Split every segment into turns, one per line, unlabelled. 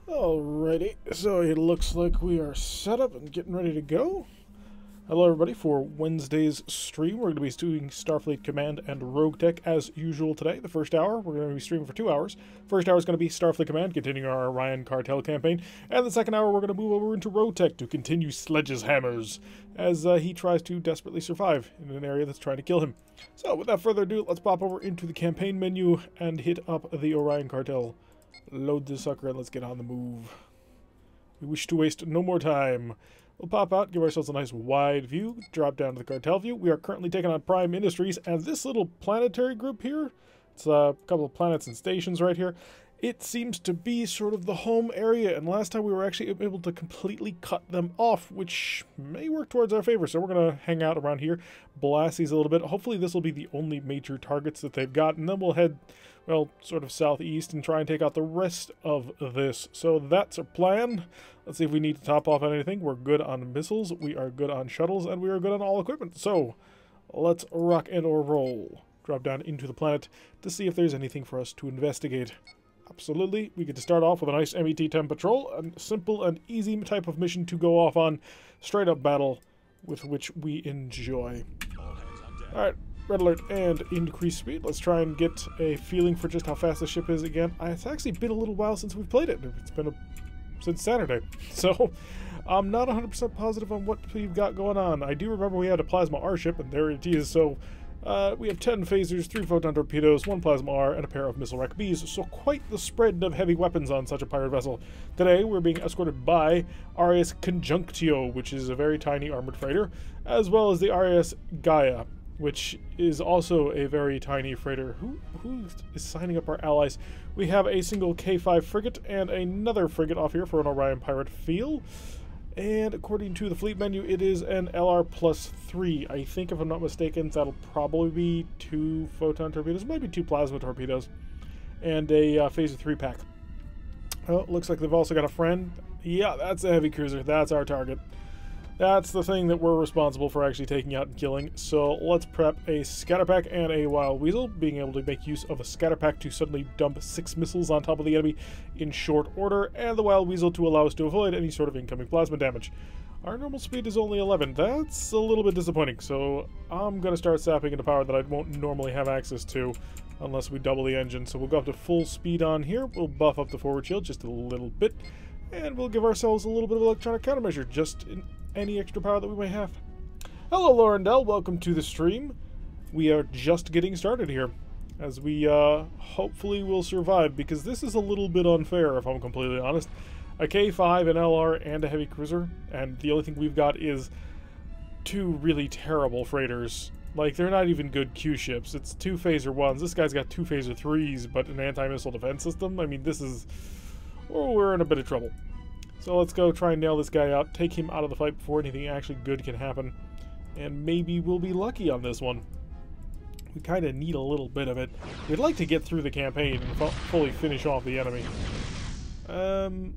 Alrighty, so it looks like we are set up and getting ready to go. Hello everybody, for Wednesday's stream we're going to be doing Starfleet Command and RogueTech as usual today. The first hour, we're going to be streaming for 2 hours. First hour is going to be Starfleet Command, continuing our Orion cartel campaign. And the second hour we're going to move over into RogueTech to continue Sledge's hammers, as he tries to desperately survive in an area that's trying to kill him. So without further ado, let's pop over into the campaign menu and hit up the Orion cartel. Load this sucker and let's get on the move. We wish to waste no more time. We'll pop out, give ourselves a nice wide view, drop down to the cartel view. We are currently taking on Prime Industries, and this little planetary group here, it's a couple of planets and stations right here, it seems to be sort of the home area, and last time we were actually able to completely cut them off, which may work towards our favor, so we're going to hang out around here, blast these a little bit. Hopefully this will be the only major targets that they've got, and then we'll head, well, sort of southeast and try and take out the rest of this. So that's our plan. Let's see if we need to top off on anything. We're good on missiles, we are good on shuttles, and we are good on all equipment. So let's rock and or roll. Drop down into the planet to see if there's anything for us to investigate. Absolutely, we get to start off with a nice MET-10 patrol, a simple and easy type of mission to go off on. Straight up battle with which we enjoy. Alright, red alert and increase speed. Let's try and get a feeling for just how fast the ship is again. It's actually been a little while since we've played it. It's been since Saturday. So I'm not 100% positive on what we've got going on. I do remember we had a plasma R ship, and there it is. So we have 10 phasers, 3 photon torpedoes, 1 plasma R, and a pair of missile wreck Bs. So quite the spread of heavy weapons on such a pirate vessel. Today we're being escorted by RIS Conjunctio, which is a very tiny armored freighter, as well as the RIS Gaia, which is also a very tiny freighter. Who is signing up our allies? We have a single K5 frigate and another frigate off here for an Orion pirate feel. And according to the fleet menu, it is an LR+3. I think, if I'm not mistaken, that'll probably be 2 photon torpedoes, maybe 2 plasma torpedoes, and a phaser 3 pack. Oh, looks like they've also got a friend. Yeah, that's a heavy cruiser. That's our target. That's the thing that we're responsible for actually taking out and killing. So let's prep a scatter pack and a wild weasel, being able to make use of a scatter pack to suddenly dump 6 missiles on top of the enemy in short order, and the wild weasel to allow us to avoid any sort of incoming plasma damage. Our normal speed is only 11. That's a little bit disappointing, so I'm going to start sapping into power that I won't normally have access to unless we double the engine. So we'll go up to full speed on here. We'll buff up the forward shield just a little bit, and we'll give ourselves a little bit of electronic countermeasure just in any extra power that we may have. Hello, Laurendell. Welcome to the stream. We are just getting started here, as we hopefully will survive, because this is a little bit unfair, if I'm completely honest. A K5, an LR, and a heavy cruiser, and the only thing we've got is 2 really terrible freighters. Like, they're not even good Q ships. It's 2 phaser 1s. This guy's got 2 phaser 3s, but an anti-missile defense system. I mean, this is... oh, we're in a bit of trouble. So let's go try and nail this guy out, take him out of the fight before anything actually good can happen, and maybe we'll be lucky on this one. We kind of need a little bit of it. We'd like to get through the campaign and fully finish off the enemy.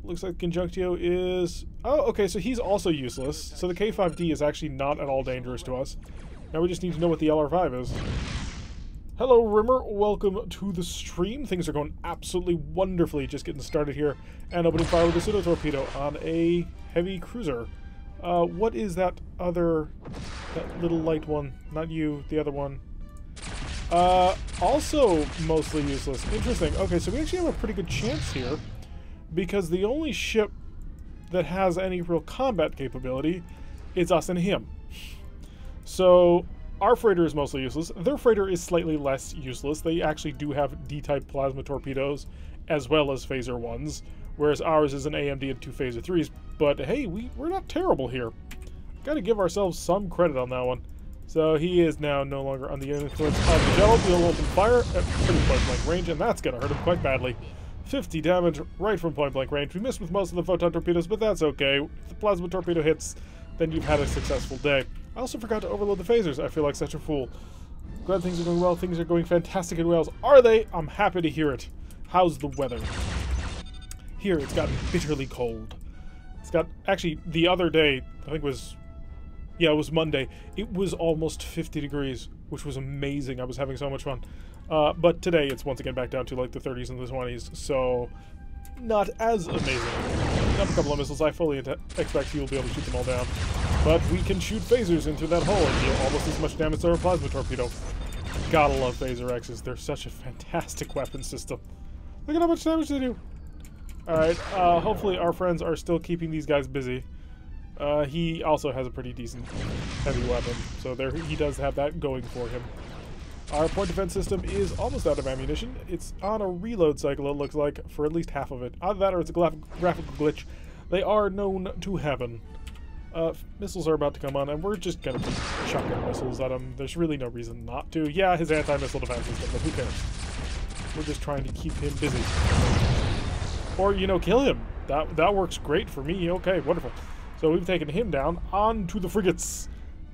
Looks like Conjunctio is... oh, okay, so he's also useless. So the K5D is actually not at all dangerous to us. Now we just need to know what the LR5 is. Hello, Rimmer. Welcome to the stream. Things are going absolutely wonderfully. Just getting started here. And opening fire with a pseudo-torpedo on a heavy cruiser. What is that other... that little light one? Not you, the other one. Also mostly useless. Interesting. Okay, so we actually have a pretty good chance here, because the only ship that has any real combat capability is us and him. So... our freighter is mostly useless. Their freighter is slightly less useless. They actually do have D-type plasma torpedoes as well as phaser 1s, whereas ours is an AMD and 2 phaser 3s. But hey, we're not terrible here. Gotta give ourselves some credit on that one. So he is now no longer under the influence of the Jello. We'll open fire at pretty point-blank range, and that's gonna hurt him quite badly. 50 damage right from point-blank range. We missed with most of the photon torpedoes, but that's okay. If the plasma torpedo hits, then you've had a successful day. I also forgot to overload the phasers. I feel like such a fool. Glad things are going well. Things are going fantastic in Wales. Are they? I'm happy to hear it. How's the weather? Here, it's gotten bitterly cold. It's got... actually, the other day, I think it was... yeah, it was Monday. It was almost 50 degrees, which was amazing. I was having so much fun. But today, it's once again back down to like the 30s and the 20s. So, not as amazing. Up a couple of missiles, I fully expect he will be able to shoot them all down. But we can shoot phasers into that hole and deal almost as much damage as our plasma torpedo. Gotta love Phaser X's. They're such a fantastic weapon system. Look at how much damage they do. Alright, hopefully our friends are still keeping these guys busy. He also has a pretty decent heavy weapon, so there he does have that going for him. Our point defense system is almost out of ammunition. It's on a reload cycle, it looks like, for at least half of it. Either that or it's a graphical glitch. They are known to happen. Missiles are about to come on, and we're just gonna keep chucking missiles at him. There's really no reason not to. Yeah, his anti-missile defense system, but who cares? We're just trying to keep him busy. Or, you know, kill him. That works great for me. Okay, wonderful. So we've taken him down. On to the frigates.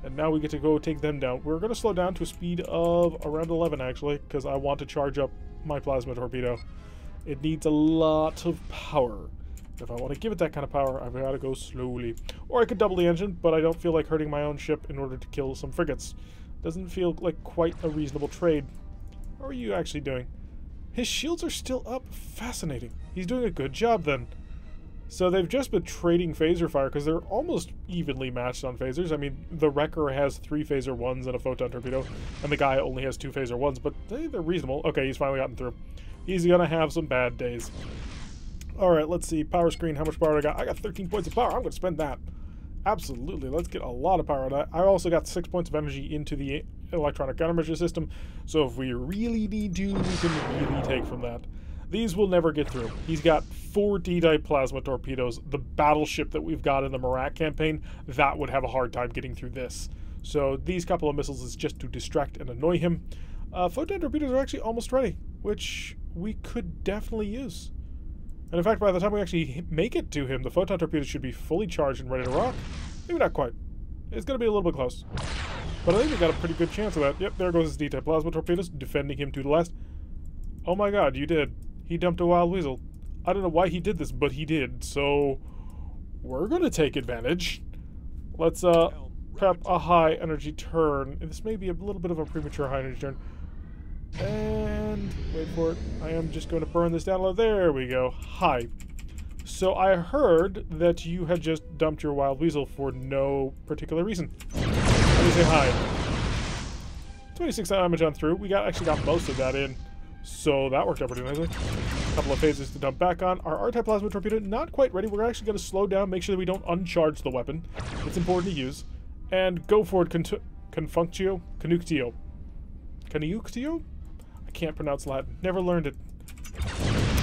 And now we get to go take them down. We're going to slow down to a speed of around 11, actually, because I want to charge up my plasma torpedo. It needs a lot of power. If I want to give it that kind of power, I've got to go slowly. Or I could double the engine, but I don't feel like hurting my own ship in order to kill some frigates. Doesn't feel like quite a reasonable trade. How are you actually doing? His shields are still up. Fascinating. He's doing a good job, then. So they've just been trading phaser fire because they're almost evenly matched on phasers. I mean, the Wrecker has 3 phaser 1s and a photon torpedo, and the guy only has 2 phaser 1s, but they're reasonable. Okay, he's finally gotten through. He's gonna have some bad days. Alright, let's see. Power screen, how much power I got? I got 13 points of power. I'm gonna spend that. Absolutely, let's get a lot of power on that. I also got 6 points of energy into the electronic countermeasure system, so if we really need to, we can really take from that. These will never get through. He's got 4 D-type plasma torpedoes. The battleship that we've got in the Marak campaign, that would have a hard time getting through this. So these couple of missiles is just to distract and annoy him. Photon torpedoes are actually almost ready, which we could definitely use. And in fact, by the time we actually make it to him, the photon torpedoes should be fully charged and ready to rock. Maybe not quite. It's going to be a little bit close. But I think we got a pretty good chance of that. Yep, there goes his D-type plasma torpedoes, defending him to the last. Oh my god, you did. He dumped a wild weasel. I don't know why he did this, but he did. So we're going to take advantage. Let's prep a high energy turn. This may be a little bit of a premature high energy turn. And wait for it. I am just going to burn this down. There we go. Hi. So I heard that you had just dumped your wild weasel for no particular reason. Let me say hi. 26 damage on through. We actually got most of that in. So that worked out pretty nicely. A couple of phases to dump back on. Our R-type plasma torpedo, not quite ready. We're actually going to slow down, make sure that we don't uncharge the weapon. It's important to use. And go for it, Confunctio? Canuctio. Canuctio? I can't pronounce Latin. Never learned it.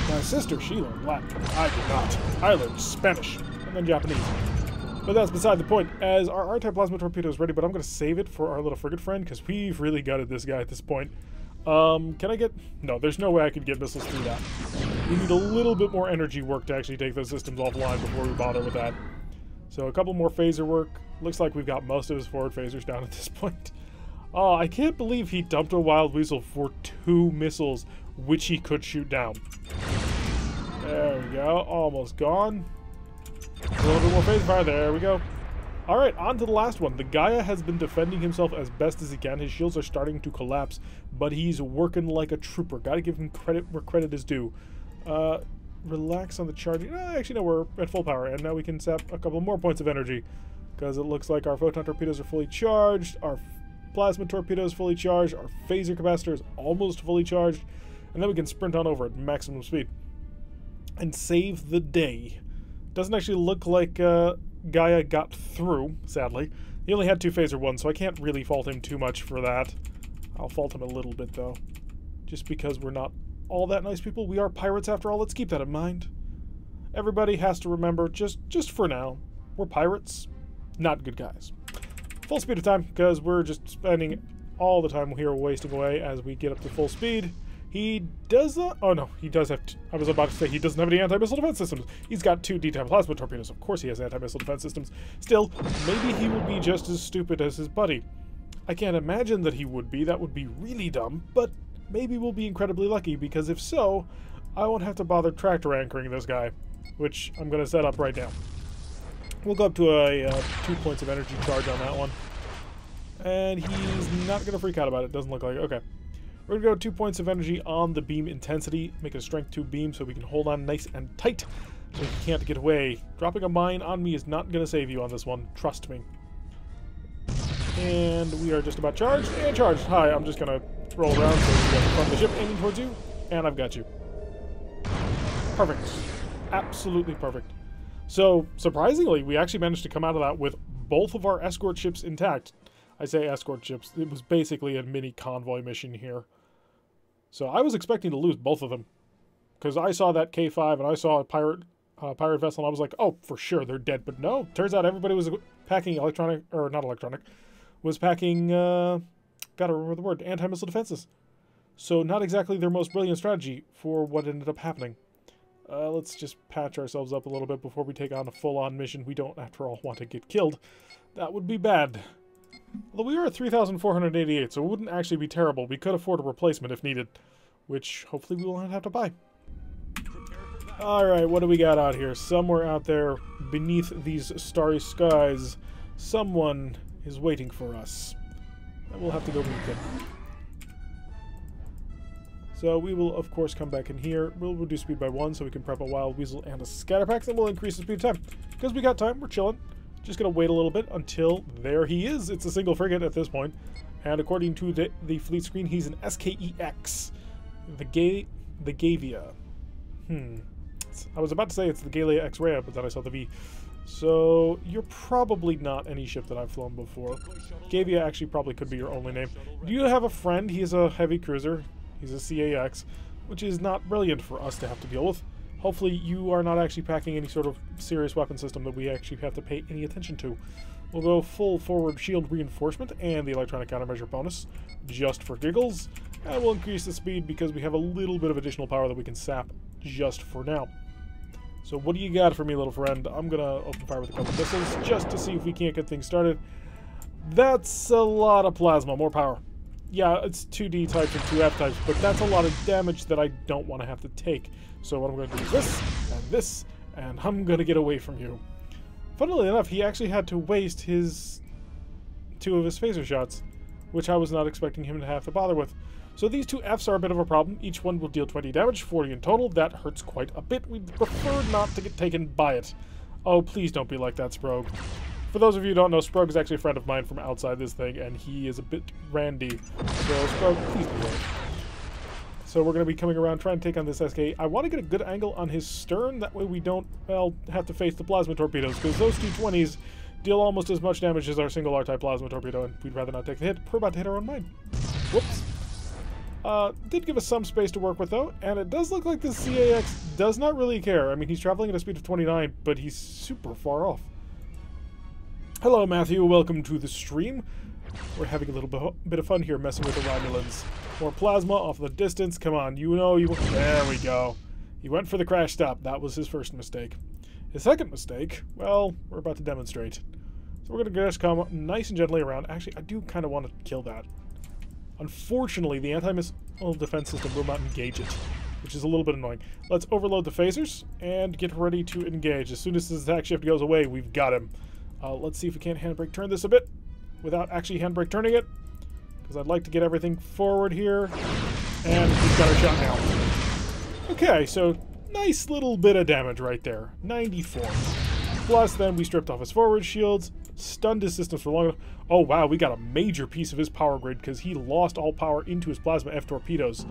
My sister, she learned Latin. I did not. I learned Spanish. And then Japanese. But that's beside the point, as our R-type plasma torpedo is ready, but I'm going to save it for our little frigate friend, because we've really gutted this guy at this point. Can I get... No, there's no way I could get missiles through that. We need a little bit more energy work to actually take those systems offline before we bother with that. So a couple more phaser work. Looks like we've got most of his forward phasers down at this point. Oh, I can't believe he dumped a wild weasel for 2 missiles, which he could shoot down. There we go. Almost gone. A little bit more phaser fire. There we go. Alright, on to the last one. The Gaia has been defending himself as best as he can. His shields are starting to collapse, but he's working like a trooper. Gotta give him credit where credit is due. Relax on the charging. Actually, no, we're at full power, and now we can sap a couple more points of energy, because it looks like our photon torpedoes are fully charged, our plasma torpedo is fully charged, our phaser capacitor is almost fully charged, and then we can sprint on over at maximum speed and save the day. Doesn't actually look like Gaia got through, sadly. He only had 2 phaser 1s, so I can't really fault him too much for that. I'll fault him a little bit, though. Just because we're not all that nice people. We are pirates, after all. Let's keep that in mind. Everybody has to remember, just for now, we're pirates, not good guys. Full speed of time, because we're just spending all the time here wasting away as we get up to full speed. He does not... Oh, no. He does have... I was about to say he doesn't have any anti-missile defense systems. He's got 2 D-type plasma torpedoes. Of course he has anti-missile defense systems. Still, maybe he will be just as stupid as his buddy. I can't imagine that he would be. That would be really dumb. But maybe we'll be incredibly lucky, because if so, I won't have to bother tractor anchoring this guy, which I'm going to set up right now. We'll go up to a 2 points of energy charge on that one. And he's not going to freak out about it. Doesn't look like it. Okay. We're going to go 2 points of energy on the beam intensity, make it a strength 2 beam so we can hold on nice and tight so he can't get away. Dropping a mine on me is not going to save you on this one, trust me. And we are just about charged, and charged. Hi, I'm just going to roll around so you guys from the ship aiming towards you, and I've got you. Perfect. Absolutely perfect. So, surprisingly, we actually managed to come out of that with both of our escort ships intact. I say escort ships. It was basically a mini convoy mission here. So I was expecting to lose both of them. Because I saw that K5 and I saw a pirate vessel and I was like, oh, for sure, they're dead. But no, turns out everybody was packing electronic, or not electronic, was packing, gotta remember the word, anti-missile defenses. So not exactly their most brilliant strategy for what ended up happening. Let's just patch ourselves up a little bit before we take on a full-on mission. We don't, after all, want to get killed. That would be bad. Although we are at 3,488, so it wouldn't actually be terrible. We could afford a replacement if needed, which hopefully we will not have to buy. Alright, what do we got out here? Somewhere out there, beneath these starry skies, someone is waiting for us. And we'll have to go meet them. So we will, of course, come back in here. We'll reduce speed by 1 so we can prep a Wild Weasel and a Scatterpack, then we'll increase the speed of time. Because we got time, we're chilling. Just going to wait a little bit until there he is. It's a single frigate at this point. And according to the fleet screen, he's an SKEX. The Gavia. I was about to say it's the Galea X-Ray, but then I saw the V. So you're probably not any ship that I've flown before. Gavia actually probably could be your only name. Do you have a friend? He's a heavy cruiser. He's a CAX, which is not brilliant for us to have to deal with. Hopefully you are not actually packing any sort of serious weapon system that we actually have to pay any attention to. We'll go full forward shield reinforcement and the electronic countermeasure bonus, just for giggles. And we'll increase the speed because we have a little bit of additional power that we can sap just for now. So what do you got for me, little friend? I'm going to open fire with a couple missiles just to see if we can't get things started. That's a lot of plasma, more power. Yeah, it's 2D types and 2F types, but that's a lot of damage that I don't want to have to take. So what I'm going to do is this, and I'm going to get away from you. Funnily enough, he actually had to waste his 2 of his phaser shots, which I was not expecting him to have to bother with. So these 2 Fs are a bit of a problem. Each one will deal 20 damage, 40 in total. That hurts quite a bit. We'd prefer not to get taken by it. Oh, please don't be like that, Sprogue. For those of you who don't know, Sprogue is actually a friend of mine from outside this thing, and he is a bit randy. So, Sprogue, please be away. So we're going to be coming around trying to take on this SK. I want to get a good angle on his stern. That way we don't, well, have to face the plasma torpedoes, because those 220s deal almost as much damage as our single R-type plasma torpedo, and we'd rather not take the hit. We're about to hit our own mine. Whoops. Did give us some space to work with, though, and it does look like the CAX does not really care. I mean, he's traveling at a speed of 29, but he's super far off. Hello, Matthew. Welcome to the stream. We're having a little bit of fun here messing with the Romulans. More plasma off the distance. Come on, you know you... There we go. He went for the crash stop. That was his first mistake. His second mistake, well, we're about to demonstrate. So we're going to just come nice and gently around. Actually, I do kind of want to kill that. Unfortunately, the anti-missile defense system will not engage it, which is a little bit annoying. Let's overload the phasers and get ready to engage. As soon as this attack shift goes away, we've got him. Let's see if we can't handbrake turn this a bit without actually handbrake turning it, because I'd like to get everything forward here. And we've got our shot now. Okay, so nice little bit of damage right there. 94. Plus, then we stripped off his forward shields, stunned his systems for long enough. Oh, wow, we got a major piece of his power grid because he lost all power into his plasma F torpedoes.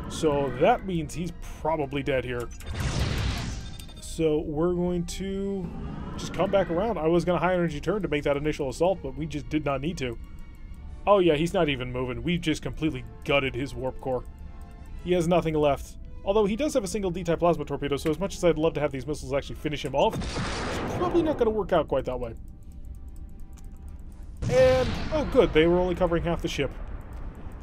So that means he's probably dead here. So we're going to just come back around. I was going to high energy turn to make that initial assault, but we just did not need to. Oh yeah, he's not even moving. We've just completely gutted his warp core. He has nothing left. Although he does have a single D-type plasma torpedo, so as much as I'd love to have these missiles actually finish him off, it's probably not going to work out quite that way. And, oh good, they were only covering half the ship.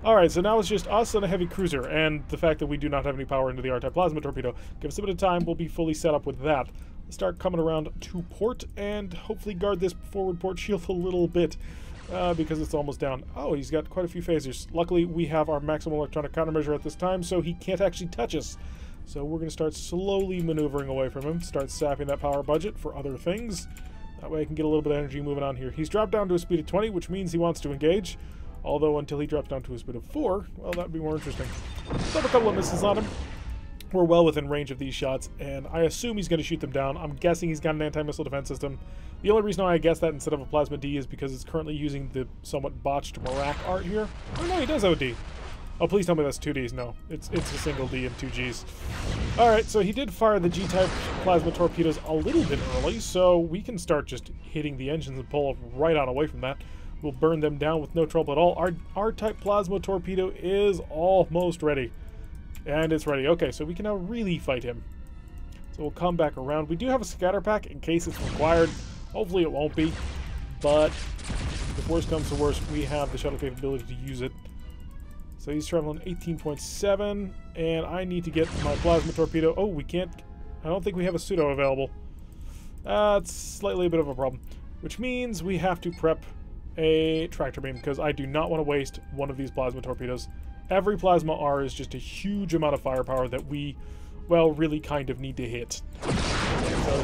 Alright, so now it's just us and a heavy cruiser, and the fact that we do not have any power into the R-type plasma torpedo. Give us a bit of time, we'll be fully set up with that. Let's start coming around to port, and hopefully guard this forward port shield a little bit, because it's almost down. Oh, he's got quite a few phasers. Luckily, we have our maximum electronic countermeasure at this time, so he can't actually touch us. So we're going to start slowly maneuvering away from him, start sapping that power budget for other things. That way I can get a little bit of energy moving on here. He's dropped down to a speed of 20, which means he wants to engage. Although until he drops down to a speed of 4, well, that'd be more interesting. So a couple of misses on him. We're well within range of these shots, and I assume he's going to shoot them down. I'm guessing he's got an anti-missile defense system. The only reason why I guess that instead of a Plasma D is because it's currently using the somewhat botched Marak art here. Oh no, he does have a D. Oh, please tell me that's 2 Ds. No, it's a single D and 2 Gs. Alright, so he did fire the G-type plasma torpedoes a little bit early, so we can start just hitting the engines and pull right on away from that. We'll burn them down with no trouble at all. Our R-type plasma torpedo is almost ready. And it's ready. Okay, so we can now really fight him. So we'll come back around. We do have a scatter pack in case it's required. Hopefully it won't be. But if worst comes to worst, we have the shuttle capability to use it. So he's traveling 18.7. And I need to get my plasma torpedo. Oh, we can't. I don't think we have a pseudo available. It's slightly a bit of a problem. Which means we have to prep a tractor beam, because I do not want to waste one of these plasma torpedoes. Every Plasma R is just a huge amount of firepower that we, well, really kind of need to hit. So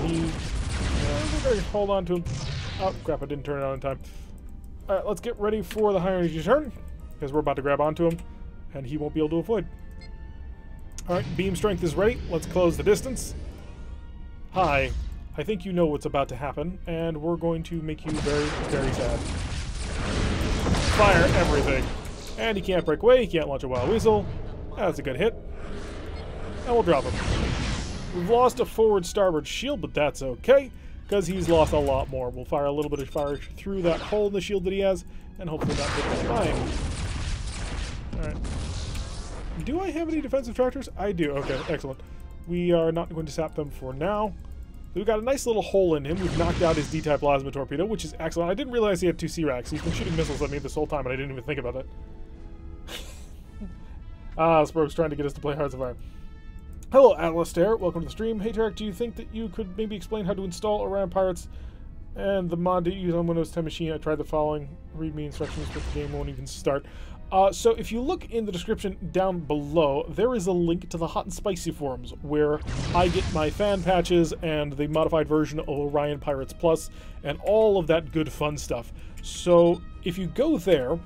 we're going to hold on to him. Oh, crap, I didn't turn it on in time. Alright, let's get ready for the high energy turn, because we're about to grab onto him, and he won't be able to avoid. Alright, beam strength is ready. Let's close the distance. Hi, I think you know what's about to happen, and we're going to make you very, very sad. Fire everything. And he can't break away, he can't launch a wild weasel. That's a good hit. And we'll drop him. We've lost a forward starboard shield, but that's okay, because he's lost a lot more. We'll fire a little bit of fire through that hole in the shield that he has, and hopefully not hit that mine. Alright. Do I have any defensive tractors? I do. Okay, excellent. We are not going to sap them for now. We've got a nice little hole in him. We've knocked out his D-type plasma torpedo, which is excellent. I didn't realize he had 2 C-Racks. He's been shooting missiles at me this whole time, and I didn't even think about it. Sproke's trying to get us to play Hearts of Iron. Hello, Alistair. Welcome to the stream. Hey, Tarek, do you think that you could maybe explain how to install Orion Pirates and the mod to use on Windows 10 machine? I tried the following readme instructions, but the game won't even start. So if you look in the description down below, there is a link to the Hot and Spicy forums where I get my fan patches and the modified version of Orion Pirates Plus and all of that good fun stuff. So if you go there,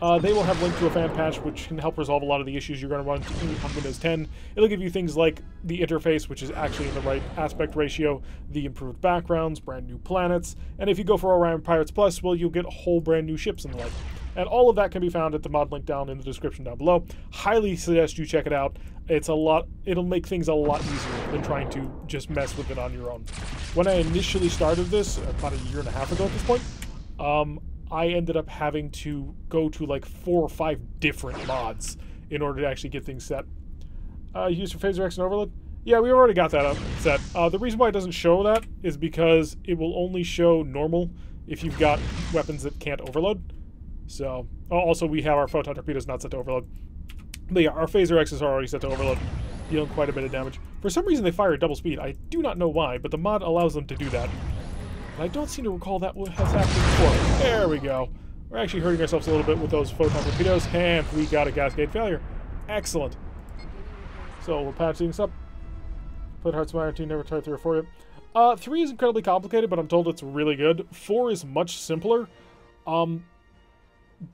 they will have a link to a fan patch which can help resolve a lot of the issues you're going to run on Windows 10. It'll give you things like the interface, which is actually in the right aspect ratio, the improved backgrounds, brand new planets, and if you go for Orion Pirates Plus, well, you'll get whole brand new ships and the like. And all of that can be found at the mod link down in the description down below. Highly suggest you check it out. It's a lot. It'll make things a lot easier than trying to just mess with it on your own. When I initially started this, about a year and a half ago at this point, I ended up having to go to like 4 or 5 different mods in order to actually get things set. Use for Phaser X and Overload? Yeah, we already got that set. The reason why it doesn't show that is because it will only show normal if you've got weapons that can't overload. So, also we have our photon torpedoes not set to overload. But yeah, our Phaser X's are already set to overload, dealing quite a bit of damage. For some reason they fire at double speed. I do not know why, but the mod allows them to do that. But I don't seem to recall that has happened before. There we go. We're actually hurting ourselves a little bit with those photon torpedoes, and we got a cascade failure. Excellent. So we'll patch things up. Put Hearts of Iron 2, never tried 3 or 4 yet. 3 is incredibly complicated, but I'm told it's really good. 4 is much simpler.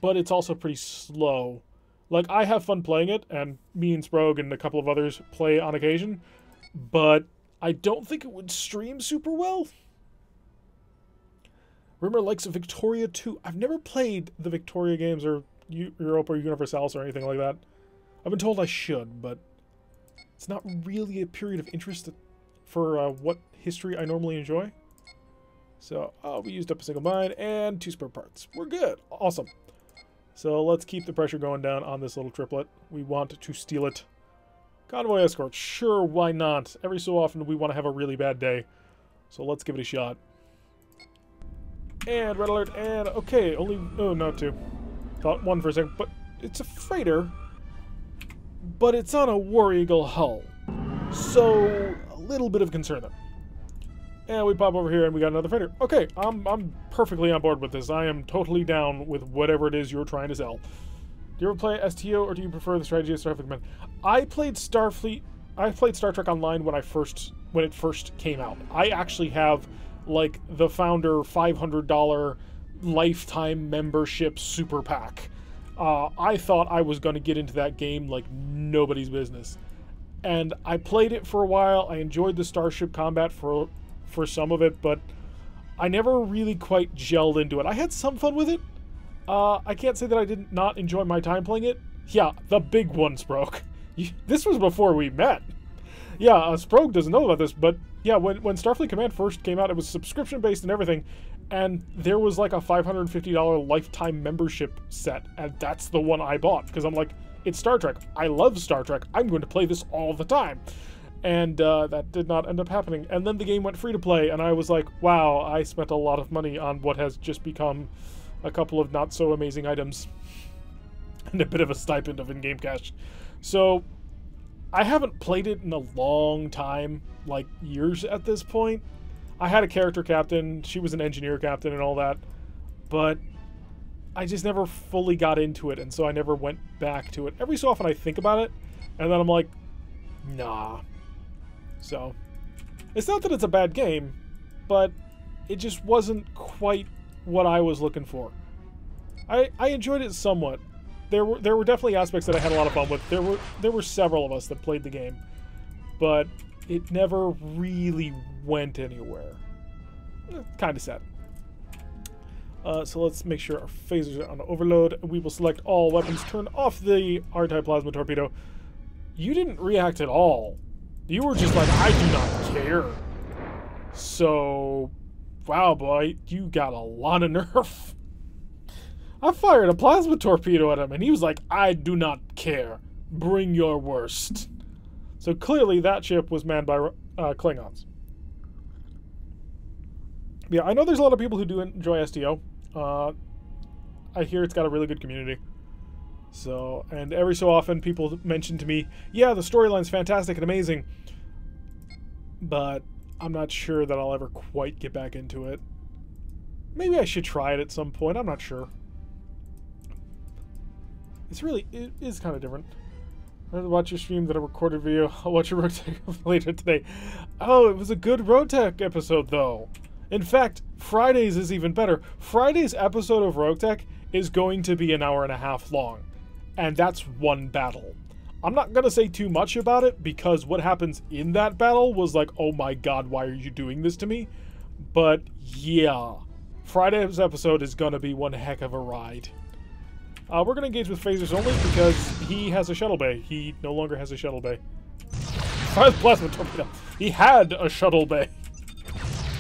But it's also pretty slow. Like, I have fun playing it, and me and Sprogue and a couple of others play on occasion, but I don't think it would stream super well. Rumor likes of Victoria 2. I've never played the Victoria games or Europa or Universalis or anything like that. I've been told I should, but it's not really a period of interest for what history I normally enjoy. So, we used up a single mine and 2 spare parts. We're good. Awesome. So let's keep the pressure going down on this little triplet. We want to steal it. Convoy escort. Sure, why not? Every so often we want to have a really bad day. So let's give it a shot. And red alert, and okay, only, oh, no, 2. Thought 1 for a second, but it's a freighter, but it's on a War Eagle hull. So, a little bit of concern there. And we pop over here and we got another freighter. Okay, I'm perfectly on board with this. I am totally down with whatever it is you're trying to sell. Do you ever play STO or do you prefer the strategy of Starfleet Command? I played Starfleet. I played Star Trek Online when it first came out. I actually have like the founder $500 lifetime membership super pack. I thought I was going to get into that game like nobody's business. And I played it for a while. I enjoyed the starship combat for some of it, but I never really quite gelled into it. I had some fun with it. I can't say that I did not enjoy my time playing it. Yeah, the big one, Sproke. This was before we met. Yeah, Sproke doesn't know about this, but yeah, when Starfleet Command first came out, it was subscription-based and everything, and there was like a $550 lifetime membership set, and that's the one I bought, because I'm like, it's Star Trek. I love Star Trek. I'm going to play this all the time. And that did not end up happening. And then the game went free to play, and I was like, wow, I spent a lot of money on what has just become a couple of not so amazing items and a bit of a stipend of in-game cash. So I haven't played it in a long time, like years at this point. I had a character captain, she was an engineer captain and all that, but I just never fully got into it, and so I never went back to it. Every so often I think about it, and then I'm like, nah. So, it's not that it's a bad game, but it just wasn't quite what I was looking for. I enjoyed it somewhat. There were definitely aspects that I had a lot of fun with. There were several of us that played the game, but it never really went anywhere. Kind of sad. So let's make sure our phasers are on overload. We will select all weapons. Turn off the R-type plasma torpedo. You didn't react at all. You were just like, I do not care. So, wow, boy, you got a lot of nerve. I fired a plasma torpedo at him, and he was like, I do not care. Bring your worst. So clearly that ship was manned by Klingons. Yeah, I know there's a lot of people who do enjoy STO. I hear it's got a really good community. So, and every so often people mention to me, yeah, the storyline's fantastic and amazing, but I'm not sure that I'll ever quite get back into it. Maybe I should try it at some point, I'm not sure. It is kind of different. I watch your stream that I recorded video. I'll watch your RogueTech later today. Oh, it was a good RogueTech episode, though. In fact, Friday's is even better. Friday's episode of RogueTech is going to be an hour and a half long. And that's one battle. I'm not going to say too much about it, because what happens in that battle was like, oh my god, why are you doing this to me? But yeah, Friday's episode is going to be one heck of a ride. We're going to engage with phasers only because he has a shuttle bay. He no longer has a shuttle bay. Fire the plasma torpedo. He had a shuttle bay.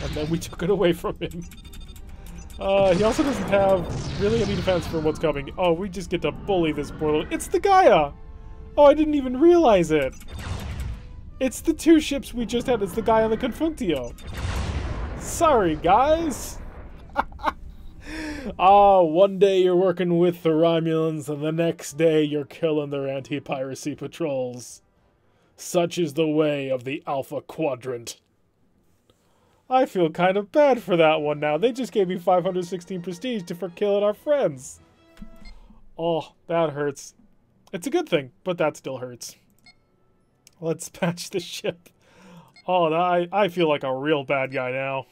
And then we took it away from him. He also doesn't have really any defense for what's coming. Oh, we just get to bully this portal. It's the Gaia! Oh, I didn't even realize it. It's the two ships we just had. It's the Gaia and the Confunctio. Sorry, guys. One day you're working with the Romulans, and the next day you're killing their anti-piracy patrols. Such is the way of the Alpha Quadrant. I feel kind of bad for that one now. They just gave me 516 prestige for killing our friends. Oh, that hurts. It's a good thing, but that still hurts. Let's patch the ship. Oh, I feel like a real bad guy now.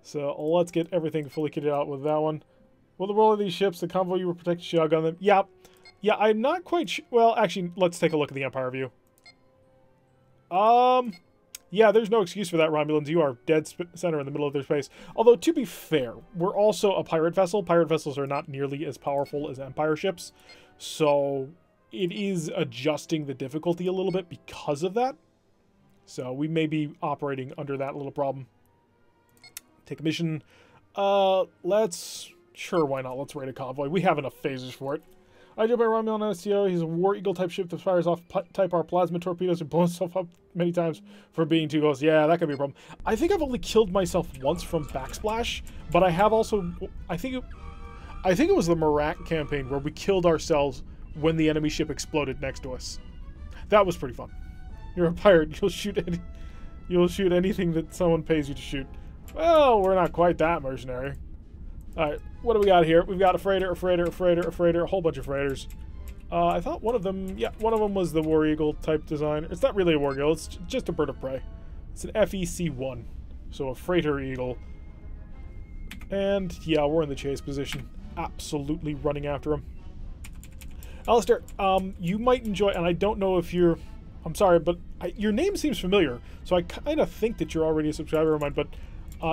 So let's get everything fully kitted out with that one. Will the roll of these ships, the convoy you were protected, should on them? Yeah. Yeah, I'm not quite sure. Well, actually, let's take a look at the Empire view. Yeah, there's no excuse for that, Romulans. You are dead center in the middle of their space. Although, to be fair, we're also a pirate vessel. Pirate vessels are not nearly as powerful as Empire ships. So, it is adjusting the difficulty a little bit because of that. So, we may be operating under that little problem. Take a mission. Sure, why not? Let's raid a convoy. We have enough phasers for it. I do by Romulan on STO. He's a War Eagle type ship that fires off Type R plasma torpedoes and blows himself up many times for being too close. Yeah, that could be a problem. I think I've only killed myself once from backsplash, but I have also. I think it was the Marak campaign where we killed ourselves when the enemy ship exploded next to us. That was pretty fun. You're a pirate. You'll shoot anything that someone pays you to shoot. Well, we're not quite that mercenary. Alright, what do we got here? We've got a freighter, a whole bunch of freighters. I thought one of them was the War Eagle type design. It's not really a War Eagle, it's just a bird of prey. It's an FEC-1, so a freighter eagle. And yeah, we're in the chase position. Absolutely running after him. Alistair, you might enjoy, and I don't know if you're, I'm sorry, but your name seems familiar, so I kind of think that you're already a subscriber of mine, but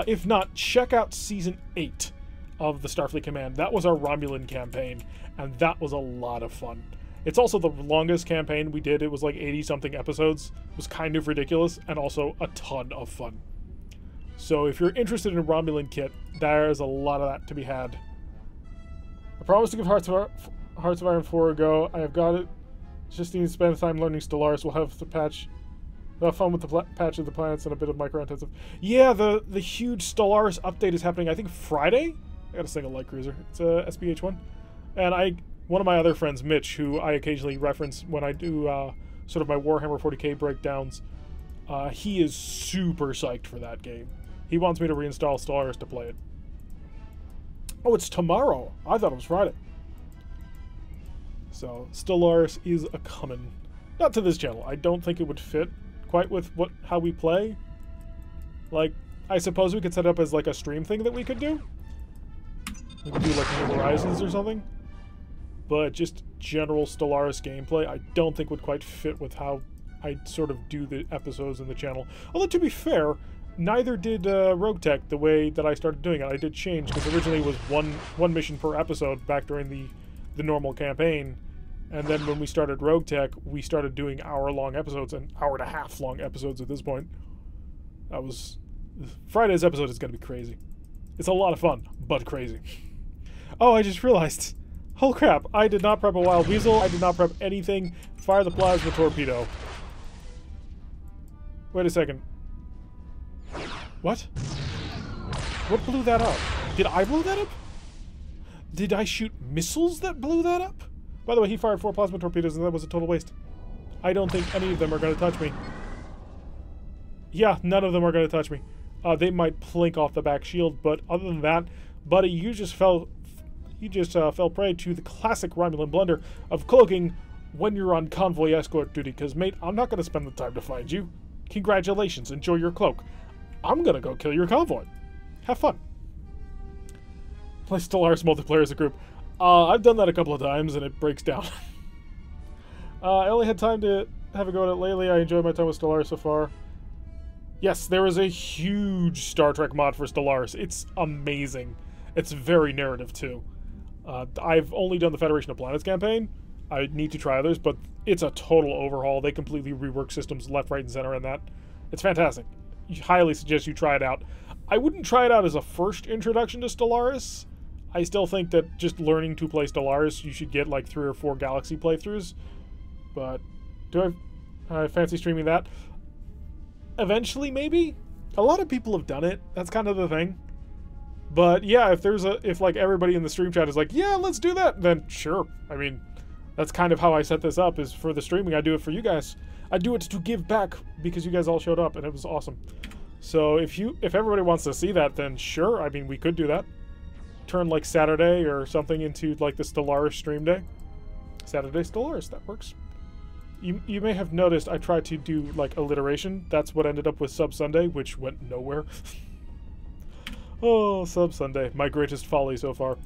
if not, check out Season 8 of the Starfleet Command. That was our Romulan campaign, and that was a lot of fun. It's also the longest campaign we did. It was like 80-something episodes. It was kind of ridiculous, and also a ton of fun. So if you're interested in a Romulan kit, there's a lot of that to be had. I promised to give Hearts of Iron 4 a go. I have got it. Just need to spend time learning Stellaris. We'll have the patch. We'll have fun with the patch of the planets and a bit of micro-intensive. Yeah, the huge Stellaris update is happening, I think, Friday? I got a single light cruiser. It's a SPH-1. And one of my other friends, Mitch, who I occasionally reference when I do sort of my Warhammer 40k breakdowns, he is super psyched for that game. He wants me to reinstall Stellaris to play it. Oh, it's tomorrow. I thought it was Friday. So, Stellaris is a-comin'. Not to this channel. I don't think it would fit quite with how we play. Like, I suppose we could set up as like a stream thing that we could do. We could do like New Horizons or something. But just general Stellaris gameplay, I don't think would quite fit with how I sort of do the episodes in the channel. Although, to be fair, neither did RogueTech the way that I started doing it. I did change, because originally it was one mission per episode back during the normal campaign, and then when we started RogueTech, we started doing hour-long episodes, and hour-and-a-half-long episodes at this point. That was... Friday's episode is going to be crazy. It's a lot of fun, but crazy. Oh, I just realized. Oh crap, I did not prep a wild weasel, I did not prep anything. Fire the plasma torpedo. Wait a second. What? What blew that up? Did I blow that up? Did I shoot missiles that blew that up? By the way, he fired 4 plasma torpedoes and that was a total waste. I don't think any of them are going to touch me. Yeah, none of them are going to touch me. They might plink off the back shield, but other than that, buddy, you just fell prey to the classic Romulan blunder of cloaking when you're on convoy escort duty, because, mate, I'm not going to spend the time to find you. Congratulations, enjoy your cloak. I'm going to go kill your convoy. Have fun. Play Stellaris multiplayer as a group. I've done that a couple of times, and it breaks down. I only had time to have a go at it lately. I enjoyed my time with Stellaris so far. Yes, there is a huge Star Trek mod for Stellaris. It's amazing. It's very narrative, too. I've only done the Federation of Planets campaign. I need to try others, but it's a total overhaul. They completely rework systems left, right, and center in that. It's fantastic. I highly suggest you try it out. I wouldn't try it out as a first introduction to Stellaris. I still think that just learning to play Stellaris, you should get like 3 or 4 Galaxy playthroughs. But do I fancy streaming that? Eventually, maybe? A lot of people have done it. That's kind of the thing. But yeah, if like everybody in the stream chat is like, yeah, let's do that, then sure. I mean, that's kind of how I set this up, is for the streaming. I do it for you guys. I do it to give back because you guys all showed up and it was awesome. So if everybody wants to see that, then sure. I mean, we could do that. Turn like Saturday or something into like the Stellaris stream day. Saturday Stellaris, that works. You may have noticed I tried to do like alliteration. That's what ended up with Sub Sunday, which went nowhere. Oh, Sub Sunday, my greatest folly so far.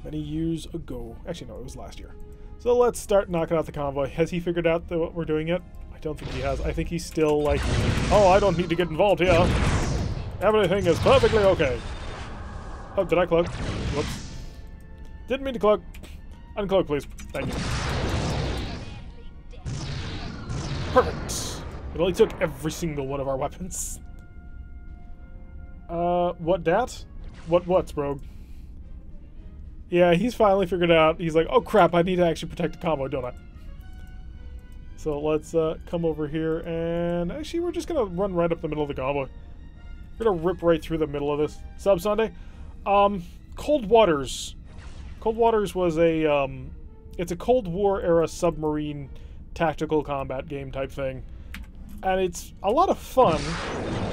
Many years ago. Actually, no, it was last year. So let's start knocking out the convoy. Has he figured out what we're doing yet? I don't think he has. I think he's still like, oh, I don't need to get involved here. Everything is perfectly okay. Oh, did I cloak? Whoops. Didn't mean to cloak. Uncloak, please. Thank you. Perfect. It only took every single one of our weapons. What dat? What's Rogue? Yeah, he's finally figured out. He's like, oh crap, I need to actually protect the convoy, don't I? So let's come over here, and actually we're just gonna run right up the middle of the convoy. We're gonna rip right through the middle of this. Sub Sunday. Cold Waters. Cold Waters was a, it's a Cold War era submarine tactical combat game type thing. And it's a lot of fun,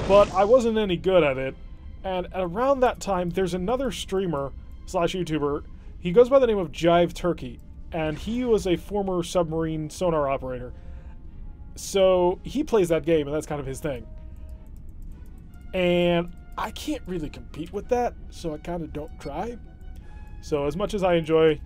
but I wasn't any good at it. And around that time, there's another streamer / YouTuber. He goes by the name of Jive Turkey, and he was a former submarine sonar operator. So he plays that game, and that's kind of his thing. And I can't really compete with that, so I kind of don't try. So as much as I enjoy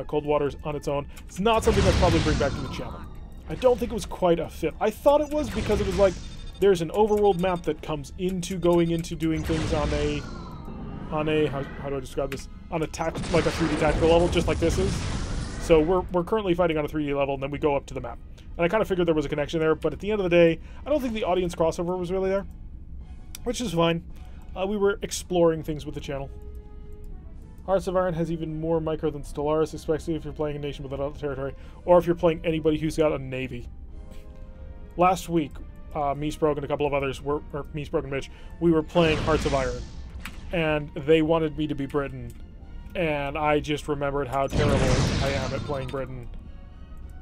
Cold Water's on its own. It's not something I'd probably bring back to the channel. I don't think it was quite a fit. I thought it was because it was like, there's an overworld map that comes into going into doing things on a how do I describe this? On a like a 3D tactical level, just like this is. So we're currently fighting on a 3D level, and then we go up to the map. And I kind of figured there was a connection there, but at the end of the day, I don't think the audience crossover was really there, which is fine. We were exploring things with the channel. Hearts of Iron has even more micro than Stellaris, especially if you're playing a nation without a territory, or if you're playing anybody who's got a navy. Last week, me, Sprog, and a couple of others, me, Sprog, and Mitch, we were playing Hearts of Iron, and they wanted me to be Britain, and I just remembered how terrible I am at playing Britain,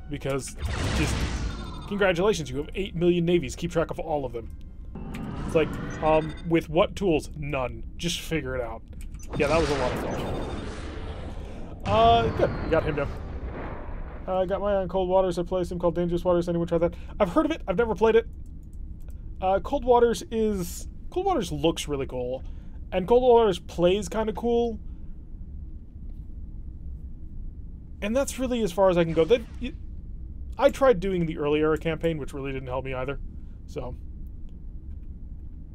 because just, congratulations, you have 8 million navies, keep track of all of them. It's like, with what tools? None. Just figure it out. Yeah, that was a lot of fun. Good. We got him down. I got my eye on Cold Waters. I play some called Dangerous Waters. Anyone try that? I've heard of it. I've never played it. Cold Waters looks really cool. And Cold Waters plays kind of cool. And that's really as far as I can go. I tried doing the early era campaign, which really didn't help me either. So.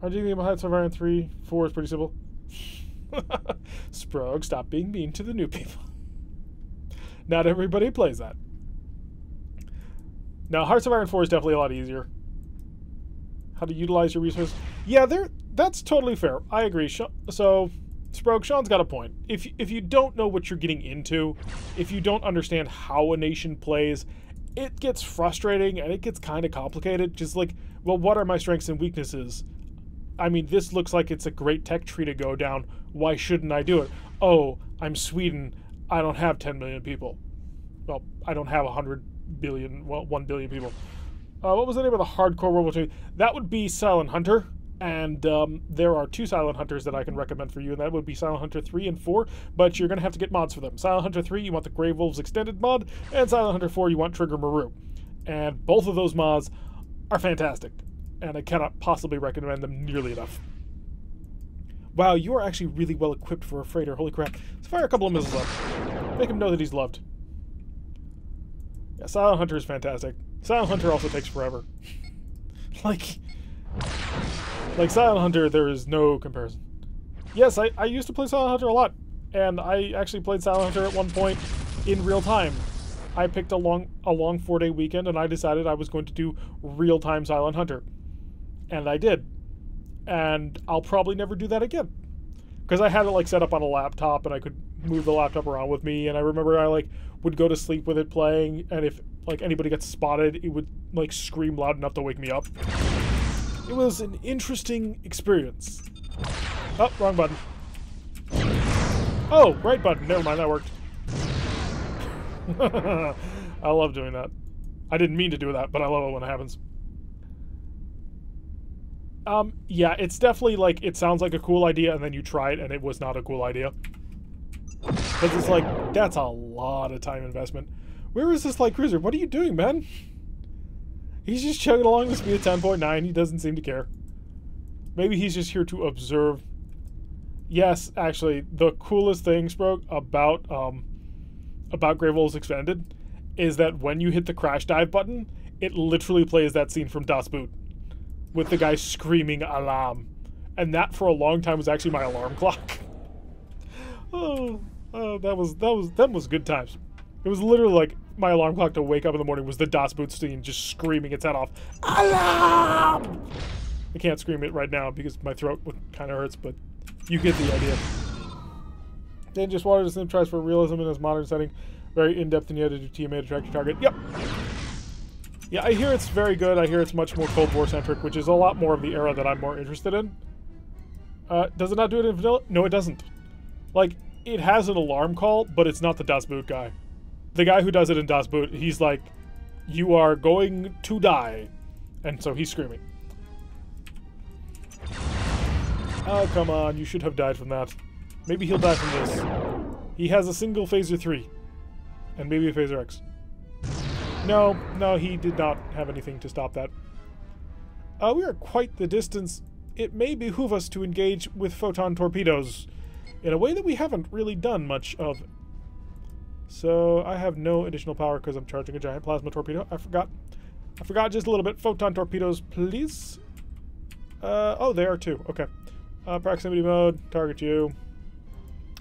Are you thinking about Hearts of Iron 3? 4 is pretty simple. Sprog, stop being mean to the new people. Not everybody plays that. Now, Hearts of Iron 4 is definitely a lot easier. How to utilize your resources. Yeah, that's totally fair. I agree. So, Sprog, Sean's got a point. If you don't know what you're getting into, if you don't understand how a nation plays, it gets frustrating and it gets kind of complicated. Just like, well, what are my strengths and weaknesses? I mean, this looks like it's a great tech tree to go down. Why shouldn't I do it? Oh, I'm Sweden. I don't have 10 million people. Well, I don't have 100 billion, well, 1 billion people. What was the name of the hardcore World War II? That would be Silent Hunter. And there are 2 Silent Hunters that I can recommend for you, and that would be Silent Hunter 3 and 4, but you're going to have to get mods for them. Silent Hunter 3, you want the Grave Wolves Extended mod, and Silent Hunter 4, you want Trigger Maru. And both of those mods are fantastic. And I cannot possibly recommend them nearly enough. Wow, you are actually really well equipped for a freighter. Holy crap. Let's fire a couple of missiles up. Make him know that he's loved. Yeah, Silent Hunter is fantastic. Silent Hunter also takes forever. like Silent Hunter, there is no comparison. Yes, I used to play Silent Hunter a lot. And I actually played Silent Hunter at one point in real time. I picked a long 4-day weekend, and I decided I was going to do real-time Silent Hunter. And I did. And I'll probably never do that again. Because I had it like set up on a laptop and I could move the laptop around with me, and I remember I like would go to sleep with it playing, and if like anybody got spotted, it would like scream loud enough to wake me up. It was an interesting experience. Oh, wrong button. Oh, right button. Never mind, that worked. I love doing that. I didn't mean to do that, but I love it when it happens. Yeah, it's definitely like, it sounds like a cool idea, and then you try it, and it was not a cool idea. Because it's like, that's a lot of time investment. Where is this light cruiser? What are you doing, man? He's just chugging along the speed of 10.9. He doesn't seem to care. Maybe he's just here to observe. Yes, actually, the coolest thing, Sprog, about Grave Wolves Expanded is that when you hit the crash dive button, it literally plays that scene from Das Boot with the guy screaming alarm. And that for a long time was actually my alarm clock. That was good times. It was literally like my alarm clock to wake up in the morning was the Das Boot scene just screaming its head off. Alarm! I can't scream it right now because my throat kind of hurts, but you get the idea. Dangerous Waters Sim tries for realism in his modern setting. Very in-depth, and you had to do TMA to track your target. Yep. Yeah, I hear it's very good. I hear it's much more Cold War-centric, which is a lot more of the era that I'm more interested in. Does it not do it in vanilla? No, it doesn't. Like, it has an alarm call, but it's not the Das Boot guy. The guy who does it in Das Boot, he's like, you are going to die. And so he's screaming. Oh, come on. You should have died from that. Maybe he'll die from this. He has a single Phaser 3. And maybe a Phaser X. No, he did not have anything to stop that. We are quite the distance. It may behoove us to engage with photon torpedoes in a way that we haven't really done much of. So I have no additional power because I'm charging a giant plasma torpedo. I forgot just a little bit. Photon torpedoes, please. Oh, they are too. Okay. Proximity mode, target you.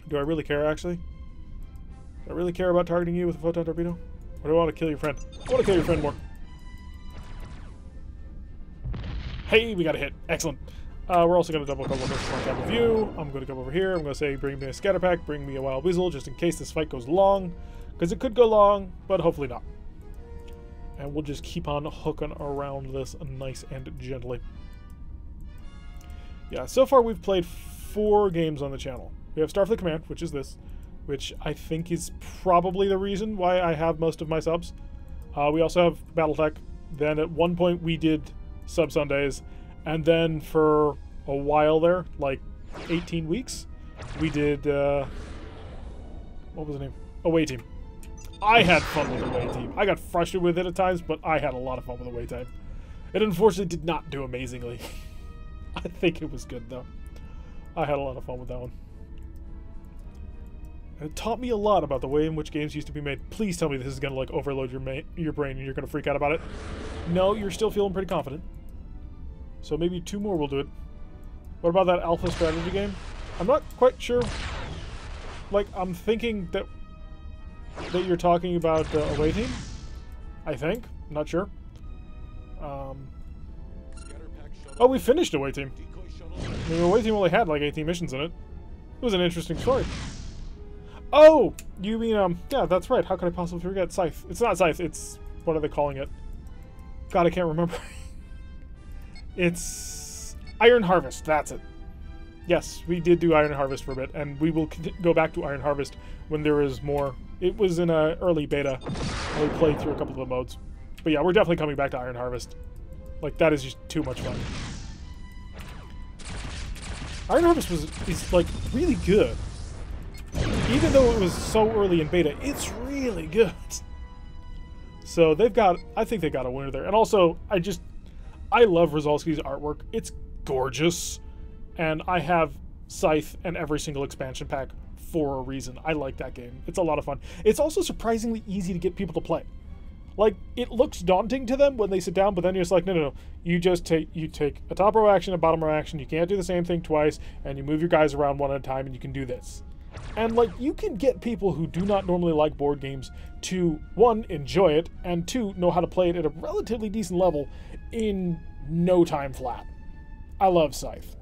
Do I really care, actually? Do I really care about targeting you with a photon torpedo? Or do I want to kill your friend? I want to kill your friend more. Hey, we got a hit. Excellent. We're also going to double couple this on top of you. I'm going to come over here. I'm going to say, bring me a scatter pack, bring me a wild weasel, just in case this fight goes long. Because it could go long, but hopefully not. And we'll just keep on hooking around this nice and gently. Yeah, so far we've played 4 games on the channel. We have Starfleet Command, which is this, which I think is probably the reason why I have most of my subs. We also have RogueTech. Then at one point we did Sub Sundays, and then for a while there, like 18 weeks, we did, what was the name? Away Team. I had fun with Away Team. I got frustrated with it at times, but I had a lot of fun with Away Team. It unfortunately did not do amazingly. I think it was good, though. I had a lot of fun with that one. And it taught me a lot about the way in which games used to be made. Please tell me this is going to, like, overload your brain and you're going to freak out about it. No, you're still feeling pretty confident. So maybe 2 more will do it. What about that alpha strategy game? I'm not quite sure. Like, I'm thinking that you're talking about Away Team. I think. I'm not sure. Oh, we finished Away Team. I mean, Away Team only had like 18 missions in it. It was an interesting story. Oh! You mean, yeah, that's right. How could I possibly forget Scythe? It's not Scythe, it's... What are they calling it? God, I can't remember. It's... Iron Harvest, that's it. Yes, we did do Iron Harvest for a bit, and we will go back to Iron Harvest when there is more. It was in an early beta, and we played through a couple of the modes. But yeah, we're definitely coming back to Iron Harvest. Like, that is just too much fun. Iron Harvest is like, really good. Even though it was so early in beta, it's really good. So they've got, I think they got a winner there. And also, I love Rozalski's artwork. It's gorgeous. And I have Scythe and every single expansion pack for a reason. I like that game. It's a lot of fun. It's also surprisingly easy to get people to play. Like, it looks daunting to them when they sit down, but then you're just like, no. You just take a top row action, a bottom row action. You can't do the same thing twice, and you move your guys around one at a time, and you can do this. And, like, you can get people who do not normally like board games to, 1, enjoy it, and 2, know how to play it at a relatively decent level in no time flat. I love Scythe.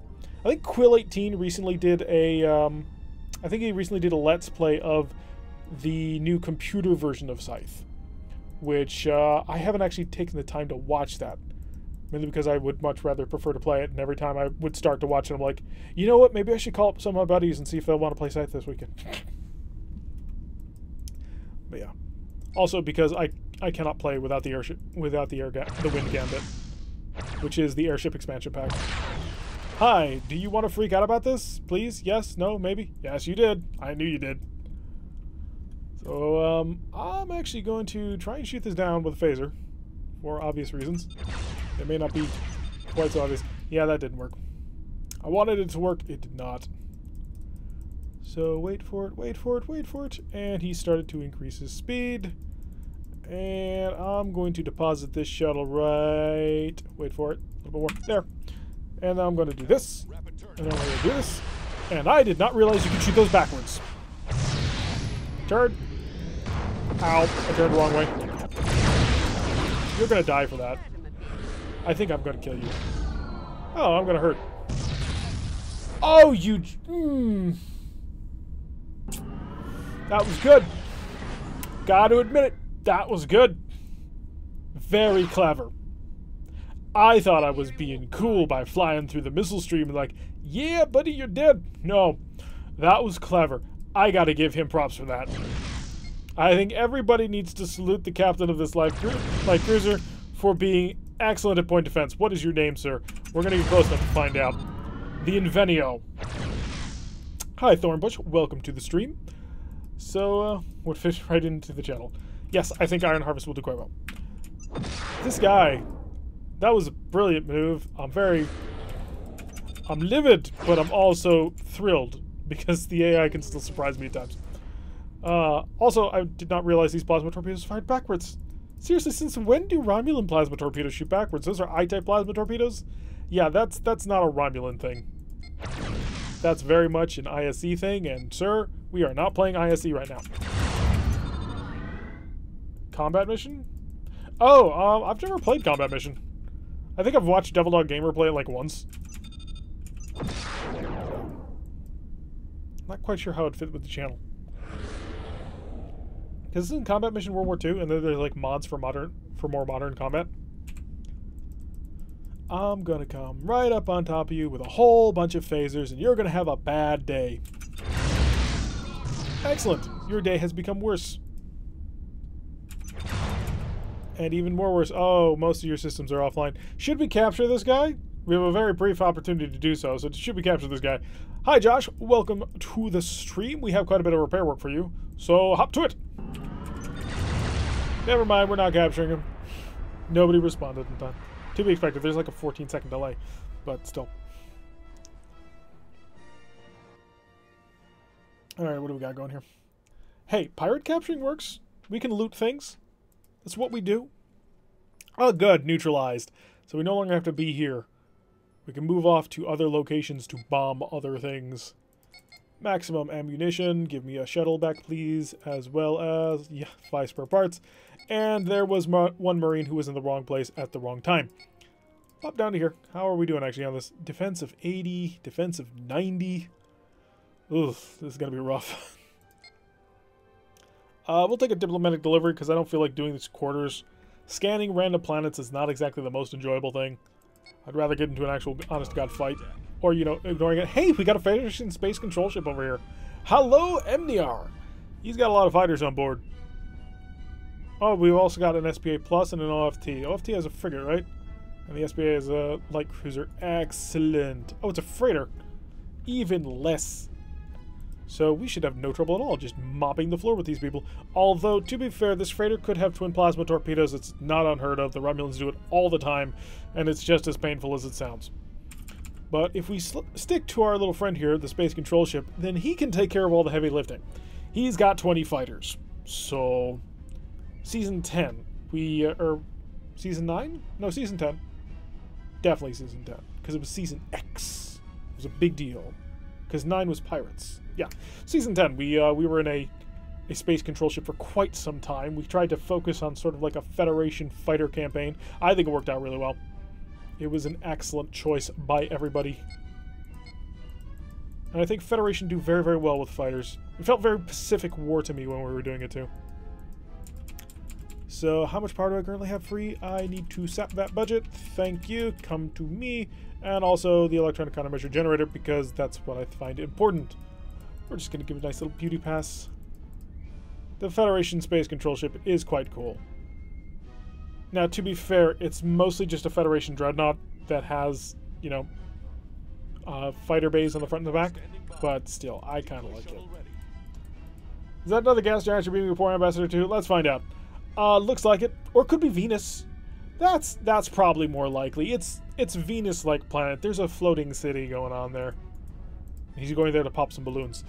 I think Quill18 recently did a, Let's Play of the new computer version of Scythe. Which, I haven't actually taken the time to watch that. Mainly because I would much rather prefer to play it, and every time I would start to watch it, I'm like, you know what, maybe I should call up some of my buddies and see if they'll want to play Scythe this weekend. But yeah. Also because I cannot play without the airship, without the Wind Gambit. Which is the airship expansion pack. Hi, do you want to freak out about this? Please? Yes? No? Maybe? Yes, you did. I knew you did. So, I'm actually going to try and shoot this down with a phaser, for obvious reasons. It may not be quite so obvious. Yeah, that didn't work. I wanted it to work, it did not. So, wait for it, and he started to increase his speed. And I'm going to deposit this shuttle right... Wait for it, a little bit more. There. And then I'm going to do this, and then I'm going to do this. And I did not realize you could shoot those backwards. Turn. Ow, I turned the wrong way. You're gonna die for that. I think I'm gonna kill you. Oh, I'm gonna hurt. Oh, you... That was good. Gotta admit it. That was good. Very clever. I thought I was being cool by flying through the missile stream and like, yeah, buddy, you're dead. No, that was clever. I gotta give him props for that. I think everybody needs to salute the captain of this light cruiser for being excellent at point defense. What is your name, sir? We're gonna get close enough to find out. The Invenio. Hi, Thornbush. Welcome to the stream. So, we'll fit right into the channel. Yes, I think Iron Harvest will do quite well. This guy, that was a brilliant move. I'm livid, but I'm also thrilled because the AI can still surprise me at times. Also, I did not realize these plasma torpedoes fired backwards. Seriously, since when do Romulan plasma torpedoes shoot backwards? Those are I-type plasma torpedoes? Yeah, that's not a Romulan thing. That's very much an ISE thing, and sir, we are not playing ISE right now. Combat mission? Oh, I've never played combat mission. I think I've watched Devil Dog Gamer play it like once. Not quite sure how it fit with the channel. Because isn't Combat Mission World War II, and then there's like mods for more modern combat? I'm gonna come right up on top of you with a whole bunch of phasers, and you're gonna have a bad day. Excellent! Your day has become worse. And even more worse. Oh, most of your systems are offline. Should we capture this guy? We have a very brief opportunity to do so, so should we capture this guy? Hi Josh, welcome to the stream. We have quite a bit of repair work for you, so hop to it! Never mind, we're not capturing him. Nobody responded in time. To be expected, there's like a 14-second delay, but still. Alright, what do we got going here? Hey, pirate capturing works. We can loot things. That's what we do. Oh, good, neutralized. So we no longer have to be here. We can move off to other locations to bomb other things. Maximum ammunition. Give me a shuttle back, please. As well as, yeah, 5 spare parts. And there was one Marine who was in the wrong place at the wrong time. Pop down to here. How are we doing actually on this? Defense of 80. Defense of 90. Ugh, this is going to be rough. We'll take a diplomatic delivery because I don't feel like doing these quarters. Scanning random planets is not exactly the most enjoyable thing. I'd rather get into an actual honest-to-God fight. Or, you know, ignoring it. Hey, we got a Federation space control ship over here. Hello, Emniar. He's got a lot of fighters on board. Oh, we've also got an SPA Plus and an OFT. OFT has a frigate, right? And the SPA is a light cruiser. Excellent. Oh, it's a freighter. Even less. So we should have no trouble at all just mopping the floor with these people. Although, to be fair, this freighter could have twin plasma torpedoes. It's not unheard of. The Romulans do it all the time, and it's just as painful as it sounds. But if we stick to our little friend here, the space control ship, then he can take care of all the heavy lifting. He's got 20 fighters. So, Season 10. Or Season 9? No, Season 10. Definitely Season 10. Because it was Season X. It was a big deal. Because 9 was pirates. Yeah. Season 10, we were in a space control ship for quite some time. We tried to focus on sort of like a Federation fighter campaign. I think it worked out really well. It was an excellent choice by everybody. And I think Federation do very, very well with fighters. It felt very Pacific War to me when we were doing it too. So, how much power do I currently have free? I need to sap that budget. Thank you. Come to me. And also the electronic countermeasure generator, because that's what I find important. We're just going to give it a nice little beauty pass. The Federation space control ship is quite cool. Now, to be fair, it's mostly just a Federation dreadnought that has, you know, fighter bays on the front and the back. But still, I kind of like it. Is that another gas giant you're being before Ambassador 2? Let's find out. Looks like it. Or it could be Venus. That's probably more likely. It's Venus-like planet. There's a floating city going on there. He's going there to pop some balloons.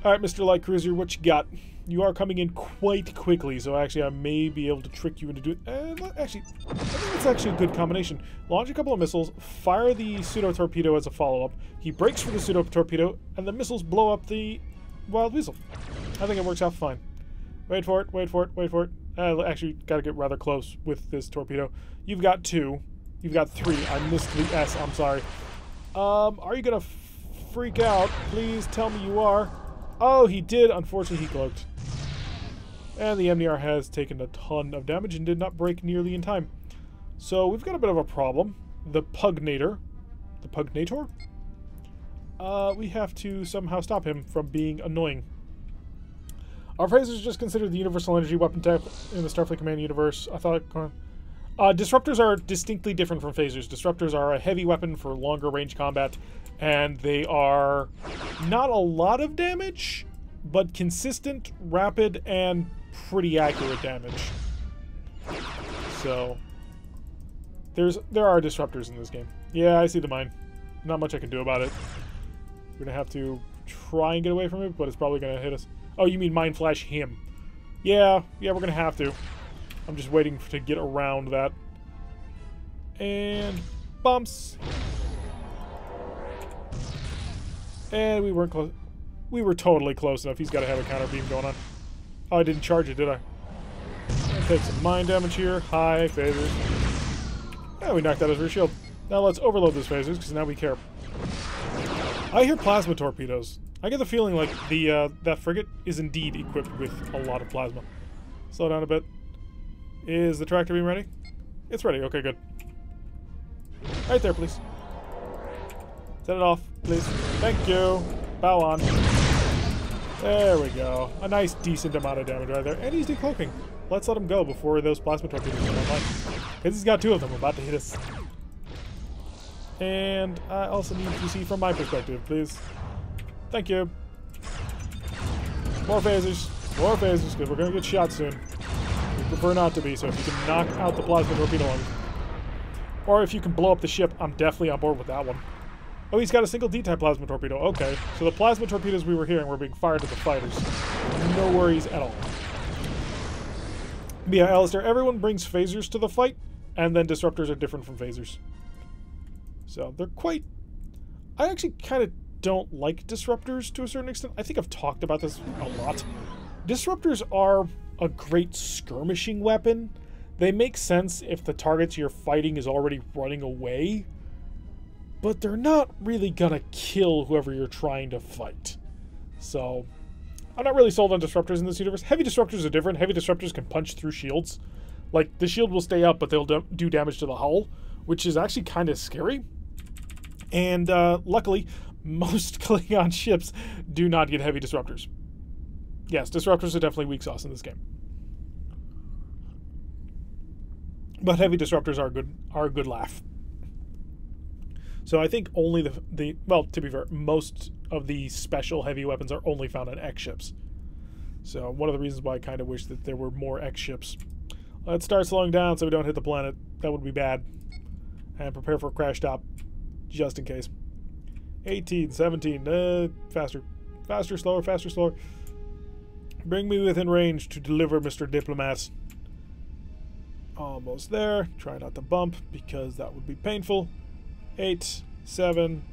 Alright, Mr. Light Cruiser, what you got? You are coming in quite quickly, so actually I may be able to trick you into doing... actually, I think it's actually a good combination. Launch a couple of missiles, fire the pseudo-torpedo as a follow-up. He breaks for the pseudo-torpedo, and the missiles blow up the Wild Weasel. I think it works out fine. Wait for it, wait for it, wait for it. Actually, gotta get rather close with this torpedo. You've got 2. You've got 3. I missed the S, I'm sorry. Are you gonna freak out? Please tell me you are. Oh, he did. Unfortunately, he cloaked. And the MDR has taken a ton of damage and did not break nearly in time. So we've got a bit of a problem. The Pugnator. The Pugnator? We have to somehow stop him from being annoying. Our phasers are just considered the universal energy weapon type in the Starfleet Command universe. I thought... disruptors are distinctly different from phasers. Disruptors are a heavy weapon for longer range combat, and they are not a lot of damage, but consistent, rapid, and pretty accurate damage. So, there are disruptors in this game. Yeah, I see the mine. Not much I can do about it. We're gonna have to try and get away from it, but it's probably going to hit us. Oh, you mean Mind Flash him. Yeah, we're going to have to. I'm just waiting to get around that. And bumps. And we weren't close. We were totally close enough. He's got to have a counter beam going on. Oh, I didn't charge it, did I? I'll take some mind damage here. High phasers. Yeah, we knocked out his rear shield. Now let's overload those phasers, because now we care. I hear plasma torpedoes. I get the feeling like the that frigate is indeed equipped with a lot of plasma. Slow down a bit. Is the tractor beam ready? It's ready. Okay, good. Right there, please. Set it off, please. Thank you. Bow on. There we go. A nice, decent amount of damage right there. And he's decloaking. Let's let him go before those plasma torpedoes come online. Because he's got two of them about to hit us. And I also need to see from my perspective, please. Thank you. More phasers. More phasers, because we're going to get shot soon. We prefer not to be, so if you can knock out the plasma torpedo one. Or if you can blow up the ship, I'm definitely on board with that one. Oh, he's got a single D-type plasma torpedo. Okay, so the plasma torpedoes we were hearing were being fired at the fighters. No worries at all. But yeah, Alistair, everyone brings phasers to the fight, and then disruptors are different from phasers. So they're quite... I actually kind of don't like disruptors to a certain extent. I think I've talked about this a lot. Disruptors are a great skirmishing weapon. They make sense if the target you're fighting is already running away, but they're not really gonna kill whoever you're trying to fight. So, I'm not really sold on disruptors in this universe. Heavy disruptors are different. Heavy disruptors can punch through shields. Like, the shield will stay up, but they'll do damage to the hull, which is actually kind of scary. And luckily, most Klingon ships do not get heavy disruptors. Yes, disruptors are definitely weak sauce in this game. But heavy disruptors are a good laugh. So I think only well, to be fair, most of the special heavy weapons are only found on X ships. So one of the reasons why I kind of wish that there were more X ships. Let's start slowing down so we don't hit the planet. That would be bad. And prepare for a crash stop, just in case. 18, 17, faster. Faster, slower, faster, slower. Bring me within range to deliver, Mr. Diplomat. Almost there. Try not to bump, because that would be painful. 8, 7.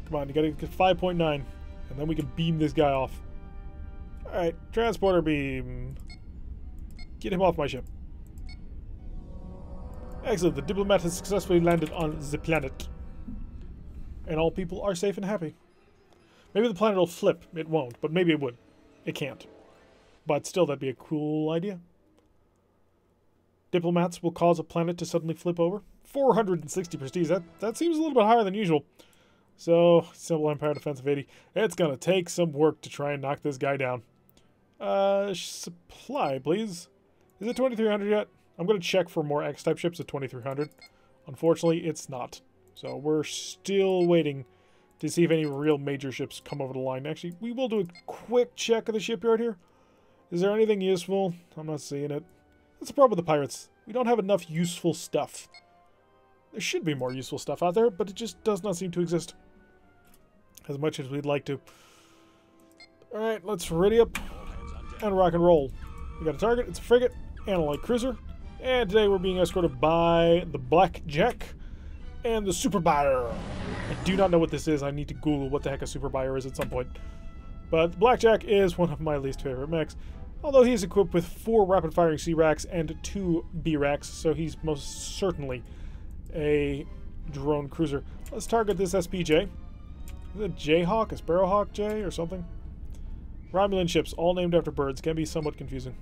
Come on, you gotta get 5.9. And then we can beam this guy off. Alright, transporter beam. Get him off my ship. Excellent, the Diplomat has successfully landed on the planet. And all people are safe and happy. Maybe the planet will flip. It won't, but maybe it would. It can't. But still, that'd be a cool idea. Diplomats will cause a planet to suddenly flip over. 460 prestige. That seems a little bit higher than usual. So, simple Empire defensive 80. It's going to take some work to try and knock this guy down. Supply, please. Is it 2300 yet? I'm going to check for more X-type ships at 2300. Unfortunately, it's not. So, we're still waiting to see if any real major ships come over the line. Actually, we will do a quick check of the shipyard here. Is there anything useful? I'm not seeing it. That's the problem with the pirates. We don't have enough useful stuff. There should be more useful stuff out there, but it just does not seem to exist as much as we'd like to. Alright, let's ready up and rock and roll. We got a target. It's a frigate and a light cruiser. And today we're being escorted by the Blackjack and the Super Buyer. I do not know what this is. I need to Google what the heck a Super Buyer is at some point. But the Blackjack is one of my least favorite mechs. Although he is equipped with 4 rapid-firing C-Racks and 2 B-Racks, so he's most certainly a drone cruiser. Let's target this SPJ. Is it a Jayhawk, a Sparrowhawk J, or something? Romulan ships, all named after birds, can be somewhat confusing.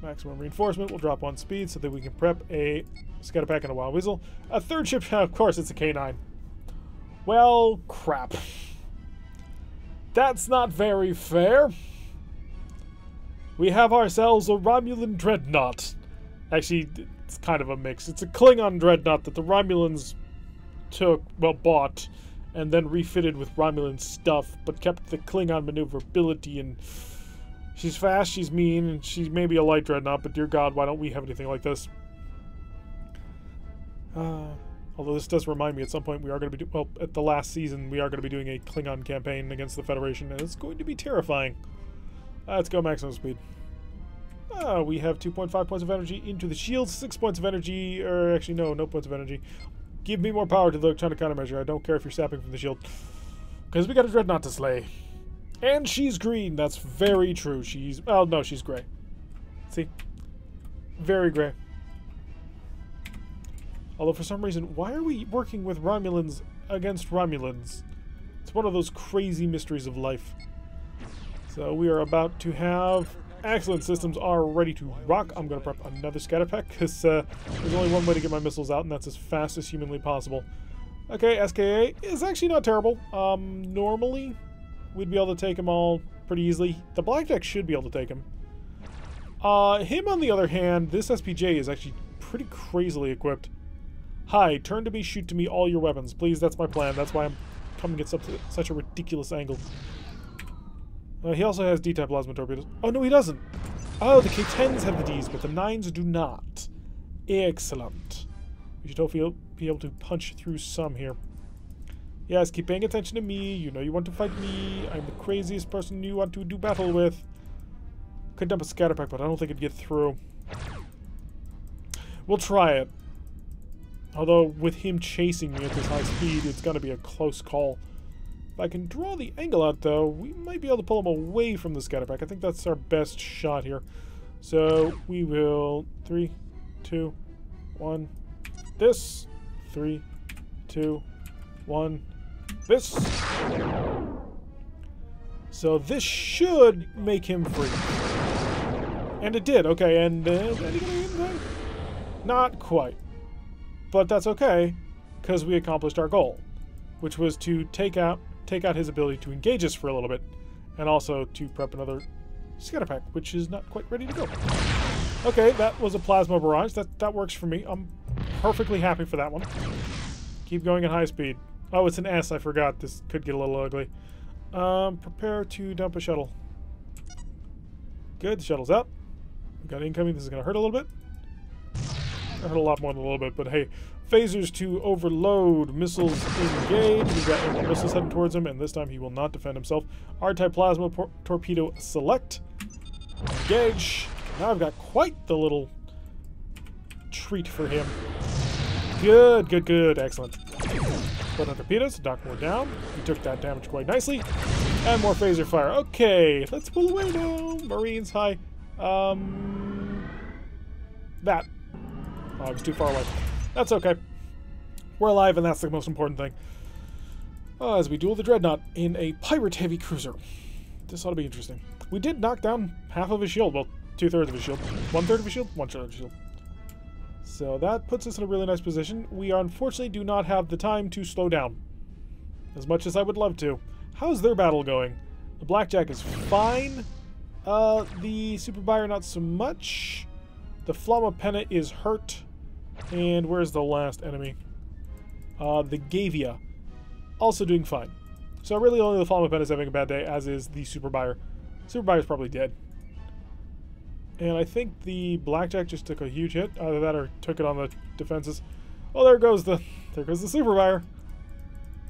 Maximum reinforcement, we'll drop 1 speed so that we can prep a scatter pack and a wild weasel. A third ship, of course, it's a K9. Well, crap. That's not very fair. We have ourselves a Romulan dreadnought. Actually, it's kind of a mix. It's a Klingon dreadnought that the Romulans bought, and then refitted with Romulan stuff, but kept the Klingon maneuverability. And she's fast, she's mean, and she's maybe a light dreadnought, but dear God, why don't we have anything like this? Although Although this does remind me at some point we are going to be well, at the last season we are going to be doing a Klingon campaign against the Federation, and it's going to be terrifying. Let's go maximum speed. We have 2.5 points of energy into the shield, 6 points of energy, or actually no points of energy. Give me more power to the electronic countermeasure. I don't care if you're sapping from the shield. Because we got a dreadnought to slay. And she's green. That's very true. She's... oh, no, she's gray. See? Very gray. Although for some reason, why are we working with Romulans against Romulans? It's one of those crazy mysteries of life. So we are about to have... excellent systems are ready to rock. I'm going to prep another scatter pack because there's only one way to get my missiles out, and that's as fast as humanly possible. Okay, SKA is actually not terrible. Normally, we'd be able to take him all pretty easily. The blackjack should be able to take him. Him, on the other hand, this SPJ is actually pretty crazily equipped. Hi, turn to me, shoot to me all your weapons. Please, that's my plan. That's why I'm coming at such a ridiculous angle. He also has D-type plasma torpedoes. Oh, no, he doesn't. Oh, the K-10s have the Ds, but the 9s do not. Excellent. We should hopefully be able to punch through some here. Yes, keep paying attention to me. You know you want to fight me. I'm the craziest person you want to do battle with. Could dump a scatter pack, but I don't think it'd get through. We'll try it. Although, with him chasing me at this high speed, it's going to be a close call. If I can draw the angle out, though, we might be able to pull him away from the scatter pack. I think that's our best shot here. So, we will... 3, 2, 1... this. 3, 2, 1... this. So, this should make him free. And it did. Okay, and... did he get anything? Not quite. But that's okay, because we accomplished our goal, which was to take out his ability to engage us for a little bit, and also to prep another scatter pack, which is not quite ready to go. Okay, that was a plasma barrage. That works for me. I'm perfectly happy for that one. Keep going at high speed. Oh, it's an S. I forgot. This could get a little ugly. Prepare to dump a shuttle. Good. The shuttle's up. We've got incoming. This is going to hurt a little bit. It hurt a lot more than a little bit, but hey. Phasers to overload. Missiles engage. We've got more missiles heading towards him, and this time he will not defend himself. R-type plasma torpedo select. Engage. Now I've got quite the little treat for him. Good, good, good. Excellent. Put on torpedoes. Dock more down. He took that damage quite nicely. And more phaser fire. Okay, let's pull away now. Marines, hi. That. Oh, I was too far away. That's okay. We're alive, and that's the most important thing. As we duel the Dreadnought in a pirate-heavy cruiser. This ought to be interesting. We did knock down half of his shield. Well, 2/3 of his shield. 1/3 of his shield? 1/3 of his shield. So that puts us in a really nice position. We unfortunately do not have the time to slow down. As much as I would love to. How's their battle going? The Blackjack is fine. The Super Buyer not so much. The Flamma Penna is hurt. And where's the last enemy? The Gavia. Also doing fine. So really only the Flamma Penna is having a bad day, as is the Super Buyer. Super Buyer's probably dead. And I think the Blackjack just took a huge hit. Either that or took it on the defenses. Oh, there goes the Super Buyer.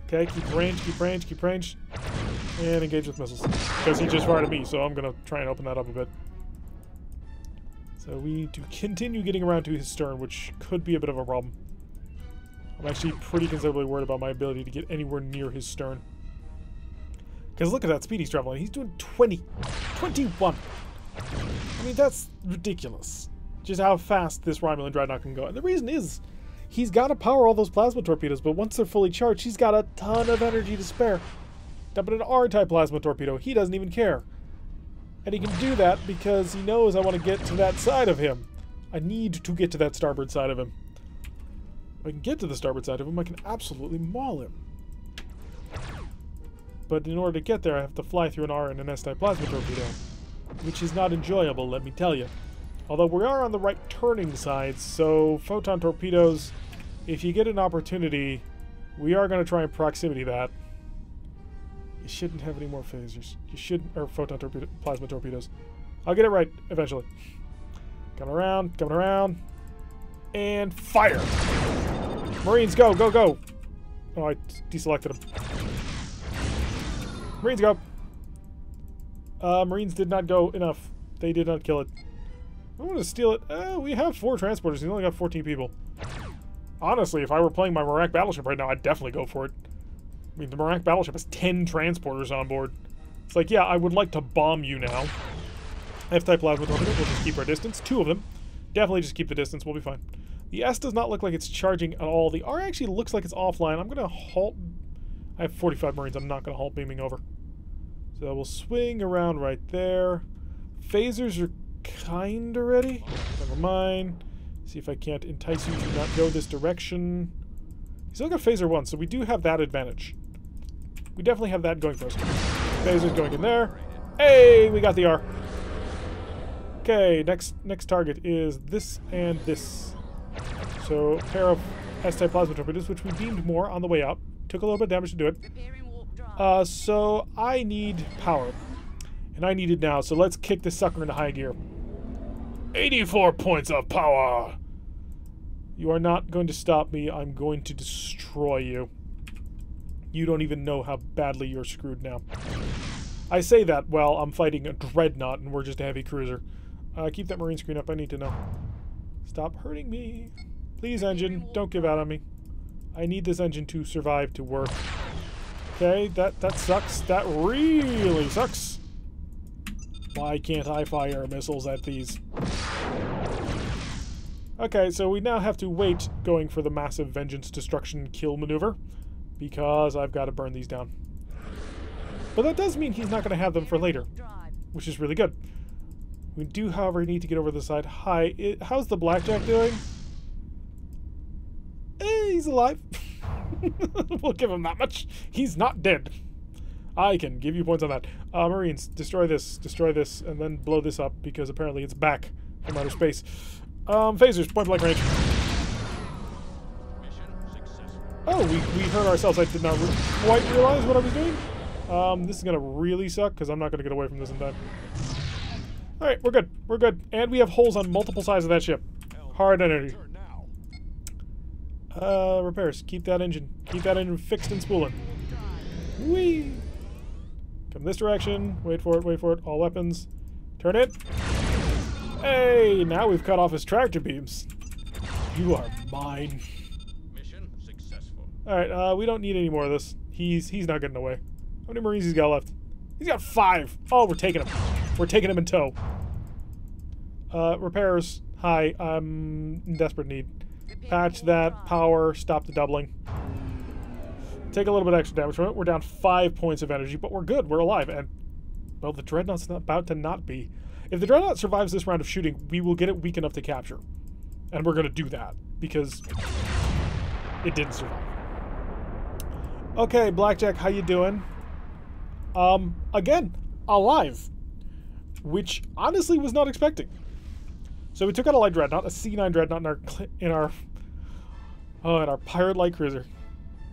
Okay, keep range, keep range, keep range. And engage with missiles. Because he just fired at me, so I'm going to try and open that up a bit. So we need to continue getting around to his stern, which could be a bit of a problem. I'm actually pretty considerably worried about my ability to get anywhere near his stern. Because look at that speed he's traveling. He's doing 20. 21. I mean, that's ridiculous. Just how fast this Romulan Dreadnought can go. And the reason is, he's got to power all those plasma torpedoes, but once they're fully charged, he's got a ton of energy to spare. Dumping an R-type plasma torpedo, he doesn't even care. And he can do that because he knows I want to get to that side of him. I need to get to that starboard side of him. If I can get to the starboard side of him, I can absolutely maul him. But in order to get there, I have to fly through an R and an S-type plasma torpedo. Which is not enjoyable, let me tell you. Although we are on the right turning side, so photon torpedoes, if you get an opportunity, we are going to try and proximity that. You shouldn't have any more phasers. You shouldn't, or plasma torpedoes. I'll get it right eventually. Coming around, and fire! Marines, go, go, go! Oh, I deselected them. Marines, go! Marines did not go enough. They did not kill it. I want to steal it. We have 4 transporters. We only got 14 people. Honestly, if I were playing my Merak battleship right now, I'd definitely go for it. I mean, the Merak battleship has 10 transporters on board. It's like, yeah, I would like to bomb you now. F-type plasma torpedo. We'll just keep our distance. 2 of them. Definitely just keep the distance. We'll be fine. The S does not look like it's charging at all. The R actually looks like it's offline. I'm going to halt. I have 45 Marines. I'm not going to halt beaming over. So we'll swing around right there. Phasers are kind of ready. Never mind. See if I can't entice you to not go this direction. You still got phaser 1, so we do have that advantage. We definitely have that going for us. Phasers going in there. Hey, we got the R. Okay, next target is this and this. So a pair of S-type plasma torpedoes, which we beamed more on the way out. Took a little bit of damage to do it. So I need power. And I need it now, so let's kick this sucker into high gear. 84 points of power! You are not going to stop me. I'm going to destroy you. You don't even know how badly you're screwed now. I say that while I'm fighting a dreadnought and we're just a heavy cruiser. Keep that marine screen up. I need to know. Stop hurting me. Please, engine, don't give out on me. I need this engine to survive, to work. Okay, that sucks. That really sucks. Why can't I fire missiles at these? Okay, so we now have to wait going for the massive vengeance, destruction, kill maneuver. Because I've got to burn these down. But that does mean he's not going to have them for later. Which is really good. We do, however, need to get over the side. Hi, how's the Blackjack doing? He's alive. We'll give him that much. He's not dead. I can give you points on that. Marines, destroy this, and then blow this up, because apparently it's back from outer space. Phasers, point blank range. Oh, we hurt ourselves. I did not quite realize what I was doing. This is going to really suck, because I'm not going to get away from this in time. Alright, we're good. We're good. And we have holes on multiple sides of that ship. Hard energy. Repairs. Keep that engine fixed and spooling. Whee! Come this direction. Wait for it, wait for it. All weapons. Turn it. Hey, now we've cut off his tractor beams. You are mine.
Mission successful.
Alright, we don't need any more of this. He's not getting away. How many Marines he's got left? He's got 5. Oh, we're taking him. We're taking him in tow. Repairs. Hi, I'm in desperate need. Patch that. Power. Stop the doubling. Take a little bit extra damage from it. We're down 5 points of energy, but we're good. We're alive. And, well, the Dreadnought's about to not be. If the Dreadnought survives this round of shooting, we will get it weak enough to capture. And we're going to do that, because it didn't survive. Okay, Blackjack, how you doing? Again, alive. Which, honestly, was not expecting. So we took out a light Dreadnought, a C9 Dreadnought in our pirate light cruiser.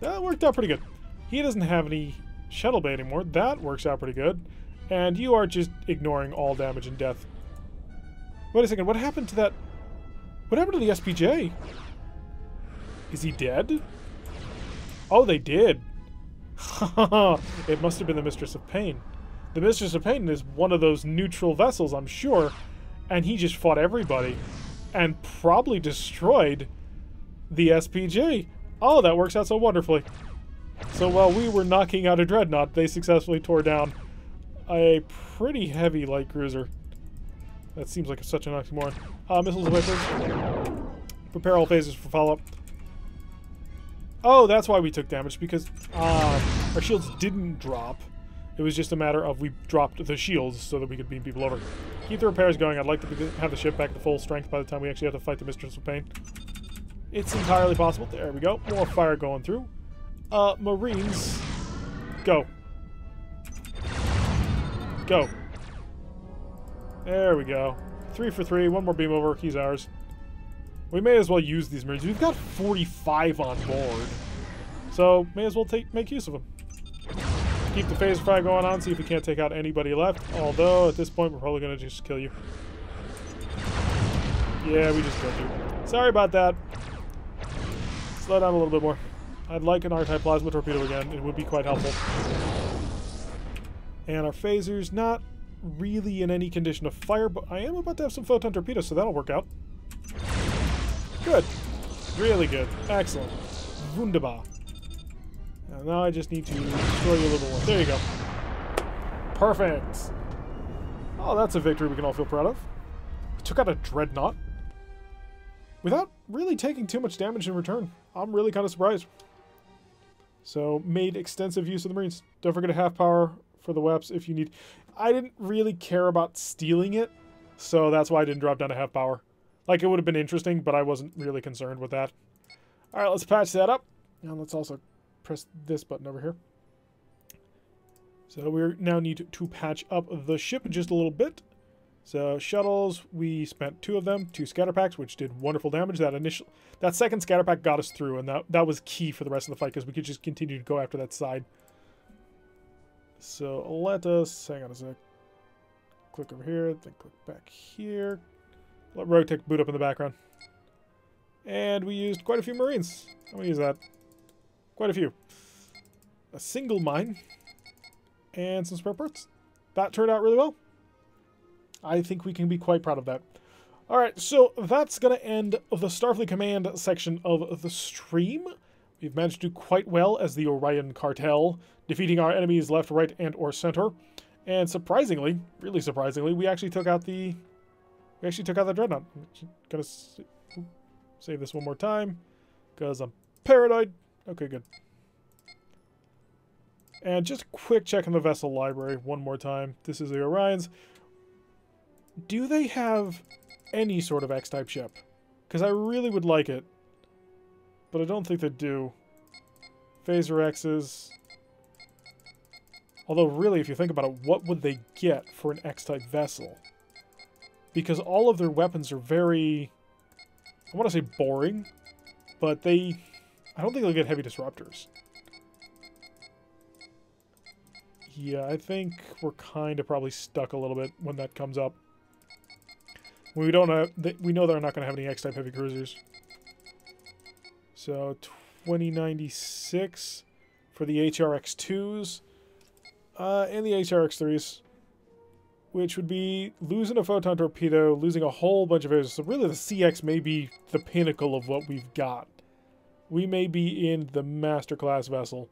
That worked out pretty good. He doesn't have any shuttle bay anymore. That works out pretty good. And you are just ignoring all damage and death. Wait a second, what happened to that? What happened to the SPJ? Is he dead? Oh, they did. It must have been the Mistress of Pain. The Mistress of Pain is one of those neutral vessels, I'm sure. And he just fought everybody. And probably destroyed the SPJ. Oh, that works out so wonderfully. So while we were knocking out a Dreadnought, they successfully tore down a pretty heavy light cruiser. That seems like such an oxymoron. Missiles away, please. Prepare all phases for follow-up. Oh, that's why we took damage, because our shields didn't drop. It was just a matter of we dropped the shields so that we could beam people over. Keep the repairs going. I'd like to have the ship back to full strength by the time we actually have to fight the Mistress of Pain. It's entirely possible. There we go. More fire going through. Marines, go. Go. There we go. 3 for 3. One more beam over. He's ours. We may as well use these Marines. We've got 45 on board. So, may as well make use of them. Keep the phaser fire going on, see if we can't take out anybody left. Although, at this point, we're probably going to just kill you. Yeah, we just killed you. Sorry about that. Slow down a little bit more. I'd like an R-type plasma torpedo again. It would be quite helpful. And our phaser's not really in any condition of fire, but I am about to have some photon torpedoes, so that'll work out. Good. Really good. Excellent. Wunderbar. Now I just need to destroy you a little more. There you go. Perfect. Oh, that's a victory we can all feel proud of. We took out a dreadnought without really taking too much damage in return. I'm really kind of surprised. So, made extensive use of the Marines. Don't forget a half power for the WEPs if you need. I didn't really care about stealing it, so that's why I didn't drop down to half power. Like, it would have been interesting, but I wasn't really concerned with that. Alright, let's patch that up. And let's also press this button over here. So we now need to patch up the ship just a little bit. So shuttles, we spent 2 of them, 2 scatter packs, which did wonderful damage. That second scatter pack got us through, and that was key for the rest of the fight because we could just continue to go after that side. So let us, hang on a sec. Click over here, then click back here. Let RogueTech boot up in the background. And we used quite a few Marines. I'm going to use that. Quite a few. A single mine. And some spare parts. That turned out really well. I think we can be quite proud of that. Alright, so that's going to end the Starfleet Command section of the stream. We've managed to do quite well as the Orion cartel, defeating our enemies left, right, and or center. And surprisingly, really surprisingly, we actually took out the dreadnought. I'm gonna save this one more time because I'm paranoid. Okay, good. And just a quick check on the vessel library one more time. This is the Orions. Do they have any sort of X-type ship? Because I really would like it, but I don't think they do. Phaser X's. Although, really, if you think about it, what would they get for an X-type vessel? Because all of their weapons are very, I want to say boring, but I don't think they'll get heavy disruptors. Yeah, I think we're kind of probably stuck a little bit when that comes up. We don't have, we know they're not going to have any X-type heavy cruisers. So 2096 for the HRX2s and the HRX3s, which would be losing a photon torpedo, losing a whole bunch of areas. So really the CX may be the pinnacle of what we've got. We may be in the masterclass vessel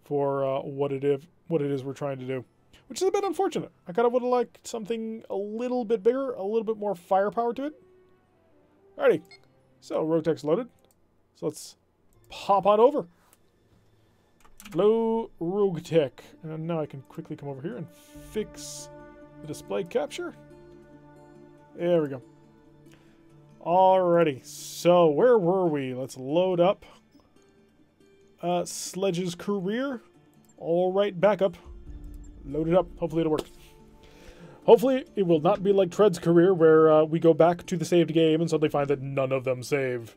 for what it is we're trying to do, which is a bit unfortunate. I kind of would have liked something a little bit bigger, a little bit more firepower to it. Alrighty, so RogueTech's loaded. So let's pop on over. Hello, RogueTech. And now I can quickly come over here and fix the display capture. There we go. Alrighty, so where were we? Let's load up. Sledge's career. Alright, back up. Load it up. Hopefully it'll work. Hopefully it will not be like Tread's career where we go back to the saved game and suddenly find that none of them save.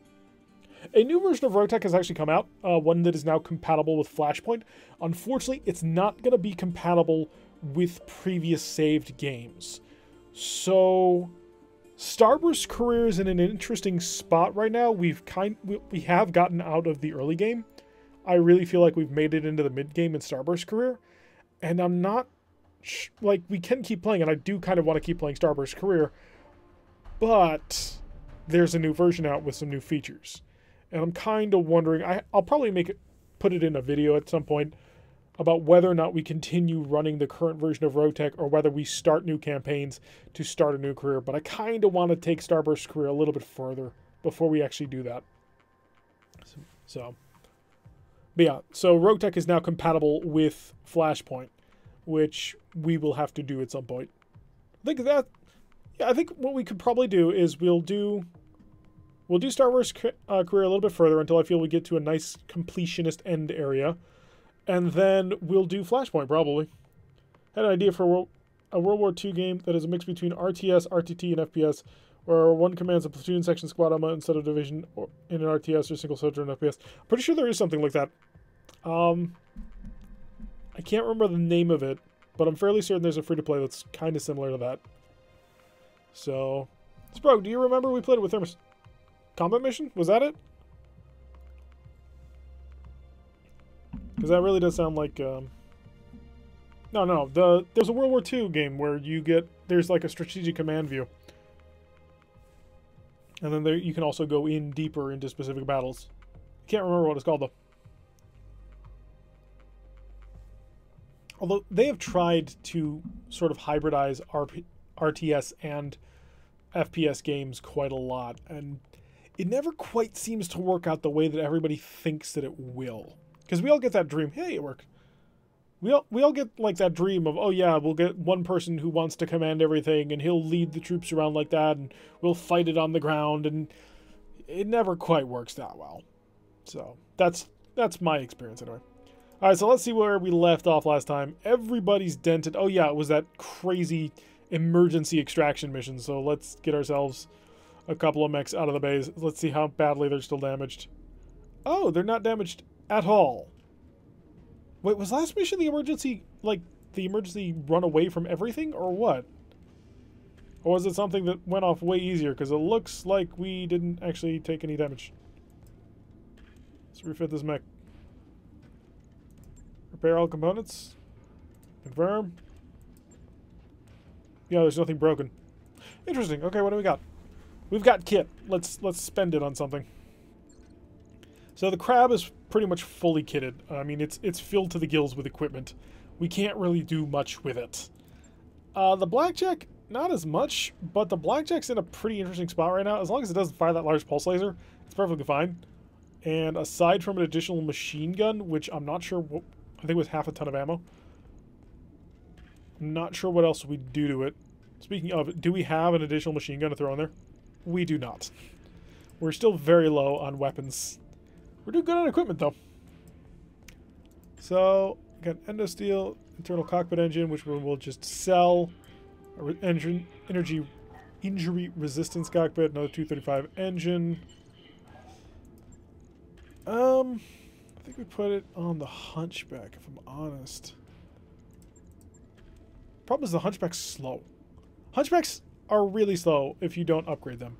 A new version of RogueTech has actually come out, one that is now compatible with Flashpoint. Unfortunately, it's not going to be compatible with previous saved games. So, Starburst career is in an interesting spot right now. We have gotten out of the early game. I really feel like we've made it into the mid game in Starburst career, and I'm not like we can keep playing, and I do kind of want to keep playing Starburst career, but there's a new version out with some new features. And I'm kind of wondering, I'll probably put it in a video at some point about whether or not we continue running the current version of RogueTech or whether we start new campaigns to start a new career. But I kind of want to take Starburst career a little bit further before we actually do that. But yeah, so RogueTech is now compatible with Flashpoint, which we will have to do at some point. I think what we could probably do is we'll do Starburst career a little bit further until I feel we get to a nice completionist end area. And then we'll do Flashpoint, probably. Had an idea for a World War II game that is a mix between RTS, RTT, and FPS, where one commands a platoon, section, squad instead of division or in an RTS or single soldier in FPS. I'm pretty sure there is something like that. I can't remember the name of it, but I'm fairly certain there's a free-to-play that's kind of similar to that. So, Sprog, do you remember we played it with Thermos? Combat mission? Was that it? Because that really does sound like... No. There's a World War II game where there's like a strategic command view. And then you can also go in deeper into specific battles. Can't remember what it's called, though. Although they have tried to sort of hybridize RTS and FPS games quite a lot, and it never quite seems to work out the way that everybody thinks that it will. Because we all get that dream, hey, it worked. We all get like that dream of, oh yeah, we'll get one person who wants to command everything, and he'll lead the troops around like that, and we'll fight it on the ground, and it never quite works that well. So that's my experience anyway. All right, so let's see where we left off last time. Everybody's dented. Oh yeah, it was that crazy emergency extraction mission. So let's get ourselves a couple of mechs out of the base. Let's see how badly they're still damaged. Oh, they're not damaged at all. Wait, was last mission the emergency run away from everything, or what? Or was it something that went off way easier? Because it looks like we didn't actually take any damage. Let's refit this mech. Repair all components. Confirm. Yeah, there's nothing broken. Interesting. Okay, what do we got? We've got kit. Let's spend it on something. So the crab is pretty much fully kitted. I mean, it's filled to the gills with equipment. We can't really do much with it. The blackjack, not as much, but the blackjack's in a pretty interesting spot right now. As long as it doesn't fire that large pulse laser, it's perfectly fine. And aside from an additional machine gun, which I'm not sure what, I think it was half a ton of ammo. I'm not sure what else we do to it. Speaking of, do we have an additional machine gun to throw in there? We do not. We're still very low on weapons. We're doing good on equipment, though. So, got endosteel, internal cockpit engine, which we will just sell. Injury resistance cockpit, another 235 engine. I think we put it on the Hunchback, if I'm honest. Problem is the Hunchback's slow. Hunchbacks are really slow if you don't upgrade them.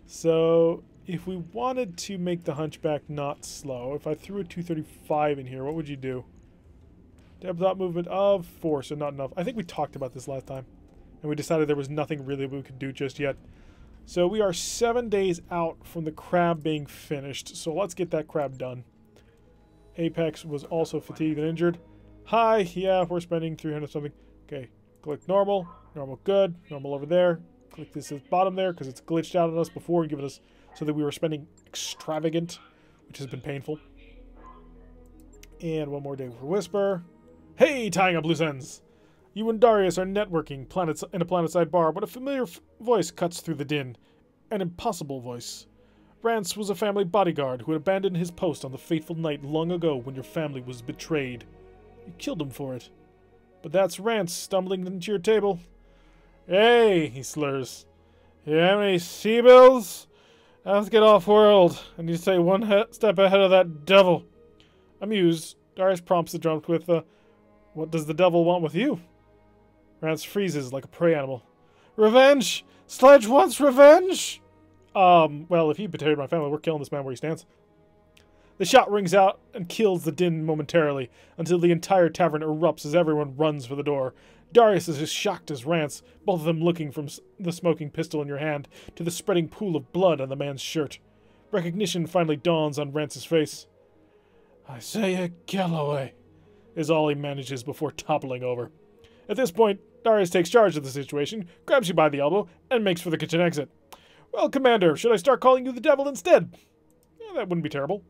So, if we wanted to make the Hunchback not slow, if I threw a 235 in here, what would you do? Depth movement of 4, so not enough. I think we talked about this last time, and we decided there was nothing really we could do just yet. So we are 7 days out from the crab being finished, so let's get that crab done. Apex was also fatigued and injured. Hi, yeah, we're spending 300 something. Okay, click normal, normal good, normal over there. Click this as bottom there, because it's glitched out on us before and given us so that we were spending extravagant, which has been painful. And one more day for Whisper. Hey, tying up loose ends! You and Darius are networking in a planetside bar, but a familiar voice cuts through the din. An impossible voice. Rance was a family bodyguard who had abandoned his post on the fateful night long ago when your family was betrayed. You killed him for it. But that's Rance stumbling into your table. Hey, he slurs. You have any sea-bills? I have to get off-world. I need to stay one step ahead of that devil. Amused, Darius prompts the drunk with, what does the devil want with you? Rance freezes like a prey animal. Revenge! Sledge wants revenge! Well, if he betrayed my family, we're killing this man where he stands. The shot rings out and kills the din momentarily, until the entire tavern erupts as everyone runs for the door. Darius is as shocked as Rance, both of them looking from the smoking pistol in your hand to the spreading pool of blood on the man's shirt. Recognition finally dawns on Rance's face. Isaiah Galloway, is all he manages before toppling over. At this point, Darius takes charge of the situation, grabs you by the elbow, and makes for the kitchen exit. Well, Commander, should I start calling you the devil instead? Yeah, that wouldn't be terrible.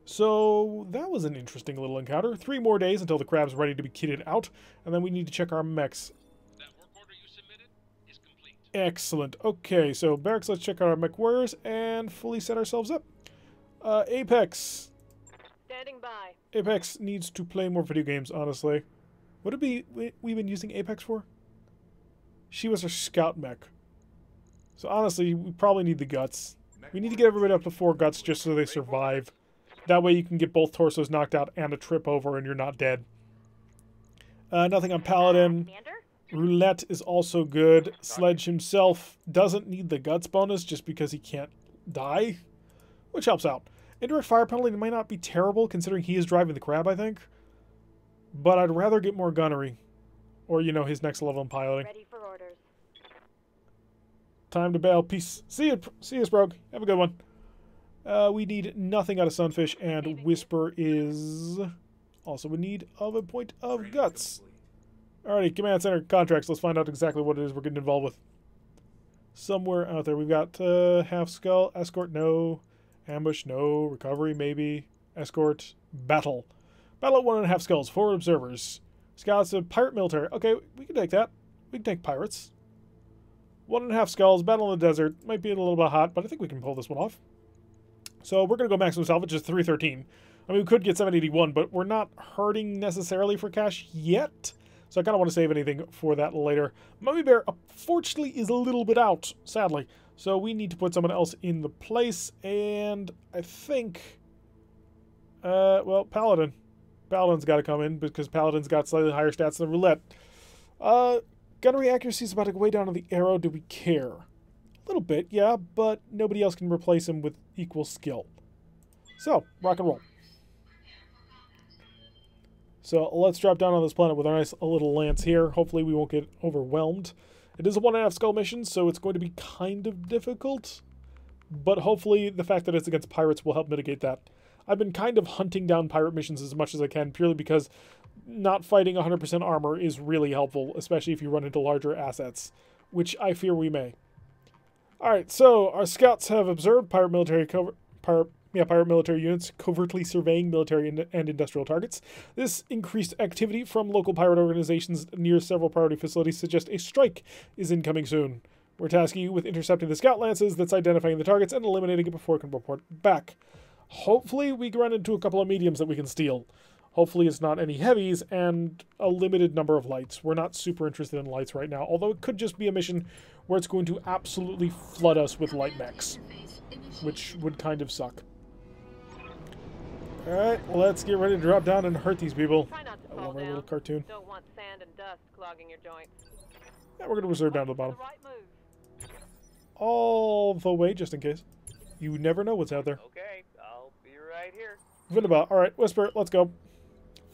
So, that was an interesting little encounter. 3 more days until the crab's ready to be kitted out, and then we need to check our mechs.
That work order you submitted is complete.
Excellent. Okay, so Barracks, let's check out our mech warriors and fully set ourselves up. Apex.
Standing by.
Apex needs to play more video games, honestly. What did we've been using Apex for? She was our scout mech. So honestly, we probably need the guts. We need to get everybody up to 4 guts just so they survive. That way you can get both torsos knocked out and a trip over and you're not dead. Nothing on Paladin. Roulette is also good. Sledge himself doesn't need the guts bonus just because he can't die, which helps out. Indirect fire penalty might not be terrible, considering he is driving the crab, I think. But I'd rather get more gunnery. Or, you know, his next level in piloting.
Ready for orders.
Time to bail. Peace. See you, Rogue. Have a good one. We need nothing out of Sunfish, and Whisper is also in need of a point of guts. Alrighty, Command Center contracts. Let's find out exactly what it is we're getting involved with. Somewhere out there, we've got Half Skull, Escort, no. Ambush, no. Recovery, maybe. Escort, Battle. Battle at 1.5 skulls. Forward observers. Scouts of Pirate Military. Okay, we can take that. We can take pirates. 1.5 skulls. Battle in the desert. Might be a little bit hot, but I think we can pull this one off. So we're going to go maximum salvage, just 313. I mean, we could get 781, but we're not hurting necessarily for cash yet. So I kind of want to save anything for that later. Mummy Bear, unfortunately, is a little bit out, sadly. So we need to put someone else in the place. And I think, well, Paladin. Paladin's got to come in because Paladin's got slightly higher stats than Roulette. Gunnery accuracy is about to go way down on the arrow. Do we care? A little bit, yeah, but nobody else can replace him with equal skill. So, rock and roll. So let's drop down on this planet with a nice little lance here. Hopefully we won't get overwhelmed. It is a 1.5 skull mission, so it's going to be kind of difficult. But hopefully the fact that it's against pirates will help mitigate that. I've been kind of hunting down pirate missions as much as I can, purely because not fighting 100% armor is really helpful, especially if you run into larger assets, which I fear we may. Alright, so our scouts have observed pirate military units covertly surveying military and industrial targets. This increased activity from local pirate organizations near several priority facilities suggests a strike is incoming soon. We're tasking you with intercepting the scout lances that's identifying the targets and eliminating it before it can report back. Hopefully we can run into a couple of mediums that we can steal. Hopefully it's not any heavies and a limited number of lights. We're not super interested in lights right now, although it could just be a mission where it's going to absolutely flood us with light mechs, which would kind of suck. Alright, let's get ready to drop down and hurt these people. I love our little cartoon.
Don't want sand and dust clogging your joints.
Yeah, we're going to reserve down to the bottom. All the way, just in case. You never know what's out there.
Okay, I'll be right here.
Vinaba. Alright, Whisper, let's go.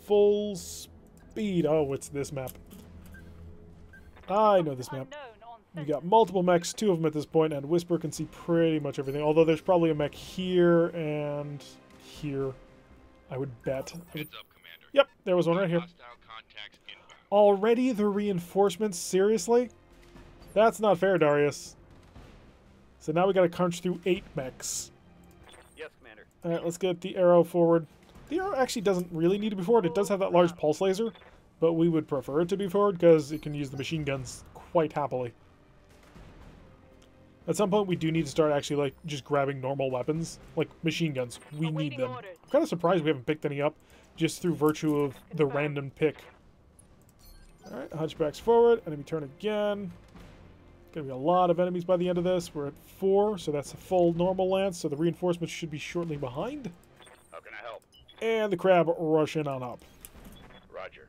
Full speed. Oh, it's this map. I know this map. We got multiple mechs, 2 of them at this point, and Whisper can see pretty much everything. Although there's probably a mech here and here, I would bet.
Heads up, Commander.
Yep, there was one right here.
Hostile contacts inbound.
Already the reinforcements? Seriously? That's not fair, Darius. So now we gotta crunch through 8 mechs.
Yes, Commander.
Alright, let's get the arrow forward. The arrow actually doesn't really need to be forward. It does have that large pulse laser, but we would prefer it to be forward because it can use the machine guns quite happily. At some point, we do need to start actually, like, just grabbing normal weapons. Like, machine guns. We need them. I'm kind of surprised we haven't picked any up, just through virtue of the random pick. Alright, Hunchback's forward. Enemy turn again. Gonna be a lot of enemies by the end of this. We're at 4, so that's a full normal lance, so the reinforcements should be shortly behind.
How can I help?
And the crab rushing on up.
Roger.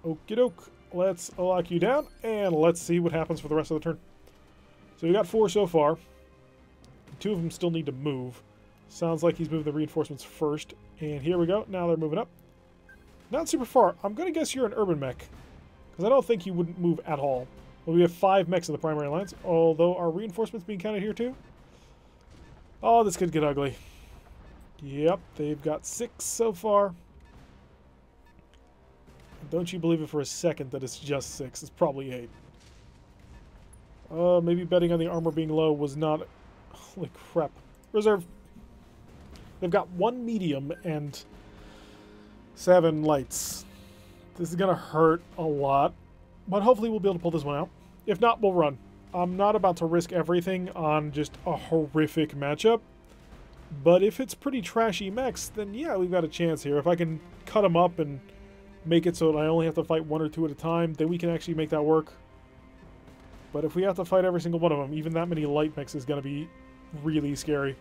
Okie doke. Let's lock you down, and let's see what happens for the rest of the turn. So we got 4 so far. 2 of them still need to move. Sounds like he's moving the reinforcements first. And here we go. Now they're moving up. Not super far. I'm going to guess you're an urban mech, because I don't think you wouldn't move at all. Well, we have 5 mechs in the primary lines, although our reinforcements being counted here too. Oh, this could get ugly. Yep, they've got 6 so far. Don't you believe it for a second that it's just 6. It's probably 8. Maybe betting on the armor being low was not... Holy crap. Reserve. They've got 1 medium and 7 lights. This is going to hurt a lot. But hopefully we'll be able to pull this one out. If not, we'll run. I'm not about to risk everything on just a horrific matchup. But if it's pretty trashy mechs, then yeah, we've got a chance here. If I can cut them up and make it so that I only have to fight 1 or 2 at a time, then we can actually make that work. But if we have to fight every single one of them, even that many light mechs is going to be really scary.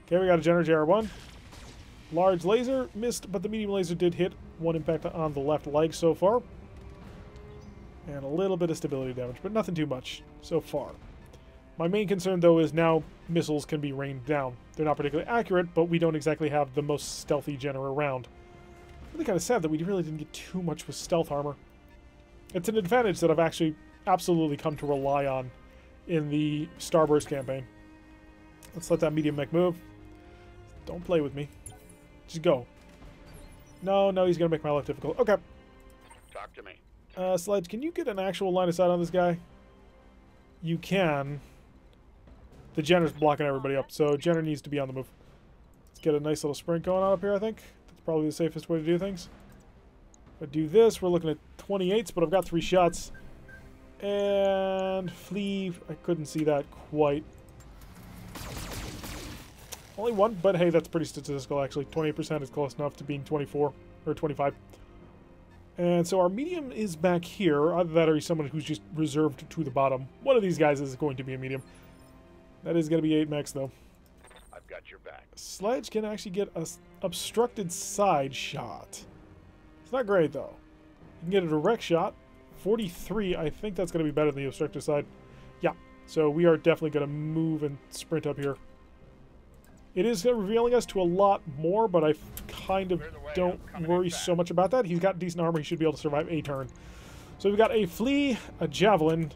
Okay, we got a Generator JR1. Large laser, missed, but the medium laser did hit 1 impact on the left leg so far. And a little bit of stability damage, but nothing too much so far. My main concern, though, is now missiles can be rained down. They're not particularly accurate, but we don't exactly have the most stealthy Jenner around. Really kind of sad that we really didn't get too much with stealth armor. It's an advantage that I've actually absolutely come to rely on in the Starburst campaign. Let's let that medium mech move. Don't play with me. Just go. No, he's going to make my life difficult. Okay.
Talk to me.
Sledge, can you get an actual line of sight on this guy? You can. The Jenner's blocking everybody up, so Jenner needs to be on the move. Let's get a nice little sprint going on up here, I think. That's probably the safest way to do things. If I do this, we're looking at 28s, but I've got 3 shots. And flee, I couldn't see that quite. Only 1, but hey, that's pretty statistical, actually. 28% is close enough to being 24, or 25. And so our medium is back here. Either that or he's someone who's just reserved to the bottom. One of these guys is going to be a medium. That is going to be 8 mechs, though.
I've got your back.
Sledge can actually get a obstructed side shot. It's not great, though. You can get a direct shot. 43, I think that's going to be better than the obstructed side. Yeah, so we are definitely going to move and sprint up here. It is revealing us to a lot more, but I kind of don't worry so much about that. He's got decent armor. He should be able to survive a turn. So we've got a flea, a javelin,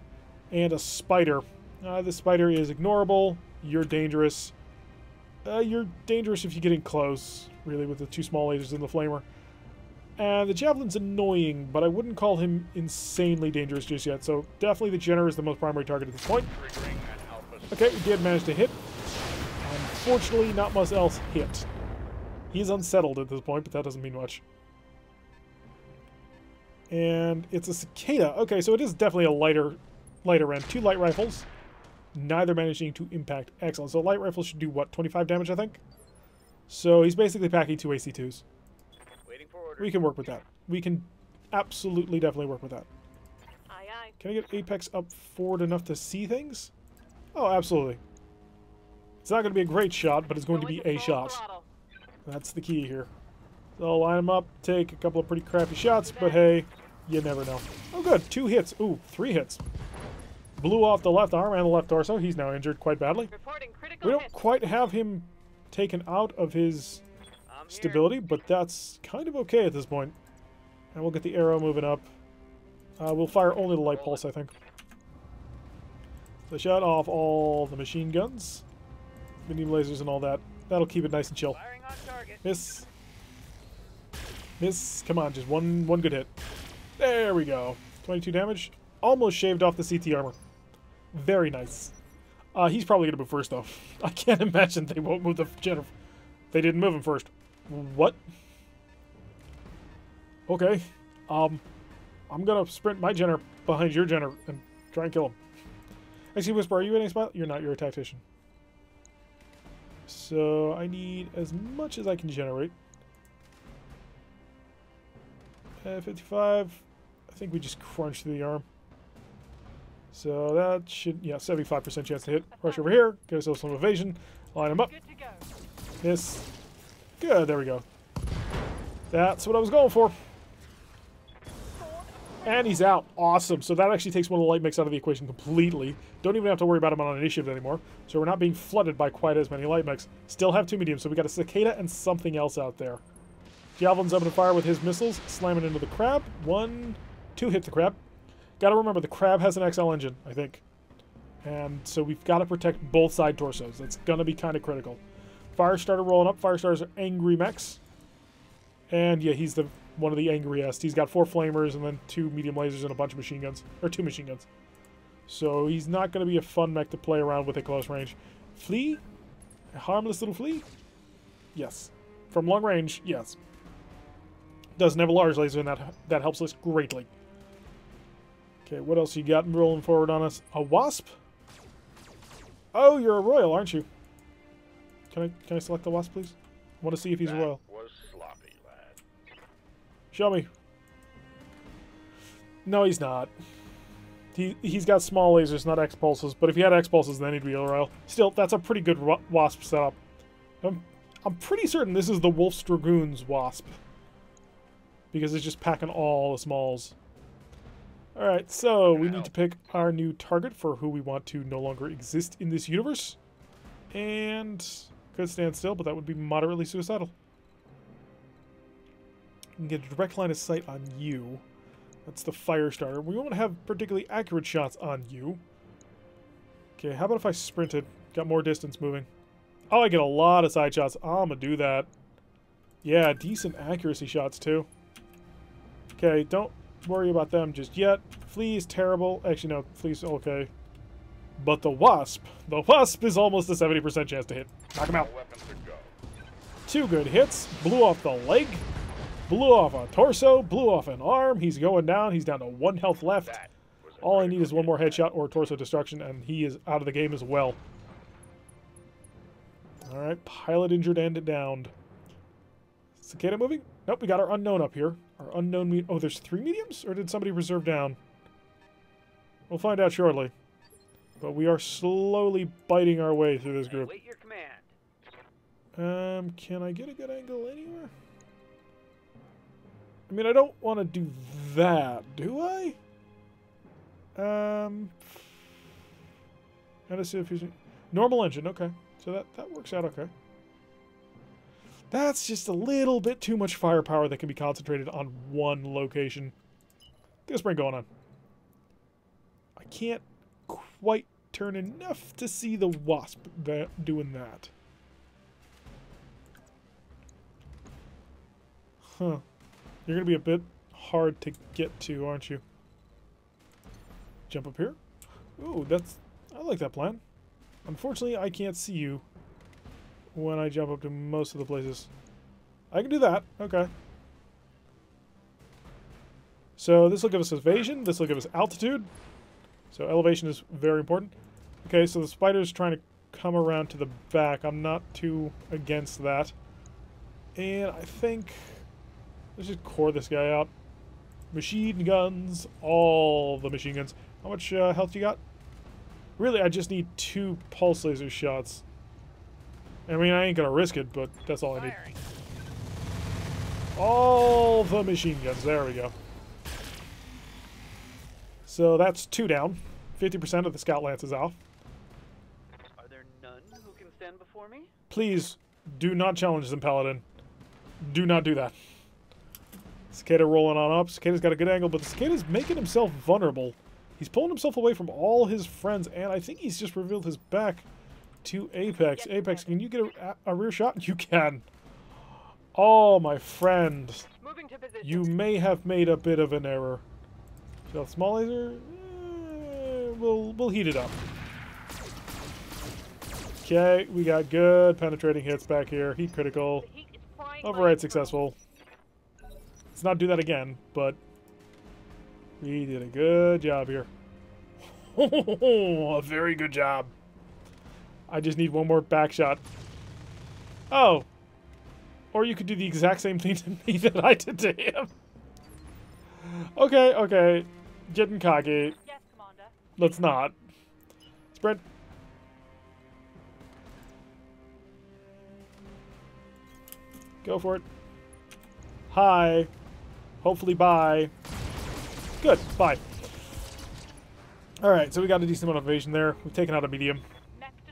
and a spider. The spider is ignorable. You're dangerous. You're dangerous if you get in close, really, with the 2 small lasers and the flamer. And the javelin's annoying, but I wouldn't call him insanely dangerous just yet. So definitely the Jenner is the most primary target at this point. Okay, we did manage to hit. Unfortunately, not much else hit. He's unsettled at this point, but that doesn't mean much. And it's a cicada. Okay, so it is definitely a lighter end. 2 light rifles, neither managing to impact. Excellent. So light rifles should do what, 25 damage, I think? So he's basically packing 2 AC2s.
Waiting for orders.
We can work with that. We can absolutely definitely work with that.
Aye, aye.
Can I get Apex up forward enough to see things? Oh, absolutely. It's not going to be a great shot, but it's going to be a shot. That's the key here. So I'll line him up, take a couple of pretty crappy shots, but hey, you never know. Oh good, 2 hits. Ooh, 3 hits. Blew off the left arm and the left torso. He's now injured quite badly. We don't quite have him taken out of his stability, but that's kind of okay at this point. And we'll get the arrow moving up. We'll fire only the light pulse, I think. So shut off all the machine guns. Medium lasers and all that. That'll keep it nice and chill.
Firing on target.
Miss. Miss. Come on, just one good hit. There we go. 22 damage. Almost shaved off the CT armor. Very nice. He's probably going to move first, though. I can't imagine they won't move the Jenner. They didn't move him first. What? Okay. I'm going to sprint my Jenner behind your Jenner and try and kill him. Actually, Whisper, are you in a spot? You're not. You're a tactician. So I need as much as I can generate. 55. I think we just crunch through the arm. So that should, yeah, 75% chance to hit. Rush over here. Get ourselves some evasion. Line him up. Miss. Good. There we go. That's what I was going for. And he's out. Awesome. So that actually takes one of the light mechs out of the equation completely. Don't even have to worry about him on initiative anymore. So we're not being flooded by quite as many light mechs. Still have 2 mediums, so we got a cicada and something else out there. Javelin's open to fire with his missiles, slamming into the crab. 1, 2 hit the crab. Gotta remember, the crab has an XL engine, I think. And so we've got to protect both side torsos. That's gonna be kind of critical. Firestarter rolling up. Firestarters are angry mechs. And yeah, he's one of the angriest. He's got 4 flamers and then 2 medium lasers and a bunch of machine guns. Or 2 machine guns. So he's not going to be a fun mech to play around with at close range. Flea? A harmless little flea? Yes. From long range, yes. Doesn't have a large laser, and that helps us greatly. Okay, what else you got rolling forward on us? A wasp? Oh, you're a royal, aren't you? Can I select the wasp, please? I want to see if he's a royal.
Was sloppy, lad.
Show me. No, he's not. He's got small lasers, not X-pulses. But if he had X-pulses, then he'd be a royal. Still, that's a pretty good wasp setup. I'm pretty certain this is the Wolf's Dragoon's wasp. Because it's just packing all the smalls. Alright, so we need to pick our new target for who we want to no longer exist in this universe. And could stand still, but that would be moderately suicidal. We can get a direct line of sight on you. That's the fire starter. We won't have particularly accurate shots on you. Okay, how about if I sprinted? Got more distance moving. Oh, I get a lot of side shots. I'm gonna do that. Yeah, decent accuracy shots too. Okay, don't worry about them just yet. Flea is terrible. Actually, no, Flea's okay. But the Wasp is almost a 70% chance to hit. Knock him out.
Weapons are go.
2 good hits. Blew off the leg. Blew off a torso. Blew off an arm. He's going down. He's down to 1 health left.
That was a
All I need
critical
is 1 more
hit.
headshot or torso destruction, and he is out of the game as well. Alright, pilot injured and downed. Cicada moving? Nope, we got our unknown up here. Our unknown oh, there's 3 mediums? Or did somebody reserve down? We'll find out shortly. But we are slowly biting our way through this group.
Wait your command.
Can I get a good angle anywhere? I mean, I don't want to do that, do I? Normal engine, okay. So that works out okay. That's just a little bit too much firepower that can be concentrated on one location. Get a sprint going on. I can't quite turn enough to see the Wasp doing that. Huh. You're going to be a bit hard to get to, aren't you? Jump up here. Ooh, I like that plan. Unfortunately, I can't see you when I jump up to most of the places. I can do that. Okay. So this will give us evasion. This will give us altitude. So elevation is very important. Okay, so the spider's trying to come around to the back. I'm not too against that. And I think... let's just core this guy out. Machine guns. All the machine guns. How much health you got? Really, I just need 2 pulse laser shots. I mean, I ain't gonna risk it, but that's all I need. All the machine guns. There we go. So that's 2 down. 50% of the scout lance is off.
Are there none who can stand before me?
Please do not challenge them, Paladin. Do not do that. Cicada rolling on up. Cicada's got a good angle, but the Cicada's making himself vulnerable. He's pulling himself away from all his friends, and I think he's just revealed his back to Apex. Apex, can you get a rear shot? You can. Oh, my friend.
Moving to position.
You may have made a bit of an error. So small laser, we'll heat it up. Okay, we got good penetrating hits back here. Heat critical.
The heat is frying
Override
my
successful. Let's not do that again, but we did a good job here. A very good job. I just need 1 more back shot. Oh. Or you could do the exact same thing to me that I did to him. Okay, okay. Getting cocky.
Yes, Commander.
Let's not. Sprint. Go for it. Hi. Hopefully bye. Good. Bye. Alright, so we got a decent amount of evasion there. We've taken out a medium.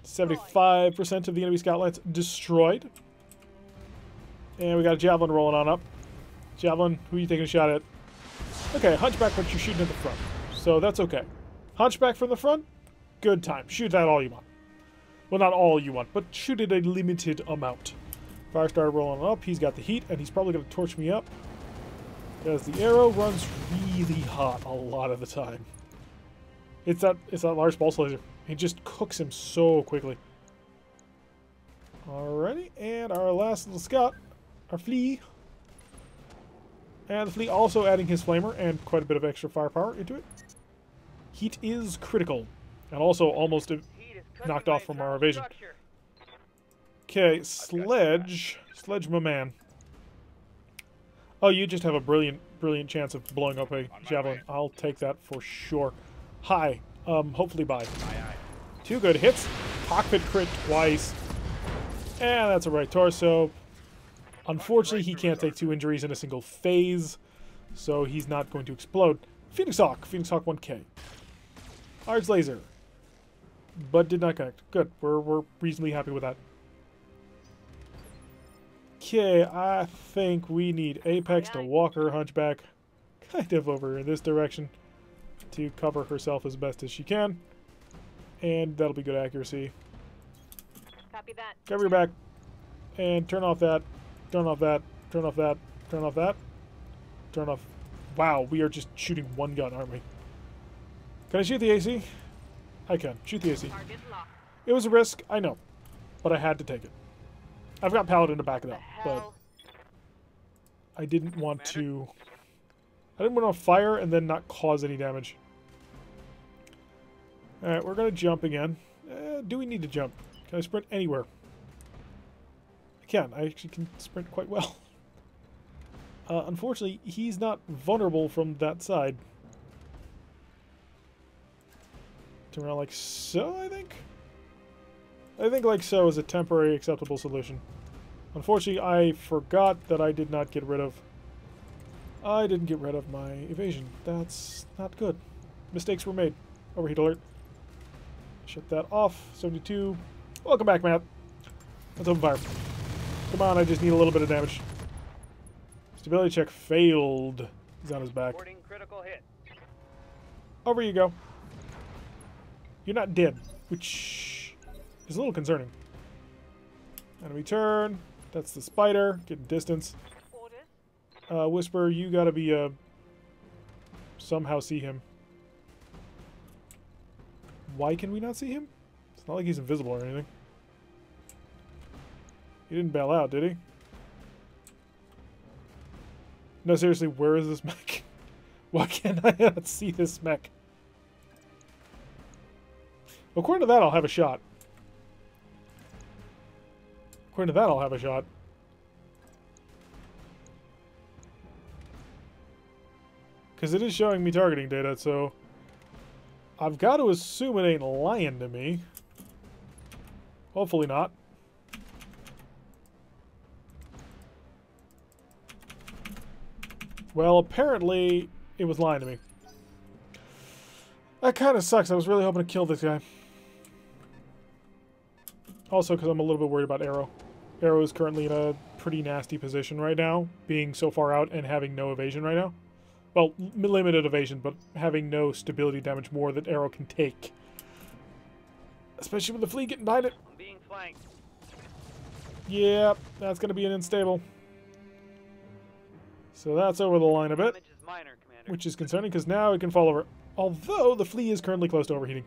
75% of the enemy scout lance destroyed. And we got a javelin rolling on up. Javelin, who are you taking a shot at? Okay, hunchback, but you're shooting at the front. So that's okay. Hunchback from the front? Good time. Shoot that all you want. Well, not all you want, but shoot it a limited amount. Firestar rolling up. He's got the heat, and he's probably going to torch me up. Because the arrow runs really hot a lot of the time. It's that large pulse laser. It just cooks him so quickly. Alrighty, and our last little scout, our flea. And the flea also adding his flamer and quite a bit of extra firepower into it. Heat is critical. And also almost
Heat is cooking
knocked
my
off from our
internal
evasion.
structure.
Okay, Sledge. Sledge, my man. Oh, you just have a brilliant chance of blowing up a javelin. I'll take that for sure. Hi. Hopefully bye.
Aye, aye.
2 good hits. Cockpit crit twice. And that's a right torso. Unfortunately, he can't take 2 injuries in a single phase, so he's not going to explode. Phoenix Hawk 1K. Large laser. But did not connect. Good. We're reasonably happy with that. Okay, I think we need Apex to walk her hunchback kind of over in this direction to cover herself as best as she can. And that'll be good accuracy.
Copy that.
Cover your back. And turn off that. Turn off that. Turn off that. Turn off that. Turn off. Wow, we are just shooting one gun, aren't we? Can I shoot the AC? I can. Shoot the AC.
Target locked.
It was a risk, I know. But I had to take it. I've got Paladin to back it up. But I didn't want to... I didn't want to fire and then not cause any damage. Alright, we're going to jump again. Do we need to jump? Can I sprint anywhere? I can. I actually can sprint quite well. Unfortunately, he's not vulnerable from that side. Turn around like so, I think? I think like so is a temporary acceptable solution. Unfortunately, I forgot that I did not get rid of... I didn't get rid of my evasion. That's not good. Mistakes were made. Overheat alert. Shut that off. 72. Welcome back, Matt. Let's open fire. Come on, I just need a little bit of damage. Stability check failed. He's on his back.
Reporting critical hit.
Over you go. You're not dead, which is a little concerning. Enemy turn. That's the spider. Getting distance.
Orders.
Whisper, you gotta be, somehow see him. Why can we not see him? It's not like he's invisible or anything. He didn't bail out, did he? No, seriously, where is this mech? Why can't I not see this mech? According to that, I'll have a shot. According to that, I'll have a shot. Because it is showing me targeting data, so... I've got to assume it ain't lying to me. Hopefully not. Well, apparently it was lying to me. That kind of sucks. I was really hoping to kill this guy. Also, because I'm a little bit worried about Arrow. Arrow is currently in a pretty nasty position right now, being so far out and having no evasion right now. Well, limited evasion, but having no stability damage more that Arrow can take. Especially with the fleet getting behind it.
I'm being flanked.
Yeah, that's going to be an unstable. So that's over the line a bit,
Damage is minor, Commander.
which is concerning because now it can fall over. Although the fleet is currently close to overheating.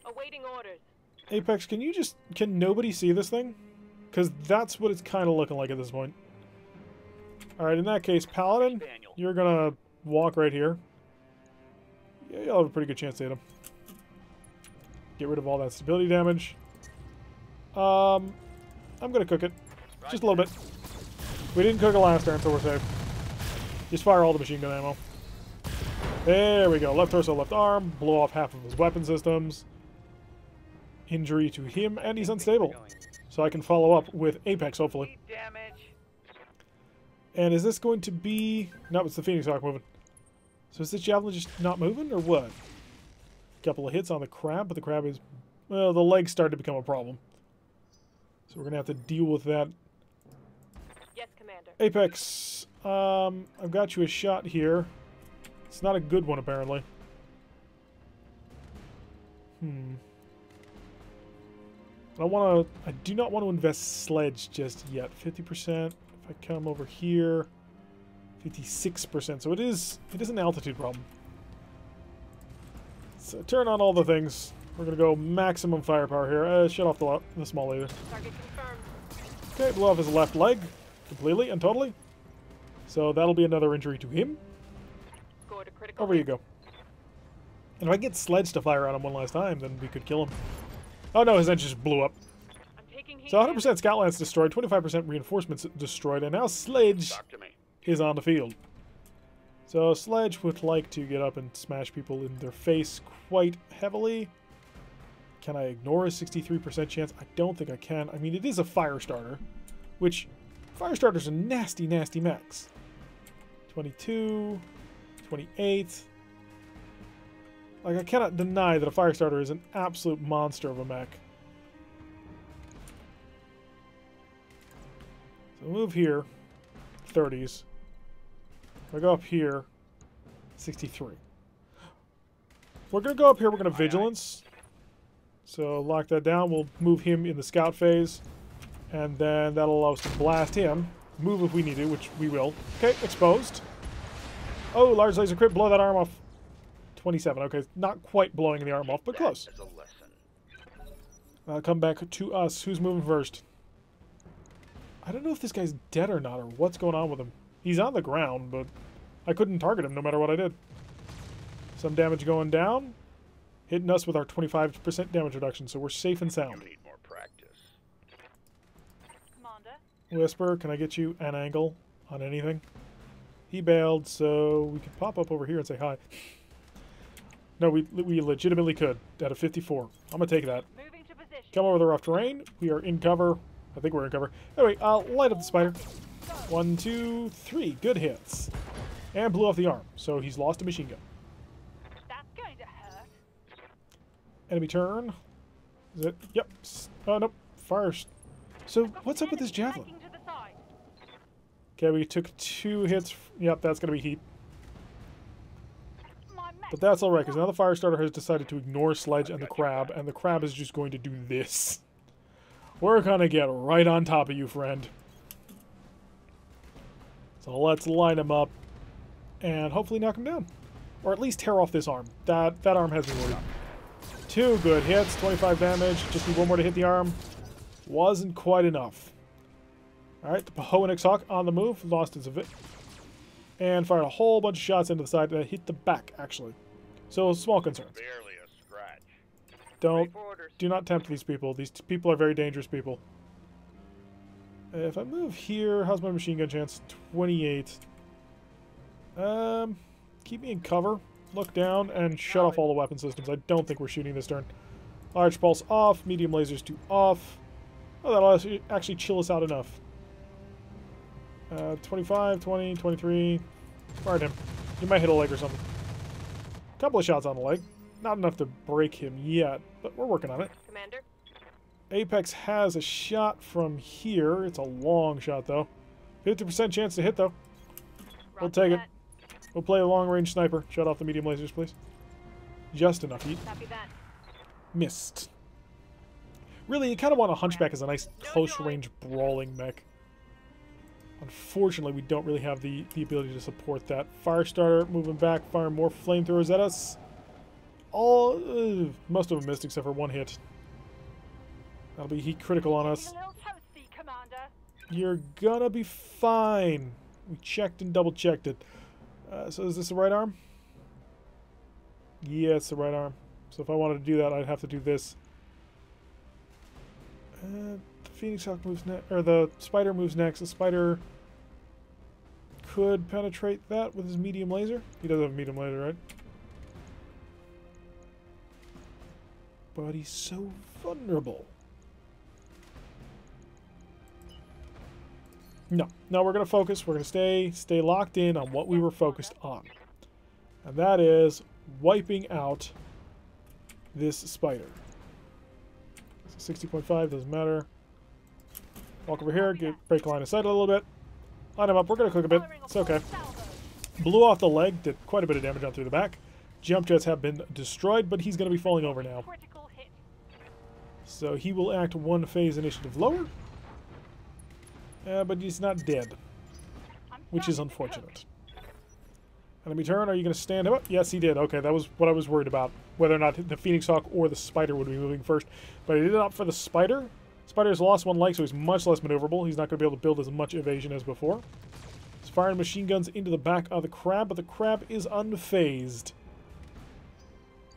Awaiting orders.
Apex, can nobody see this thing? Because that's what it's kind of looking like at this point. Alright, in that case, Paladin,
Daniel.
you're gonna walk right here. Yeah, you'll have a pretty good chance to hit him. Get rid of all that stability damage. I'm gonna cook it. Just a little bit. We didn't cook it last turn, so we're safe. Just fire all the machine gun ammo. There we go. Left torso, left arm. Blow off half of his weapon systems. Injury to him, and he's unstable. So I can follow up with Apex, hopefully.
Damage.
And is this going to be... No, it's the Phoenix Hawk moving. So is this Javelin just not moving, or what? Couple of hits on the crab, but the crab is... Well, the legs started to become a problem. So we're going to have to deal with that.
Yes, Commander.
Apex, I've got you a shot here. It's not a good one, apparently. I do not want to invest sledge just yet. 50%. If I come over here, 56%. So it is an altitude problem. So turn on all the things. We're gonna go maximum firepower here. Shut off the small laser.
Target confirmed.
Okay, blow off his left leg completely and totally. So that'll be another injury to him.
Score to critical.
Over you go. And if I get sledge to fire on him one last time, then we could kill him. Oh no, his engine just blew up.
I'm taking heat.
So 100% Scout Lance destroyed, 25% reinforcements destroyed, and now Sledge
Talk to me.
is on the field. So Sledge would like to get up and smash people in their face quite heavily. Can I ignore a 63% chance? I don't think I can. I mean, it is a fire starter, which fire starters are nasty, nasty mechs. 22, 28. Like, I cannot deny that a Firestarter is an absolute monster of a mech. So move here, 30s. If I go up here, 63. We're going to go up here, we're going to Vigilance. So lock that down, we'll move him in the scout phase. And then that'll allow us to blast him. Move if we need to, which we will. Okay, exposed. Oh, large laser crit, blow that arm off. 27, okay, not quite blowing the arm off, but close.
As a lesson.
Come back to us. Who's moving first? I don't know if this guy's dead or not, or what's going on with him. He's on the ground, but I couldn't target him no matter what I did. Some damage going down. Hitting us with our 25% damage reduction, so we're safe and sound.
You need more practice.
Commander.
Whisper, can I get you an angle on anything? He bailed, so we could pop up over here and say hi. No, we legitimately could at a 54. I'm going to take that.
Moving to position.
Come over the rough terrain. We are in cover. I think we're in cover. Anyway, light up the spider. 1, 2, 3. Good hits. And blew off the arm, so he's lost a machine gun.
That's going to hurt.
Enemy turn. Is it? Yep. Oh, nope. Fire. So, what's up with this javelin?
Flanking to the side.
Okay, we took 2 hits. Yep, that's going to be heat.
My mech.
But that's alright, because now the Firestarter has decided to ignore Sledge and the Crab is just going to do this. We're going to get right on top of you, friend. So let's line him up and hopefully knock him down. Or at least tear off this arm. That arm has me worried. 2 good hits, 25 damage. Just need 1 more to hit the arm. Wasn't quite enough. Alright, the Pahoenix Hawk on the move. Lost its event. And fired a whole bunch of shots into the side that hit the back, actually. So, small concerns.
Barely a scratch.
Do not tempt these people. These people are very dangerous people. If I move here, how's my machine gun chance? 28. Keep me in cover. Look down and shut off all the weapon systems. I don't think we're shooting this turn. Large pulse off. Medium lasers to off. Oh, that'll actually chill us out enough. 25, 20, 23. Fired him. You might hit a leg or something. Couple of shots on the leg. Not enough to break him yet, but we're working on it.
Commander.
Apex has a shot from here. It's a long shot, though. 50% chance to hit, though. We'll
Roger
take it.
that.
We'll play a long-range sniper. Shut off the medium lasers, please. Just enough heat.
Copy that.
Missed. Really, you kind of want a Hunchback as a nice close-range brawling mech. Unfortunately, we don't really have the ability to support that. Firestarter moving back, firing more flamethrowers at us. Most of them missed except for 1 hit. That'll be heat critical on us.
A little toasty, Commander.
You're gonna be fine. We checked and double-checked it. So is this the right arm? Yeah, it's the right arm. So if I wanted to do that, I'd have to do this. The Phoenix Hawk moves next, or the Spider moves next. The Spider could penetrate that with his medium laser. He does have a medium laser, right? But he's so vulnerable. No, we're going to focus. We're going to stay locked in on what we were focused on. And that is wiping out this spider. So 60.5, doesn't matter. Walk over here, break line of sight a little bit. Line him up, we're going to cook a bit. It's okay. Blew off the leg, did quite a bit of damage on through the back. Jump jets have been destroyed, but he's going to be falling over now.
Critical hit.
So he will act 1 phase initiative lower. But he's not dead, which is unfortunate. Enemy turn, are you going to stand him up? Yes, he did. Okay, that was what I was worried about. Whether or not the Phoenix Hawk or the Spider would be moving first. But he did opt for the Spider. Spider's lost 1 leg, so he's much less maneuverable. He's not going to be able to build as much evasion as before. He's firing machine guns into the back of the Crab, but the Crab is unfazed.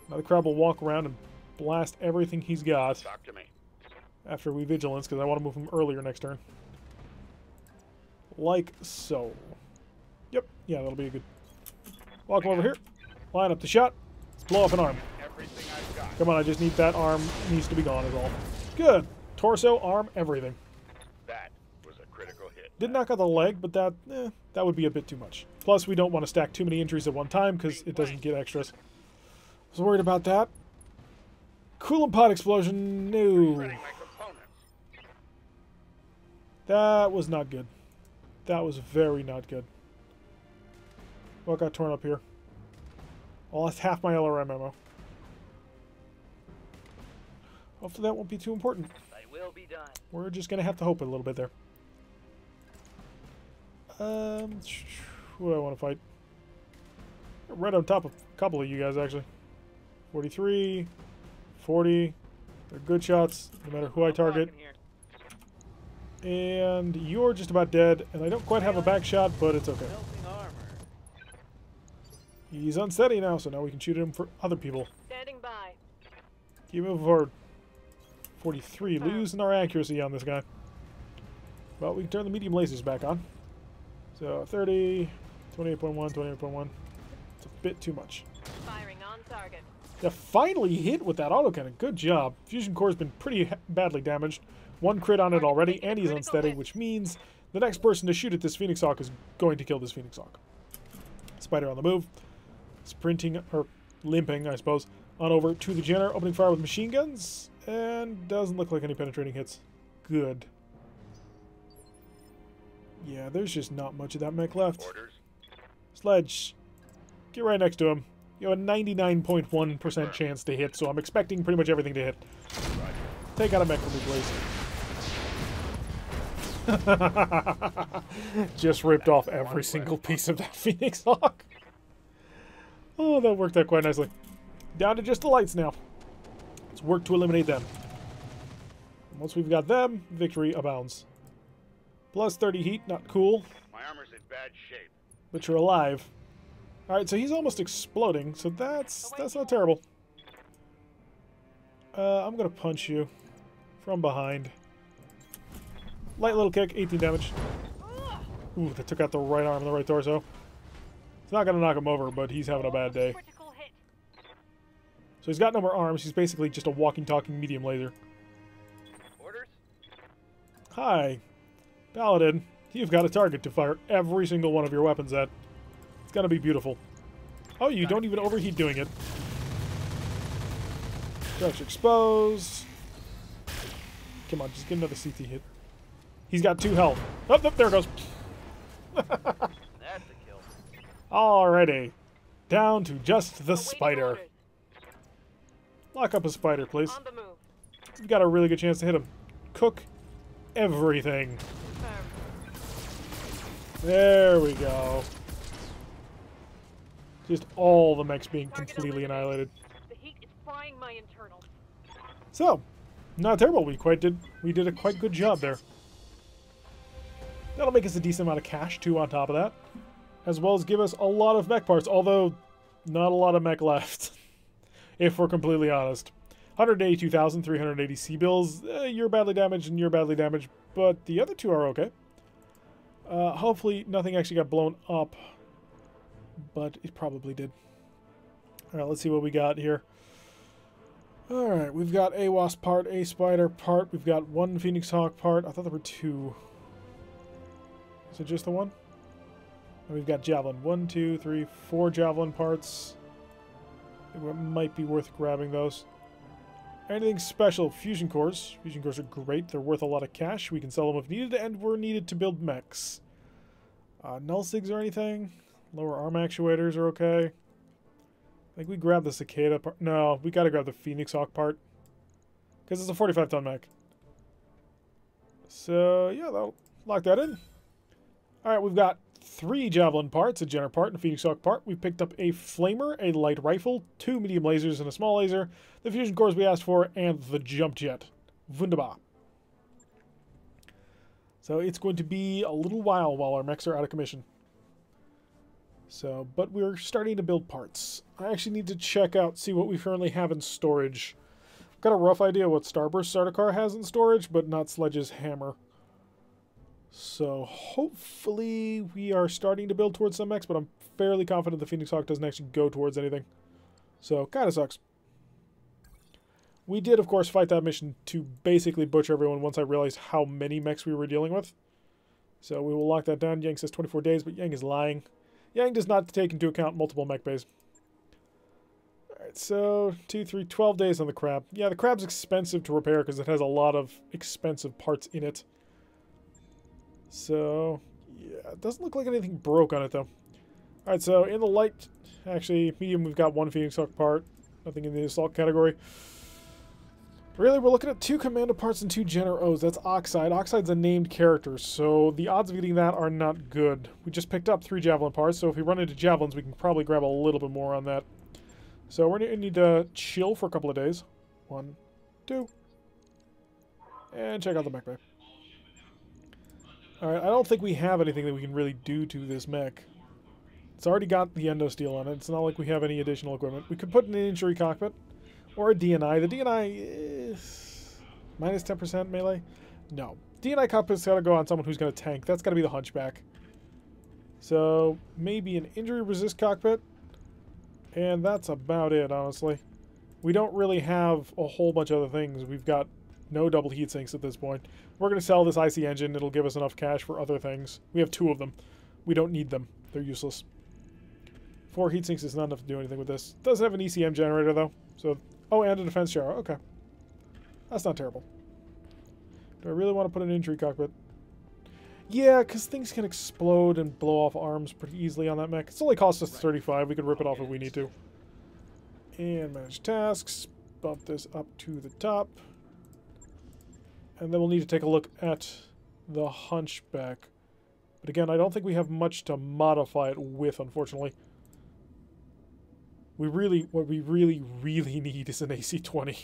Now the Crab will walk around and blast everything he's got.
Talk to me.
After we vigilance, because I want to move him earlier next turn. Like so. Yep, yeah, that'll be a good... Walk him over here. Line up the shot. Let's blow off an arm.
Everything I've got.
Come on, I just need that arm. Needs to be gone is all. Good. Torso, arm, everything.
That was a critical hit.
Did knock out the leg, but that would be a bit too much. Plus, we don't want to stack too many injuries at one time because it doesn't get extras. I was worried about that. Coolant pod explosion. No.
Shredding my components.
That was not good. That was very not good. What got torn up here? I lost half my LRM ammo. Hopefully that won't be too important.
I will be done.
We're just going to have to hope a little bit there. Who do I want to fight? Right on top of a couple of you guys, actually. 43, 40. They're good shots, no matter who I target. And you're just about dead, and I don't quite have a back shot, but it's okay.
Melting armor.
He's unsteady now, so now we can shoot him for other people.
Standing by.
Keep moving forward. 43, losing our accuracy on this guy. Well, we can turn the medium lasers back on. So 30, 28.1, 28.1. It's a bit too much.
Firing on target.
Yeah, finally hit with that autocannon. Good job. Fusion core's been pretty badly damaged. One crit on it already, and he's unsteady, which means the next person to shoot at this Phoenix Hawk is going to kill this Phoenix Hawk. Spider on the move. Sprinting, or limping, I suppose, on over to the Jenner, opening fire with machine guns, and doesn't look like any penetrating hits. Good. Yeah, there's just not much of that mech left.
Orders.
Sledge, get right next to him. You have a 99.1% chance to hit, so I'm expecting pretty much everything to hit. Take out a mech for me, please. Just ripped off every single piece of that Phoenix Hawk. Oh, that worked out quite nicely. Down to just the lights now. Let's work to eliminate them. And once we've got them, victory abounds. Plus 30 heat, not cool.
My armor's in bad shape.
But you're alive. Alright, so he's almost exploding, so that's not terrible. I'm gonna punch you from behind. Light little kick, 18 damage. Ooh, that took out the right arm and the right torso. It's not gonna knock him over, but he's having a bad day.
Critical hit.
So he's got no more arms, he's basically just a walking, talking medium laser.
Orders?
Hi, Paladin. You've got a target to fire every single one of your weapons at. It's gonna be beautiful. Oh, you don't even overheat doing it. Crouch expose. Come on, just get another CT hit. He's got 2 health. Oh, there it goes.
That's a kill.
Alrighty. Down to just the
Awaiting
spider.
orders.
Lock up a spider, please.
On the move.
We've got a really good chance to hit him. Cook everything.
Confirmed.
There we go. Just all the mechs being
Target
completely
eliminated.
annihilated.
The heat is frying my internals.
So, not terrible. We did a quite good job there. That'll make us a decent amount of cash too on top of that, as well as give us a lot of mech parts, although not a lot of mech left, if we're completely honest. 182,380 C-bills. You're badly damaged and you're badly damaged, but the other two are okay. Hopefully nothing actually got blown up, but it probably did. Alright, let's see what we got here. Alright, we've got a Wasp part, a Spider part, we've got 1 Phoenix Hawk part. I thought there were 2. Is it just the 1? And we've got Javelin. 1, 2, 3, 4 Javelin parts. I think it might be worth grabbing those. Anything special? Fusion cores. Fusion cores are great. They're worth a lot of cash. We can sell them if needed, and we're needed to build mechs. Null SIGs or anything? Lower arm actuators are okay. I think we grab the Cicada part. No, we gotta grab the Phoenix Hawk part. Because it's a 45-ton mech. So, yeah, that'll lock that in. Alright, we've got 3 Javelin parts, a Jenner part, and a Phoenix Hawk part. We've picked up a Flamer, a light rifle, 2 medium lasers, and a small laser, the fusion cores we asked for, and the jump jet. Wunderbar. So it's going to be a little while our mechs are out of commission. So, but we're starting to build parts. I actually need to check out, see what we currently have in storage. I've got a rough idea what Starburst Sardaukar has in storage, but not Sledge's hammer. So hopefully we are starting to build towards some mechs, but I'm fairly confident the Phoenix Hawk doesn't actually go towards anything. So, kind of sucks. We did, of course, fight that mission to basically butcher everyone once I realized how many mechs we were dealing with. So we will lock that down. Yang says 24 days, but Yang is lying. Yang does not take into account multiple mech bays. Alright, so 2, 3, 12 days on the crab. Yeah, the crab's expensive to repair because it has a lot of expensive parts in it. So, yeah, it doesn't look like anything broke on it, though. Alright, so in the light, actually, medium, we've got one Phoenix Hawk part. Nothing in the assault category. Really, we're looking at 2 Commando parts and 2 Jenner O's. That's Oxide. Oxide's a named character, so the odds of getting that are not good. We just picked up 3 Javelin parts, so if we run into Javelins, we can probably grab a little bit more on that. So we're going to need to chill for a couple of days. 1, 2. And check out the mech bay. Alright, I don't think we have anything that we can really do to this mech. It's already got the endo steel on it. It's not like we have any additional equipment. We could put an injury cockpit or a DNI. The DNI is minus 10% melee. No. DNI cockpit's got to go on someone who's going to tank. That's got to be the Hunchback. So maybe an injury resist cockpit. And that's about it, honestly. We don't really have a whole bunch of other things. We've got no double heat sinks at this point. We're going to sell this IC engine. It'll give us enough cash for other things. We have 2 of them. We don't need them. They're useless. 4 heat sinks is not enough to do anything with this. It does have an ECM generator, though. So, oh, and a defense shower. Okay. That's not terrible. Do I really want to put an injury cockpit? Yeah, because things can explode and blow off arms pretty easily on that mech. It's only cost us 35. We could rip it off if we need to. And manage tasks. Bump this up to the top. And then we'll need to take a look at the Hunchback. But again, I don't think we have much to modify it with, unfortunately. What we really need is an AC-20.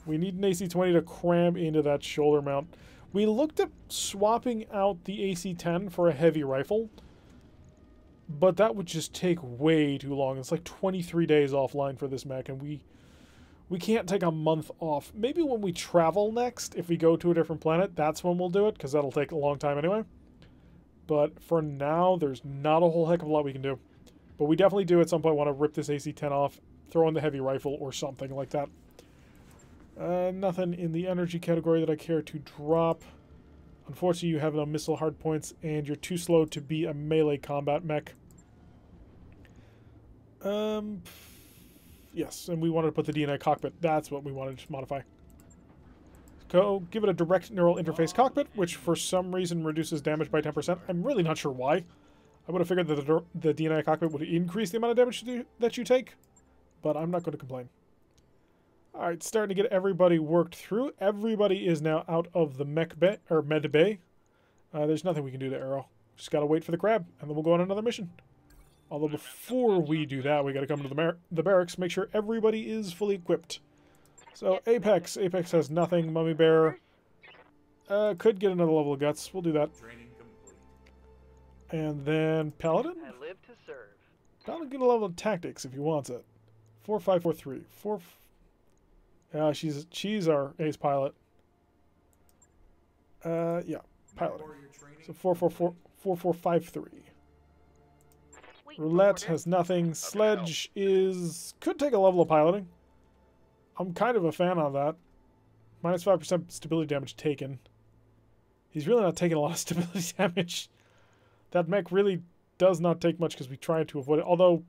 We need an AC-20 to cram into that shoulder mount. We looked at swapping out the AC-10 for a heavy rifle, but that would just take way too long. It's like 23 days offline for this mech, and we can't take a month off. Maybe when we travel next, if we go to a different planet, that's when we'll do it, because that'll take a long time anyway. But for now, there's not a whole heck of a lot we can do. But we definitely do at some point want to rip this AC-10 off, throw in the heavy rifle or something like that. Nothing in the energy category that I care to drop. Unfortunately, you have no missile hardpoints, and you're too slow to be a melee combat mech. Yes, and we wanted to put the DNI cockpit. That's what we wanted to modify. Go give it a direct neural interface cockpit, which for some reason reduces damage by 10%. I'm really not sure why. I would have figured that the DNI cockpit would increase the amount of damage that you take, but I'm not going to complain. Alright, starting to get everybody worked through. Everybody is now out of the mech bay, or med bay. There's nothing we can do to Arrow. Just got to wait for the crab, and then we'll go on another mission. Although before we do that, we got to come to the barracks, make sure everybody is fully equipped. So Apex. Apex has nothing. Mummy Bear. Could get another level of guts. We'll do that. And then Paladin.
I live to serve.
Paladin get a level of tactics if he wants it. 4543. She's our ace pilot. Yeah, piloting. So 4453. Roulette has nothing. Sledge could take a level of piloting. I'm kind of a fan of that. Minus 5% stability damage taken. He's really not taking a lot of stability damage. That mech really does not take much because we try to avoid it. Although,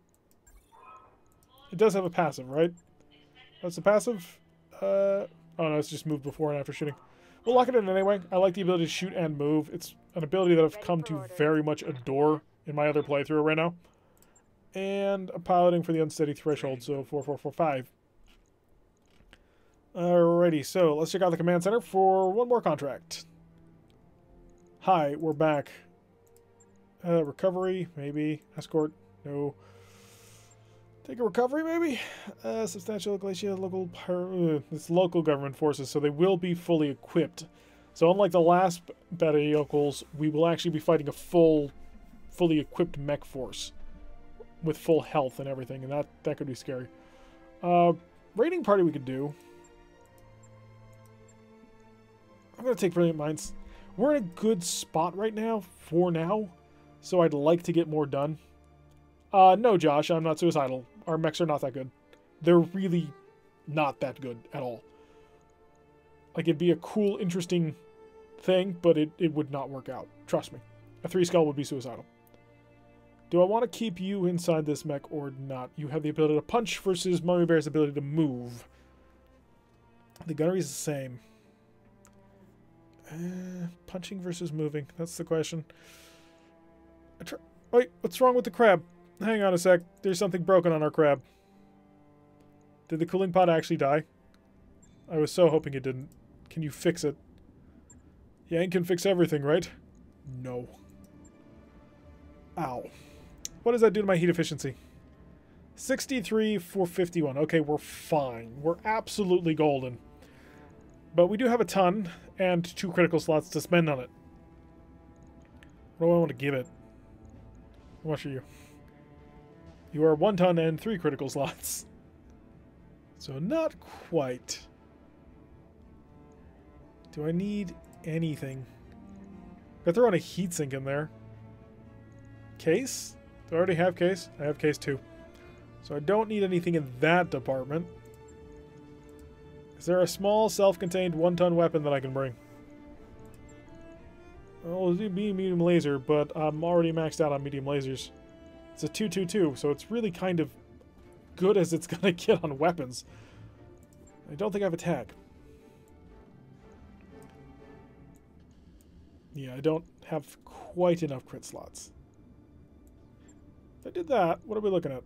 it does have a passive, right? That's a passive? Oh no, it's just moved before and after shooting. We'll lock it in anyway. I like the ability to shoot and move. It's an ability that I've come to very much adore in my other playthrough right now. And a piloting for the unsteady threshold, so 4445. Alrighty, so let's check out the command center for one more contract. Hi, we're back. Recovery, maybe. Escort, no. Take a recovery, maybe? Substantial glacier, it's local government forces, so they will be fully equipped. So unlike the last Battle Yokels, we will actually be fighting a fully equipped mech force with full health and everything, and that could be scary. Raiding party we could do. I'm going to take Brilliant Minds. We're in a good spot right now, for now, so I'd like to get more done. No, Josh, I'm not suicidal. Our mechs are not that good. They're really not that good at all. Like, it'd be a cool, interesting thing, but it would not work out. Trust me. A 3 skull would be suicidal. Do I want to keep you inside this mech or not? You have the ability to punch versus Mummy Bear's ability to move. The gunnery is the same. Punching versus moving. That's the question. Wait, what's wrong with the crab? Hang on a sec. There's something broken on our crab. Did the cooling pod actually die? I was so hoping it didn't. Can you fix it? Yang can fix everything, right? No. Ow. What does that do to my heat efficiency? 63 for 51. Okay, we're fine. We're absolutely golden. But we do have a ton and 2 critical slots to spend on it. What do I want to give it? How much are you? You are 1 ton and 3 critical slots. So not quite. Do I need anything? I throw on a heatsink in there. Case? Do I already have case? I have case 2. So I don't need anything in that department. Is there a small self-contained 1-ton weapon that I can bring? Well, it'll be medium laser, but I'm already maxed out on medium lasers. It's a 222, so it's really kind of good as it's gonna get on weapons. I don't think I have a tag. Yeah, I don't have quite enough crit slots. If I did that, what are we looking at?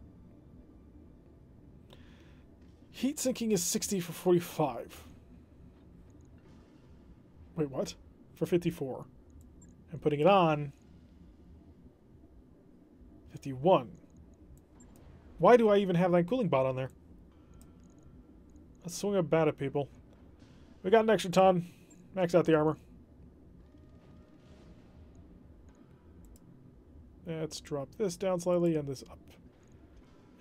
Heat sinking is 60 for 45. Wait, what? For 54. And putting it on 51. Why do I even have that cooling bot on there? Let's swing a bat at people. We got an extra ton. Max out the armor. Let's drop this down slightly and this up.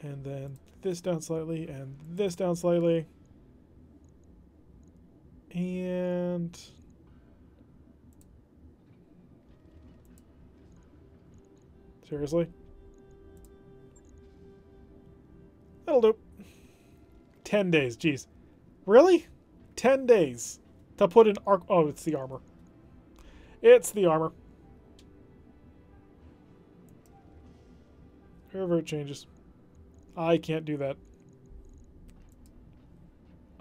And then this down slightly and this down slightly. And seriously? That'll do. 10 days, jeez. Really? 10 days to put an arc. Oh, it's the armor. It's the armor. Wherever it changes. I can't do that.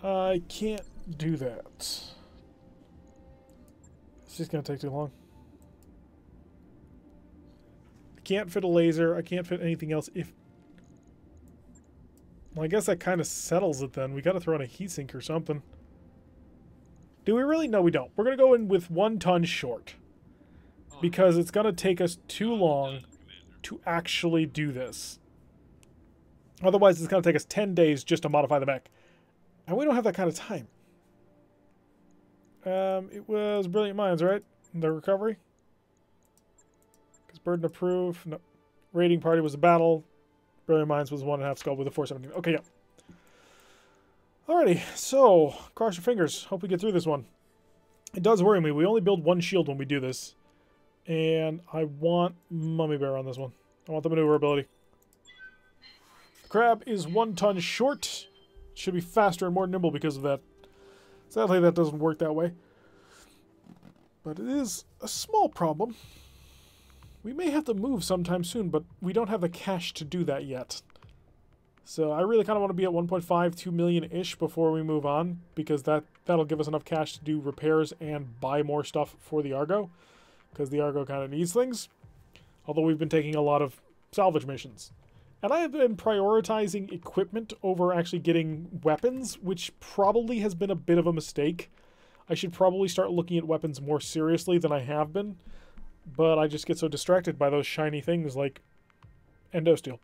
I can't do that. It's just going to take too long. I can't fit a laser. I can't fit anything else. Well, I guess that kind of settles it then. We got to throw in a heatsink or something. Do we really? No, we don't. We're going to go in with 1 ton short. Because it's going to take us too long to actually do this. Otherwise, it's going to take us 10 days just to modify the mech. And we don't have that kind of time. It was Brilliant Minds, right? The recovery? Because Burden of Proof. No. Raiding Party was a battle. Brilliant Minds was 1.5 skull with a 417. Okay, yeah. Alrighty, so cross your fingers. Hope we get through this one. It does worry me. We only build 1 shield when we do this. And I want Mummy Bear on this one. I want the maneuver ability. The crab is 1 ton short. Should be faster and more nimble because of that. Sadly, that doesn't work that way. But it is a small problem. We may have to move sometime soon, but we don't have the cash to do that yet. So I really kind of want to be at 1.5, 2 million-ish before we move on, because that'll give us enough cash to do repairs and buy more stuff for the Argo, because the Argo kind of needs things. Although we've been taking a lot of salvage missions. And I have been prioritizing equipment over actually getting weapons, which probably has been a bit of a mistake. I should probably start looking at weapons more seriously than I have been. But I just get so distracted by those shiny things like Endosteel.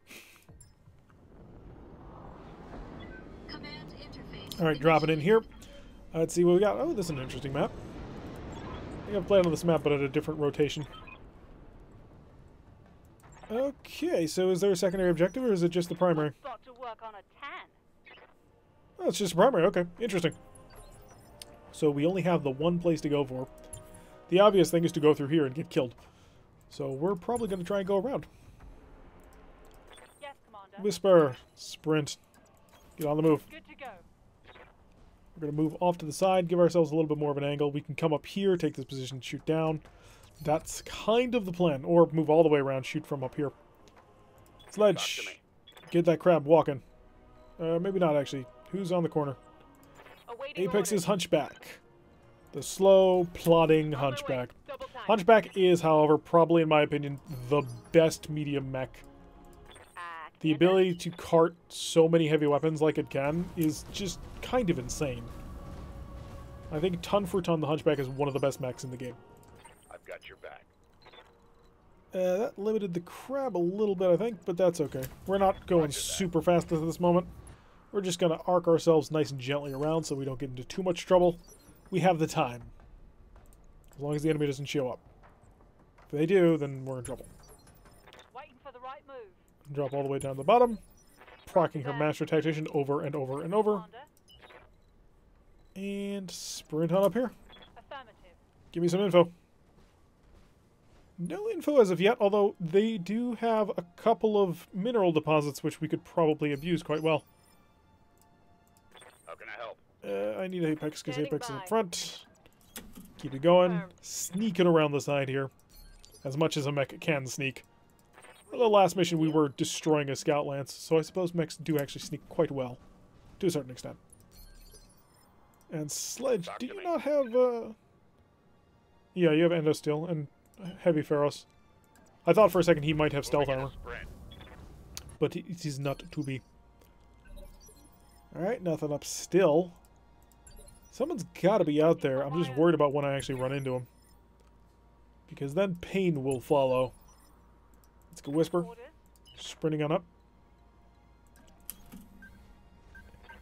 Alright, drop it in here. Let's see what we got. Oh, this is an interesting map. I think I've played on this map, but at a different rotation. Okay, so is there a secondary objective, or is it just the primary?
Got to work on a tan.
Oh, it's just the primary. Okay, interesting. So we only have the one place to go for. The obvious thing is to go through here and get killed. So we're probably going to try and go around.
Yes, Commander.
Whisper. Sprint. Get on the move.
Good to go.
We're going to move off to the side, give ourselves a little bit more of an angle. We can come up here, take this position, shoot down. That's kind of the plan. Or move all the way around, shoot from up here. Sledge. Get that crab walking. Maybe not, actually. Who's on the corner?
Awaiting
Apex
orders.
is Hunchback. The slow, plodding
On my way.
Hunchback.
Double time.
Hunchback is, however, probably, in my opinion, the best medium mech. The ability to cart so many heavy weapons like it can is just kind of insane. I think ton for ton, the Hunchback is one of the best mechs in the game.
I've got your back.
That limited the crab a little bit, I think, but that's okay. We're not going super fast at this moment. We're just going to arc ourselves nice and gently around so we don't get into too much trouble. We have the time. As long as the enemy doesn't show up. If they do, then we're in trouble.
Waiting for the right move.
Drop all the way down to the bottom. Procking her Master Tactician over and over and over.
Commander.
And sprint on up here.
Affirmative.
Give me some info. No info as of yet, although they do have a couple of mineral deposits which we could probably abuse quite well.
How can I help?
I need Apex because
Standing
Apex is in
by.
front. Keep it going.
Confirmed.
Sneaking around the side here. As much as a mech can sneak. For the last mission we were destroying a scout lance, so I suppose mechs do actually sneak quite well. To a certain extent. And Sledge,
Talk
do
to
you
me.
not have, Yeah, you have Endosteel and Heavy Ferros. I thought for a second he might have stealth
Moving in a
armor,
sprint.
but it is not to be. Alright, nothing up still. Someone's gotta be out there. I'm just worried about when I actually run into him. Because then pain will follow. Let's go Whisper.
Orders.
Sprinting on up.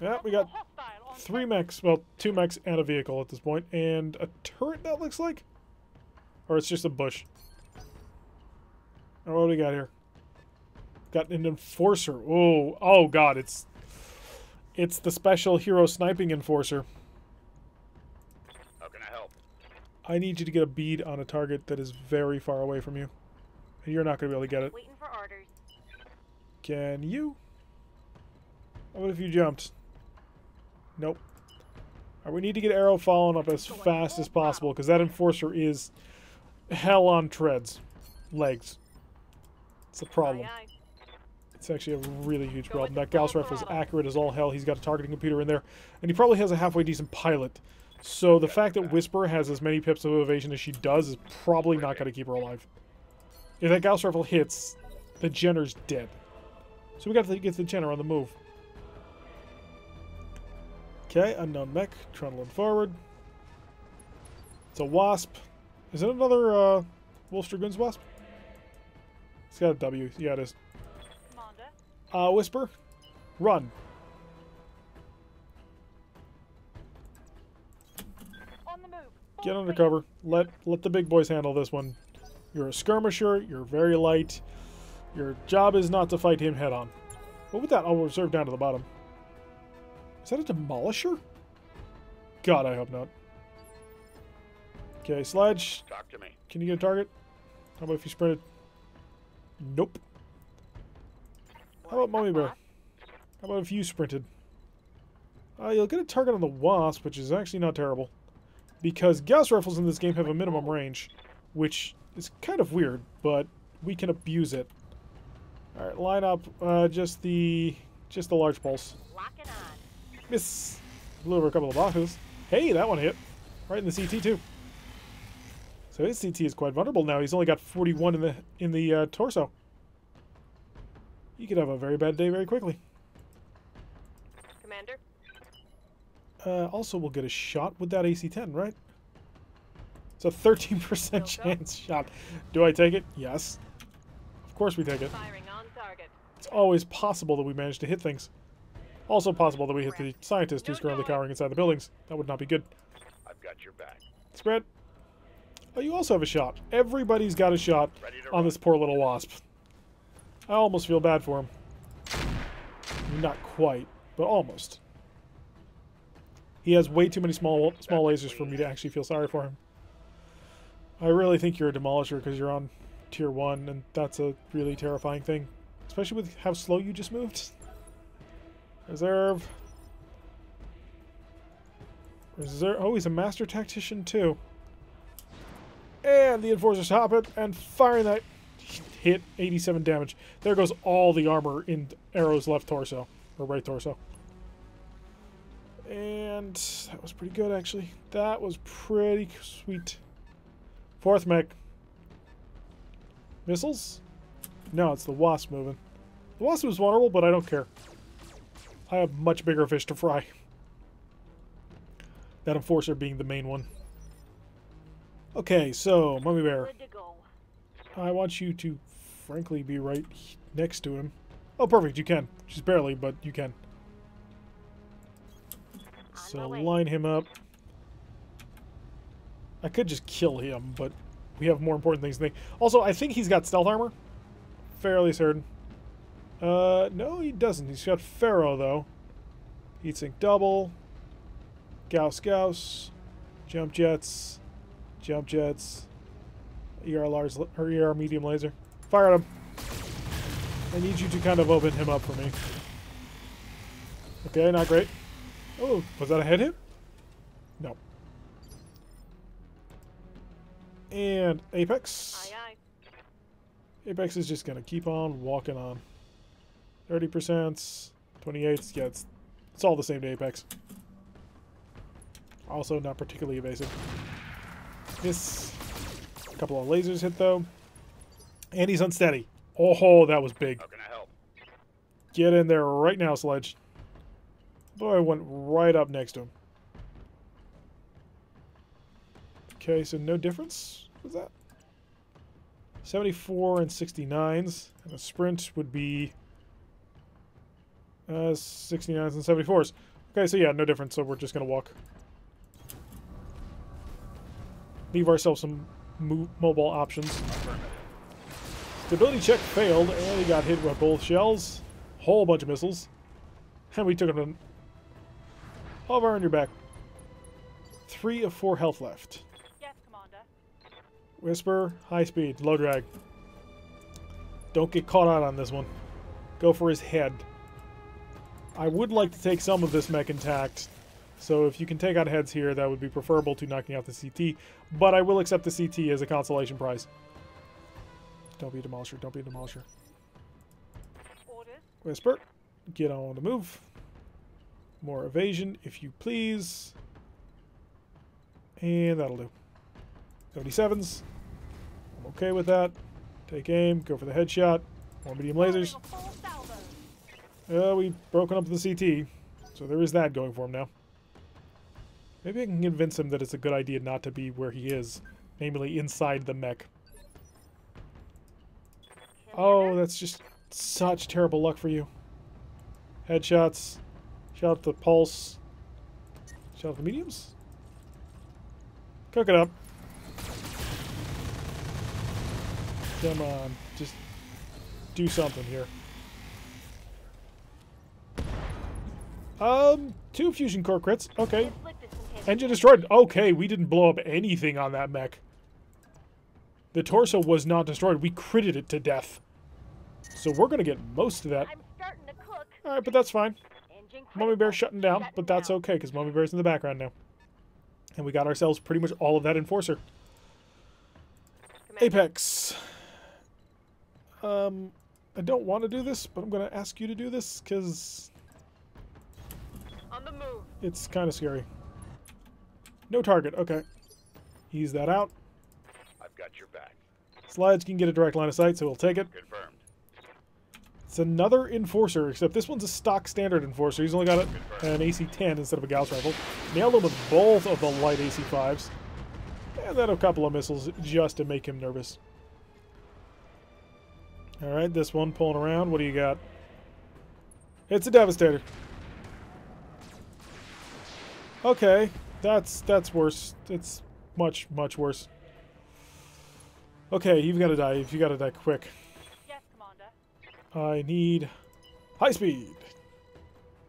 Yeah, we got
Hostile on
3 mechs. Well, 2 mechs and a vehicle at this point. And a turret, that looks like? Or it's just a bush. Oh, what do we got here? Got an enforcer. Oh god, it's the special hero sniping enforcer.
How can I help?
I need you to get a bead on a target that is very far away from you. And you're not going to be able to get it.
Waiting for orders.
Can you? How about if you jumped? Nope. Alright, we need to get arrow following up as fast as possible, because that enforcer is hell on treads. Legs. It's a problem.
Aye, aye.
It's actually a really huge
Go
problem.
with
That
the
Gauss
full
rifle is
throttle.
accurate as all hell. He's got a targeting computer in there. And he probably has a halfway decent pilot. So the fact that Whisper has as many pips of evasion as she does is probably not going to keep her alive. If that Gauss rifle hits, the Jenner's dead. So we got to get the Jenner on the move. Okay, unknown mech, trundling forward. It's a Wasp. Is it another Wolf Dragoon's Wasp? It's got a W. Yeah, it is.
Commander.
Whisper, run.
On the move. Full
Get under
speed.
cover. Let the big boys handle this one. You're a skirmisher. You're very light. Your job is not to fight him head on. What would that? I'll reserve down to the bottom. Is that a demolisher? God, I hope not. Okay, Sledge.
Talk to me.
Can you get a target? How about if you sprinted? Nope. How about Mummy Bear? How about if you sprinted? You'll get a target on the Wasp, which is actually not terrible. Because Gauss rifles in this game have a minimum range, which is kind of weird, but we can abuse it. Alright, line up just the large pulse.
Lock it on.
Miss. Blew over a couple of boxes. Hey, that one hit. Right in the CT too. So his CT is quite vulnerable now. He's only got 41 in the torso. He could have a very bad day very quickly.
Commander.
Also, we'll get a shot with that AC-10, right? It's a 13% chance shot. Do I take it? Yes. Of course we take it.
Firing on target.
It's always possible that we manage to hit things. Also possible that we hit the scientist who's currently cowering inside the buildings. That would not be good.
I've got your back.
Spread. Oh, you also have a shot. Everybody's got a shot
Ready to
on
run.
this poor little wasp. I almost feel bad for him. Not quite, but almost. He has way too many small lasers for me to actually feel sorry for him. I really think you're a demolisher because you're on tier 1, and that's a really terrifying thing. Especially with how slow you just moved. Reserve. Is there? Oh, he's a master tactician too. And the enforcer's hopping and firing that hit 87 damage. There goes all the armor in Arrow's left torso or right torso. And that was pretty good, actually. That was pretty sweet. Fourth mech. Missiles? No, it's the Wasp moving. The Wasp is vulnerable, but I don't care. I have much bigger fish to fry. That Enforcer being the main one. Okay, so, Mummy Bear.
Good to go.
I want you to, frankly, be right next to him. Oh, perfect, you can. Just barely, but you can. So, line him up. I could just kill him, but we have more important things to think. Also, I think he's got stealth armor. Fairly certain. No, he doesn't. He's got Pharaoh, though. Heatsink double. Gauss. Jump jets. ER large or ER medium laser. Fire at him. I need you to kind of open him up for me. Okay, not great. Oh, was that a head hit? No. And Apex.
Aye, aye.
Apex is just going to keep on walking on. 30%, 28, yeah, it's all the same to Apex. Also not particularly evasive. This, a couple of lasers hit though. And he's unsteady. Oh, that was big.
How can I help?
Get in there right now, Sledge. Boy, I went right up next to him. Okay, so no difference with that. 74 and 69s. And a sprint would be 69s and 74s. Okay, so yeah, no difference, so we're just going to walk. Leave ourselves some mobile options. Stability check failed, and he got hit with both shells. Whole bunch of missiles. And we took him to... Hover on your back. 3 of 4 health left.
Yes, Commander.
Whisper, high speed, low drag. Don't get caught out on this one. Go for his head. I would like to take some of this mech intact, so if you can take out heads here, that would be preferable to knocking out the CT, but I will accept the CT as a consolation prize. Don't be a demolisher, don't be a demolisher.
Orders.
Whisper, get on the move. More evasion, if you please. And that'll do. 77s. I'm okay with that. Take aim, go for the headshot. More medium lasers.
Firing a full salvo.
We've broken up the CT, so there is that going for him now. Maybe I can convince him that it's a good idea not to be where he is, namely inside the mech. Oh, that's just such terrible luck for you. Headshots. Shout out the pulse. Shout out the mediums. Cook it up. Come on, just do something here. 2 fusion core crits. Okay. Engine destroyed. Okay, we didn't blow up anything on that mech. The torso was not destroyed. We critted it to death. So we're going to get most of that.
I'm starting to cook.
Alright, but that's fine.
Engine
Mummy
critical.
Bear's shutting down, but that's okay, because Mummy Bear's in the background now. And we got ourselves pretty much all of that Enforcer.
Commander.
Apex. I don't want to do this, but I'm going to ask you to do this, because
On the move.
it's kind of scary. No target, okay. Ease that out.
I've got your back.
Slides can get a direct line of sight, so we'll take it.
Confirmed.
It's another Enforcer, except this one's a stock standard Enforcer. He's only got an AC-10 instead of a Gauss rifle. Nailed him with both of the light AC-5s. And then a couple of missiles just to make him nervous. Alright, this one pulling around. What do you got? It's a Devastator. Okay, that's worse. It's much, much worse. Okay, you've got to die. You've got to die quick.
Yes, Commander.
I need high speed.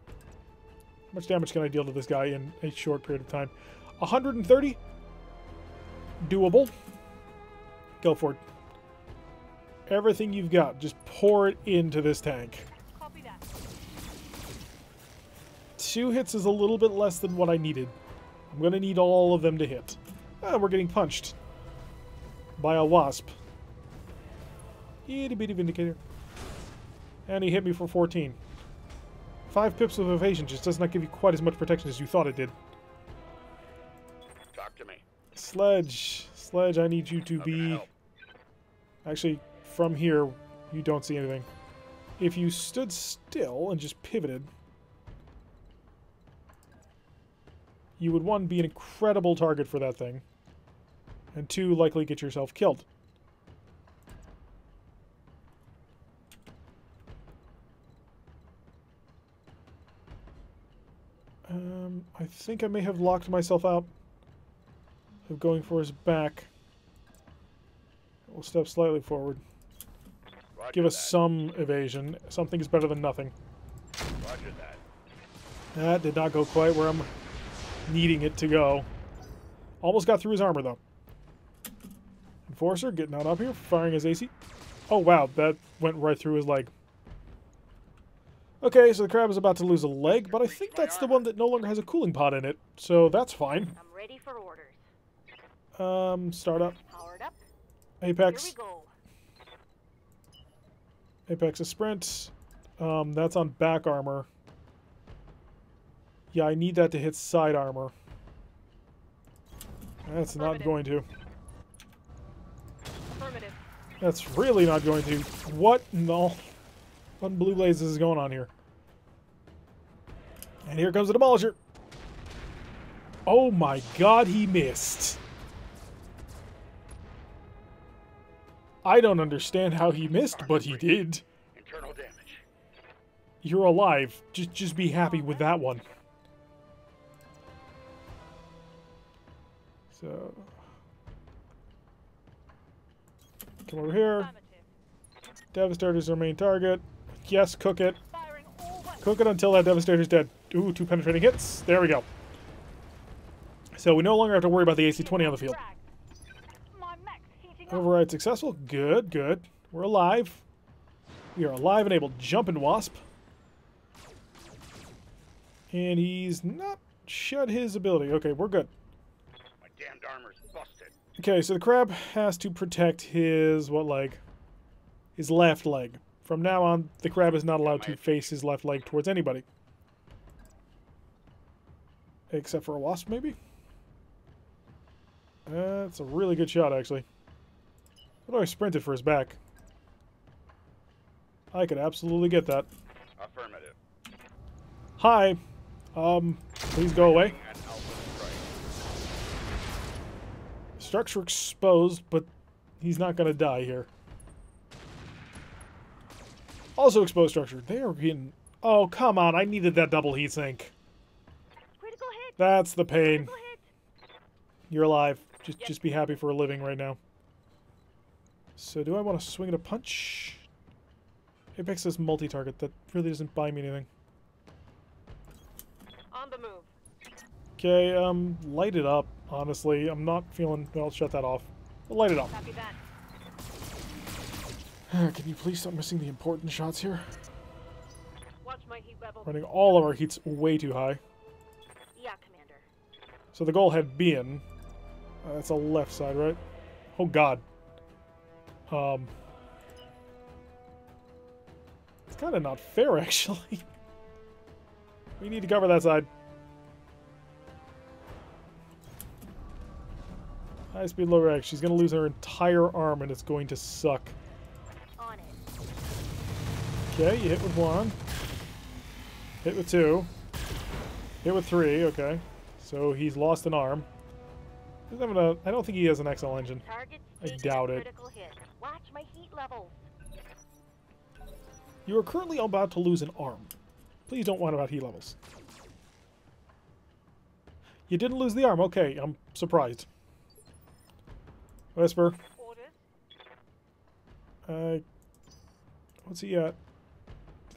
How much damage can I deal to this guy in a short period of time? 130? Doable. Go for it. Everything you've got, just pour it into this tank.
Copy that.
2 hits is a little bit less than what I needed. I'm going to need all of them to hit. Ah, we're getting punched by a wasp. Itty bitty vindicator. And he hit me for 14. 5 pips of evasion just does not give you quite as much protection as you thought it did.
Talk to me.
Sledge. Sledge, I need you to
How can I
be...
help?
Actually, from here, you don't see anything. If you stood still and just pivoted, you would, 1, be an incredible target for that thing, and 2, likely get yourself killed. I think I may have locked myself out of going for his back. We'll step slightly forward.
Roger
Give us
that.
some evasion. Something is better than nothing.
Roger that.
That did not go quite where I'm needing it to go. Almost got through his armor, though. Enforcer getting out up here, firing his AC. Oh, wow, that went right through his leg. Okay, so the crab is about to lose a leg, but I think that's the one that no longer has a cooling pod in it, so that's fine.
I'm ready for orders.
Start up.
Powered up.
Apex.
Here we go.
Apex is sprint. That's on back armor. Yeah, I need that to hit side armor. That's not going to.
Affirmative.
That's really not going to. What in the... What in blue blazes is going on here? And here comes the Demolisher. Oh my god, he missed. I don't understand how he missed, but he did.
Internal damage.
You're alive. Just be happy with that one. So... Come over here.
Affirmative.
Devastator's our main target. Yes, cook it.
Firing all weapons.
Cook it until that Devastator's dead. Ooh, 2 penetrating hits. There we go. So we no longer have to worry about the AC-20 on the field.
My mech's heating up.
Override successful. Good, good. We're alive. We are alive and able. Jumping Wasp. And he's not shed his ability. Okay, we're good.
My damned armor's busted.
Okay, so the crab has to protect his, what leg? His left leg. From now on, the crab is not allowed to face his left leg towards anybody. Except for a wasp, maybe? That's a really good shot, actually. What do I sprinted for his back? I could absolutely get that.
Affirmative.
Hi. Please go away.
At Alpha Strike.
Structure exposed, but he's not going to die here. Also exposed structure. They are getting... Oh, come on. I needed that double heatsink.
Critical hit.
That's the pain.
Critical hit.
You're alive. Just be happy for a living right now. So do I want to swing at a punch? Apex is multi-target. That really doesn't buy me anything.
On the move.
Okay, light it up, honestly. I'm not feeling... Well, shut that off. But light it up.
Copy that.
Can you please stop missing the important shots here?
Watch my heat level.
Running all of our heats way too high.
Yeah, Commander.
So the goal had been... that's a left side, right? Oh, God. It's kind of not fair, actually. We need to cover that side. High speed, low reg. She's going to lose her entire arm, and it's going to suck.
On it.
Okay, you hit with 1. Hit with 2. Hit with 3, okay. So he's lost an arm. He's having a, I don't think he has an XL engine.
Target
I
taking
doubt
a
it.
critical hit. Watch my heat levels.
You are currently about to lose an arm. Please don't whine about heat levels. You didn't lose the arm. Okay, I'm surprised. Whisper.
Orders.
What's he at?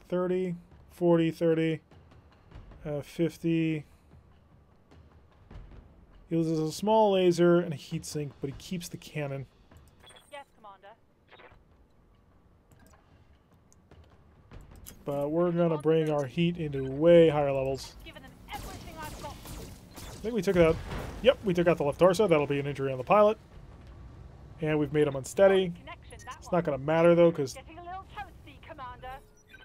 30, 40, 30, 50. He uses a small laser and a heatsink, but he keeps the cannon.
Yes, Commander.
But we're going to bring our heat into way higher levels.
Giving them everything I've got.
I think we took out... Yep, we took out the left torso. That'll be an injury on the pilot. And we've made him unsteady.
Connection, that
It's
one.
not going to matter, though,
Getting a little toasty, Commander.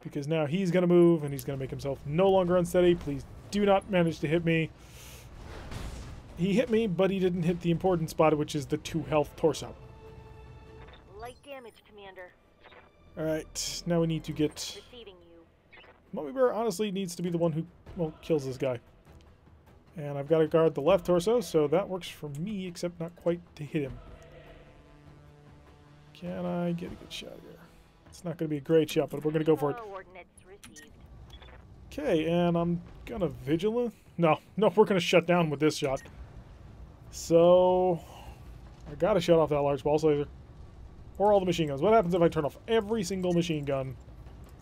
because now he's going to move, and he's going to make himself no longer unsteady. Please do not manage to hit me. He hit me, but he didn't hit the important spot, which is the 2 health torso.
Light damage, Commander.
Alright, now we need to get...
Receiving you.
Mummy Bear honestly needs to be the one who, well, kills this guy. And I've got to guard the left torso, so that works for me, except not quite to hit him. Can I get a good shot here? It's not going to be a great shot, but we're going to go for it.
Coordinates received.
Okay, and I'm going to Vigilant? No, we're going to shut down with this shot. So, I got to shut off that large pulse laser. Or all the machine guns. What happens if I turn off every single machine gun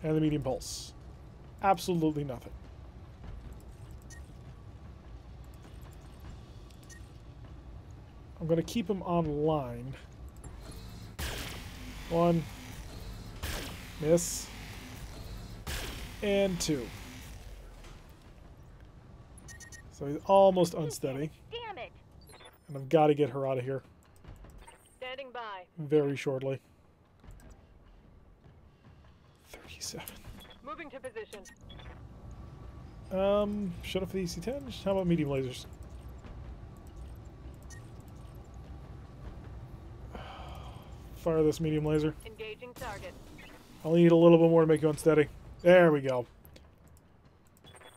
and the medium pulse? Absolutely nothing. I'm going to keep him online. 1. Miss. And 2. So he's almost unsteady.
Damn it!
And I've got to get her out of here
Standing by.
very shortly. 37.
Moving to position.
Shut off the EC-10. How about medium lasers? Fire this medium laser.
Engaging target.
I'll need a little bit more to make you unsteady. There we go.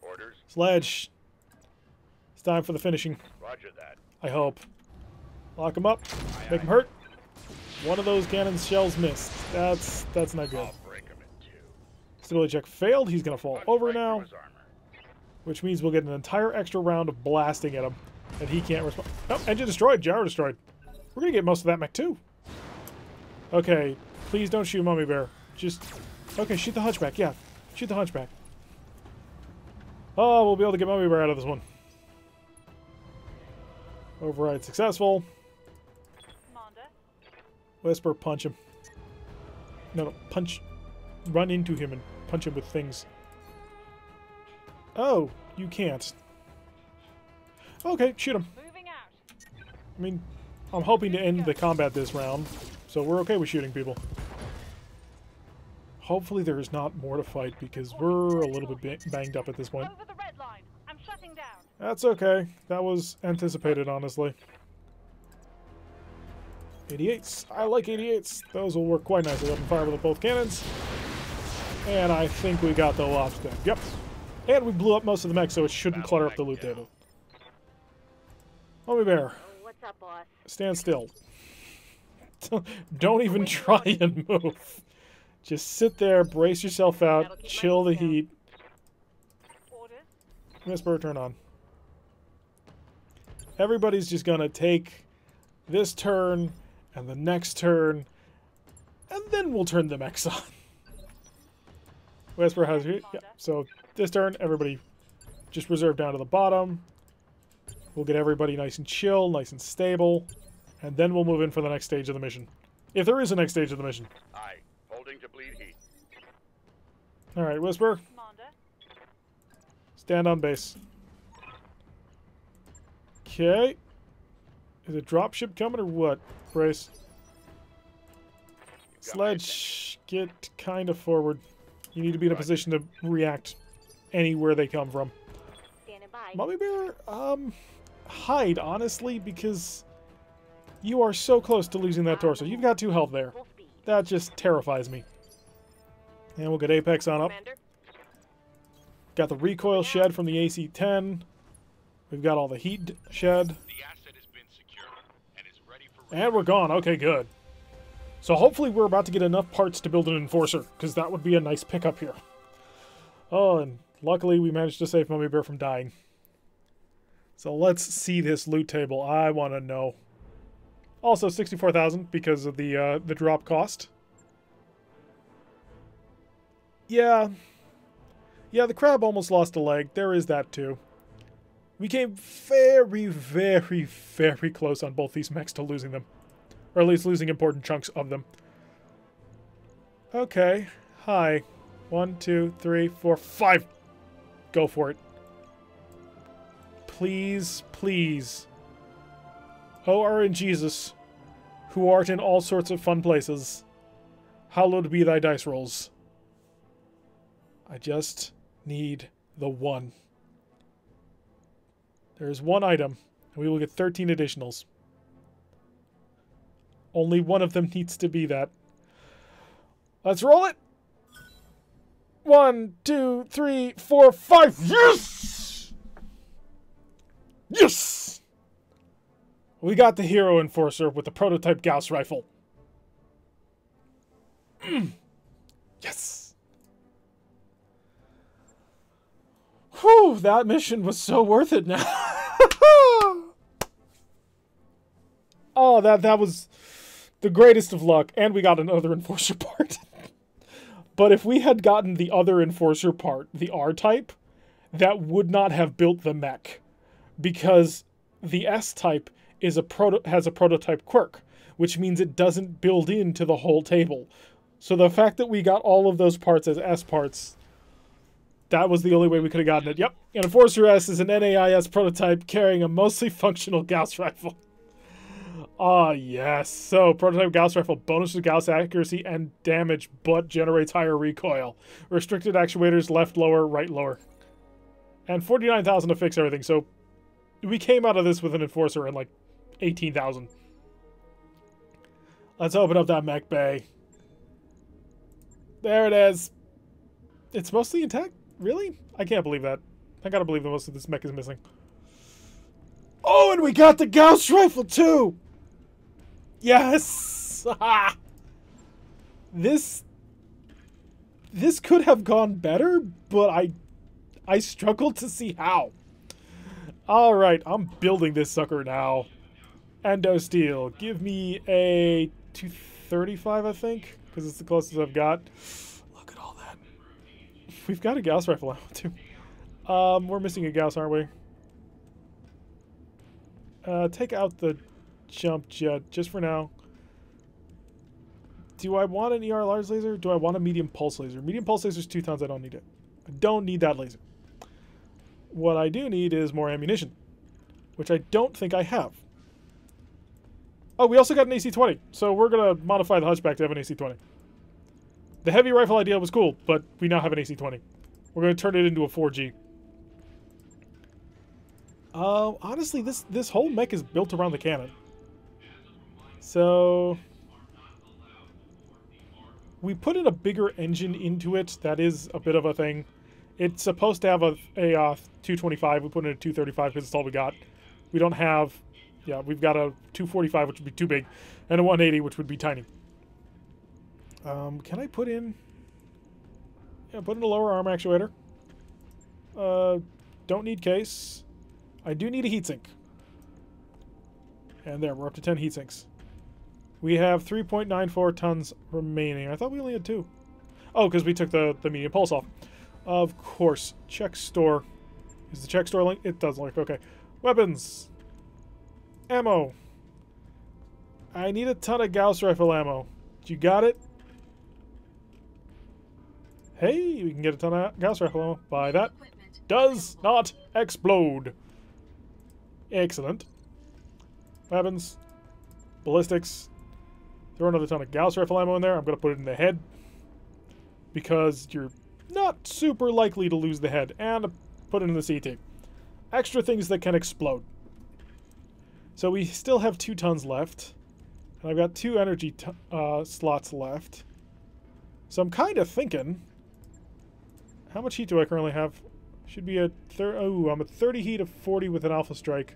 Orders.
Sledge. It's time for the finishing.
Roger that.
I hope. Lock him up.
Aye,
Make him
aye.
hurt. One of those cannon's shells missed. That's not good.
I'll break him in 2.
Stability check failed. He's going to fall
Punch
over
right
now,
through his armor.
which means we'll get an entire extra round of blasting at him, and he can't respond. Oh, engine destroyed. Gyro destroyed. We're going to get most of that mech, too. Okay, please don't shoot Mummy Bear. Just... Okay, shoot the Hunchback. Yeah, shoot the Hunchback. Oh, we'll be able to get Mummy Bear out of this one. Override successful.
Commander.
Whisper, punch him. No, punch. Run into him and punch him with things. Oh, you can't. Okay, shoot him.
Moving out.
I mean, I'm hoping to end the combat this round, so we're okay with shooting people. Hopefully there is not more to fight, because we're a little bit banged up at this point.
Over the red line. I'm shutting down.
That's okay. That was anticipated, honestly. 88s. I like 88s. Those will work quite nicely. Open fire with both cannons. And I think we got the loft dead. Yep. And we blew up most of the mech, so it shouldn't clutter up the loot table. Mummy Bear,
Oh, what's up, boss?
stand still. Don't even try and move. Just sit there, brace yourself out, chill the heat.
Orders.
Whisper, turn on. Everybody's just gonna take this turn and the next turn, and then we'll turn the mechs on. Whisper has yeah. So this turn, everybody just reserve down to the bottom. We'll get everybody nice and chill, nice and stable, and then we'll move in for the next stage of the mission. If there is a next stage of the mission.
Aye. Holding to bleed heat.
Alright, Whisper,
Commander.
stand on base. Okay. Is a dropship coming or what? Brace.
You've got my
Sledge, get kind of forward. You need to be in a position to react anywhere they come from.
Standing by.
Mummy Bear, hide, honestly, because you are so close to losing that torso. You've got 2 health there.
Full speed.
That just terrifies me. And we'll get Apex on up.
Commander.
Got the recoil shed from the AC-10. We've got all the heat shed.
The asset has been secured and is ready for
And we're gone. Okay, good. So hopefully we're about to get enough parts to build an Enforcer, because that would be a nice pickup here. Oh, and luckily we managed to save Mummy Bear from dying. So let's see this loot table. I want to know. Also 64,000 because of the drop cost. Yeah. Yeah, the crab almost lost a leg. There is that too. We came very, very, very close on both these mechs to losing them. Or at least losing important chunks of them. Okay. Hi. 1, 2, 3, 4, 5. Go for it. Please, please. O our in Jesus, who art in all sorts of fun places, hallowed be thy dice rolls. I just need the one. There is one item, and we will get 13 additionals. Only one of them needs to be that. Let's roll it! 1, 2, 3, 4, 5. Yes! Yes! We got the Hero Enforcer with the prototype Gauss rifle. Yes! Whew, that mission was so worth it now. Oh, that was the greatest of luck. And we got another Enforcer part. But if we had gotten the other Enforcer part, the R-type, that would not have built the mech. Because the S-type is has a prototype quirk, which means it doesn't build into the whole table. So the fact that we got all of those parts as S parts, that was the only way we could have gotten it. Yep, and Enforcer S is an NAIS prototype carrying a mostly functional Gauss rifle. Ah, yes. So, prototype Gauss rifle, bonus to Gauss accuracy and damage, but generates higher recoil. Restricted actuators, left lower, right lower. And 49,000 to fix everything. So, we came out of this with an Enforcer and like 18,000. Let's open up that mech bay. There it is. It's mostly intact? Really? I can't believe that. I gotta believe that most of this mech is missing. Oh, and we got the Gauss rifle too! Yes! This could have gone better, but I struggled to see how. Alright, I'm building this sucker now. Endo Steel. Give me a 235, I think, because it's the closest I've got. Look at all that. We've got a Gauss rifle ammo, too. We're missing a Gauss, aren't we? Take out the jump jet, just for now. Do I want an ER large laser? Do I want a medium pulse laser? Medium pulse laser is 2 tons, I don't need it. I don't need that laser. What I do need is more ammunition, which I don't think I have. Oh, we also got an AC-20, so we're going to modify the Hunchback to have an AC-20. The heavy rifle idea was cool, but we now have an AC-20. We're going to turn it into a 4G. Honestly, this whole mech is built around the cannon. So we put in a bigger engine into it. That is a bit of a thing. It's supposed to have a 225. We put in a 235 because it's all we got. We don't have... Yeah, we've got a 245, which would be too big, and a 180, which would be tiny. Can I put in... Yeah, put in a lower arm actuator. Don't need case. I do need a heatsink. And there, we're up to 10 heatsinks. We have 3.94 tons remaining. I thought we only had 2. Oh, because we took the medium pulse off. Of course. Check store. Is the check store link? It does link. Okay. Weapons. Ammo. I need a ton of Gauss rifle ammo. You got it? Hey, we can get a ton of Gauss rifle ammo. Buy that. Does not explode. Excellent. Weapons. Ballistics. Throw another ton of Gauss rifle ammo in there. I'm going to put it in the head, because you're not super likely to lose the head. And put it in the CT. Extra things that can explode. So we still have 2 tons left. And I've got 2 energy slots left. So I'm kind of thinking... How much heat do I currently have? Should be a... Oh, I'm at 30 heat of 40 with an alpha strike.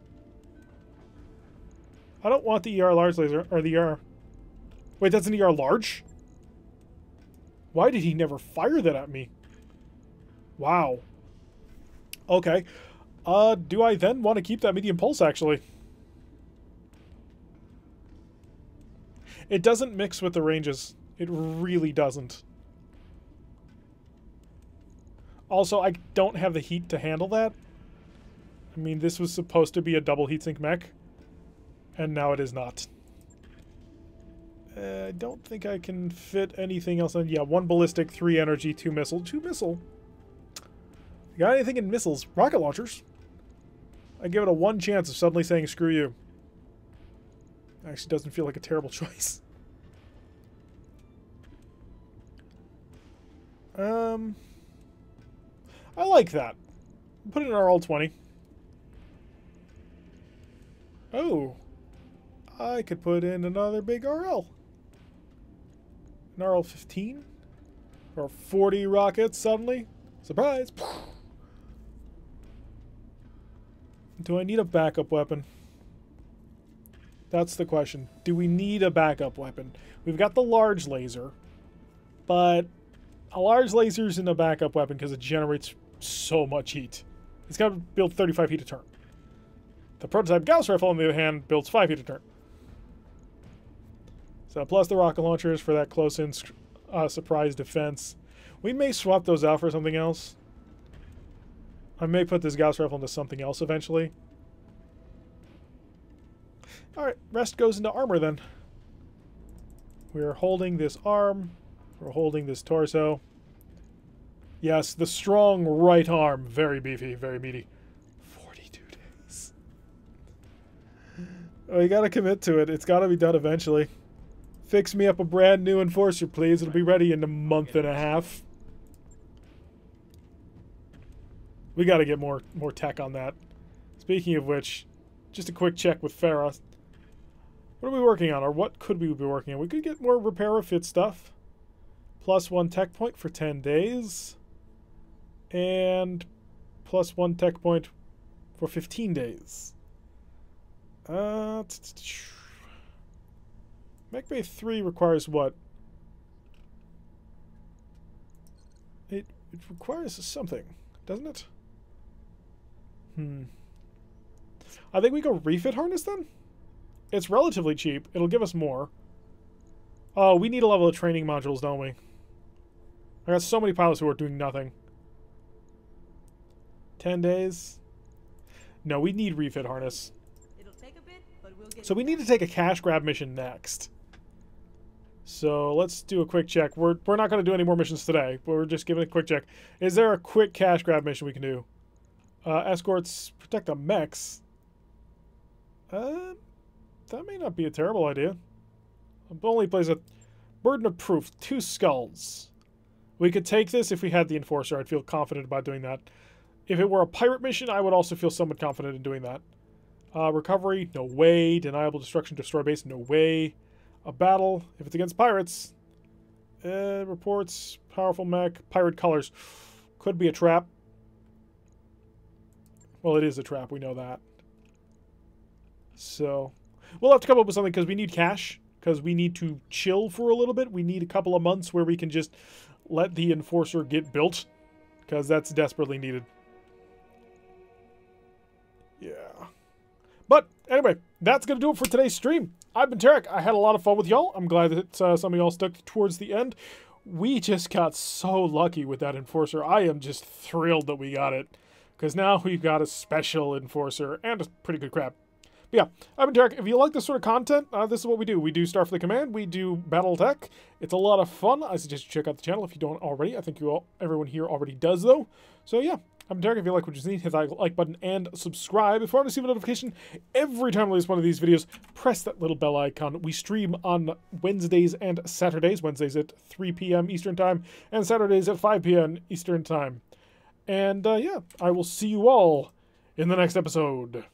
I don't want the ER large laser, or the ER... Wait, that's an ER large? Why did he never fire that at me? Wow. Okay. Do I then want to keep that medium pulse, actually? It doesn't mix with the ranges. It really doesn't. Also, I don't have the heat to handle that. I mean, this was supposed to be a double heatsink mech. And now it is not. I don't think I can fit anything else on. Yeah, 1 ballistic, 3 energy, 2 missile. 2 missile? You got anything in missiles? Rocket launchers? I give it a one chance of suddenly saying screw you. Actually doesn't feel like a terrible choice. I like that. Put it in our Roll20. Oh. I could put in another big RL. An RL-15? Or 40 rockets suddenly? Surprise! Do I need a backup weapon? That's the question. Do we need a backup weapon? We've got the large laser, but a large laser isn't a backup weapon because it generates so much heat. It's got to build 35 heat a turn. The prototype Gauss rifle, on the other hand, builds 5 heat a turn. So plus the rocket launchers for that close-in surprise defense. We may swap those out for something else. I may put this Gauss rifle into something else eventually. Alright, rest goes into armor then. We're holding this arm. We're holding this torso. Yes, the strong right arm. Very beefy, very meaty. 42 days. Oh, you gotta commit to it. It's gotta be done eventually. Fix me up a brand new Enforcer, please. It'll be ready in a month and a half. We gotta get more tech on that. Speaking of which, just a quick check with Farah. What are we working on, or what could we be working on? We could get more repair or fit stuff. +1 tech point for 10 days. And +1 tech point for 15 days. Mech Bay 3 requires what? It requires something, doesn't it? I think we go refit harness then? It's relatively cheap. It'll give us more. Oh, we need a level of training modules, don't we? I got so many pilots who are doing nothing. 10 days? No, we need refit harness.
It'll take a bit, but we'll get
So we need to take a cash grab mission next. So let's do a quick check. We're not going to do any more missions today, but we're just giving a quick check. Is there a quick cash grab mission we can do? Escorts protect the mechs. That may not be a terrible idea. Only plays a burden of proof. 2 skulls. We could take this if we had the Enforcer. I'd feel confident about doing that. If it were a pirate mission, I would also feel somewhat confident in doing that. Recovery, no way. Deniable destruction, destroy base, no way. A battle, if it's against pirates. Reports, powerful mech, pirate colors. Could be a trap. Well, it is a trap, we know that. So, we'll have to come up with something because we need cash. Because we need to chill for a little bit. We need a couple of months where we can just let the Enforcer get built. Because that's desperately needed. Yeah. But, anyway, that's going to do it for today's stream. I've been Tarek. I had a lot of fun with y'all. I'm glad that some of y'all stuck towards the end. We just got so lucky with that Enforcer. I am just thrilled that we got it. Because now we've got a special Enforcer and a pretty good crap. But yeah, I've been Tarek. If you like this sort of content, this is what we do. We do Starfleet Command. We do BattleTech. It's a lot of fun. I suggest you check out the channel if you don't already. I think everyone here already does, though. So yeah, I'm Tarek. If you like what you see, hit that like button and subscribe. If you want to receive a notification every time I release one of these videos, press that little bell icon. We stream on Wednesdays and Saturdays. Wednesdays at 3 p.m. Eastern Time and Saturdays at 5 p.m. Eastern Time. And yeah, I will see you all in the next episode.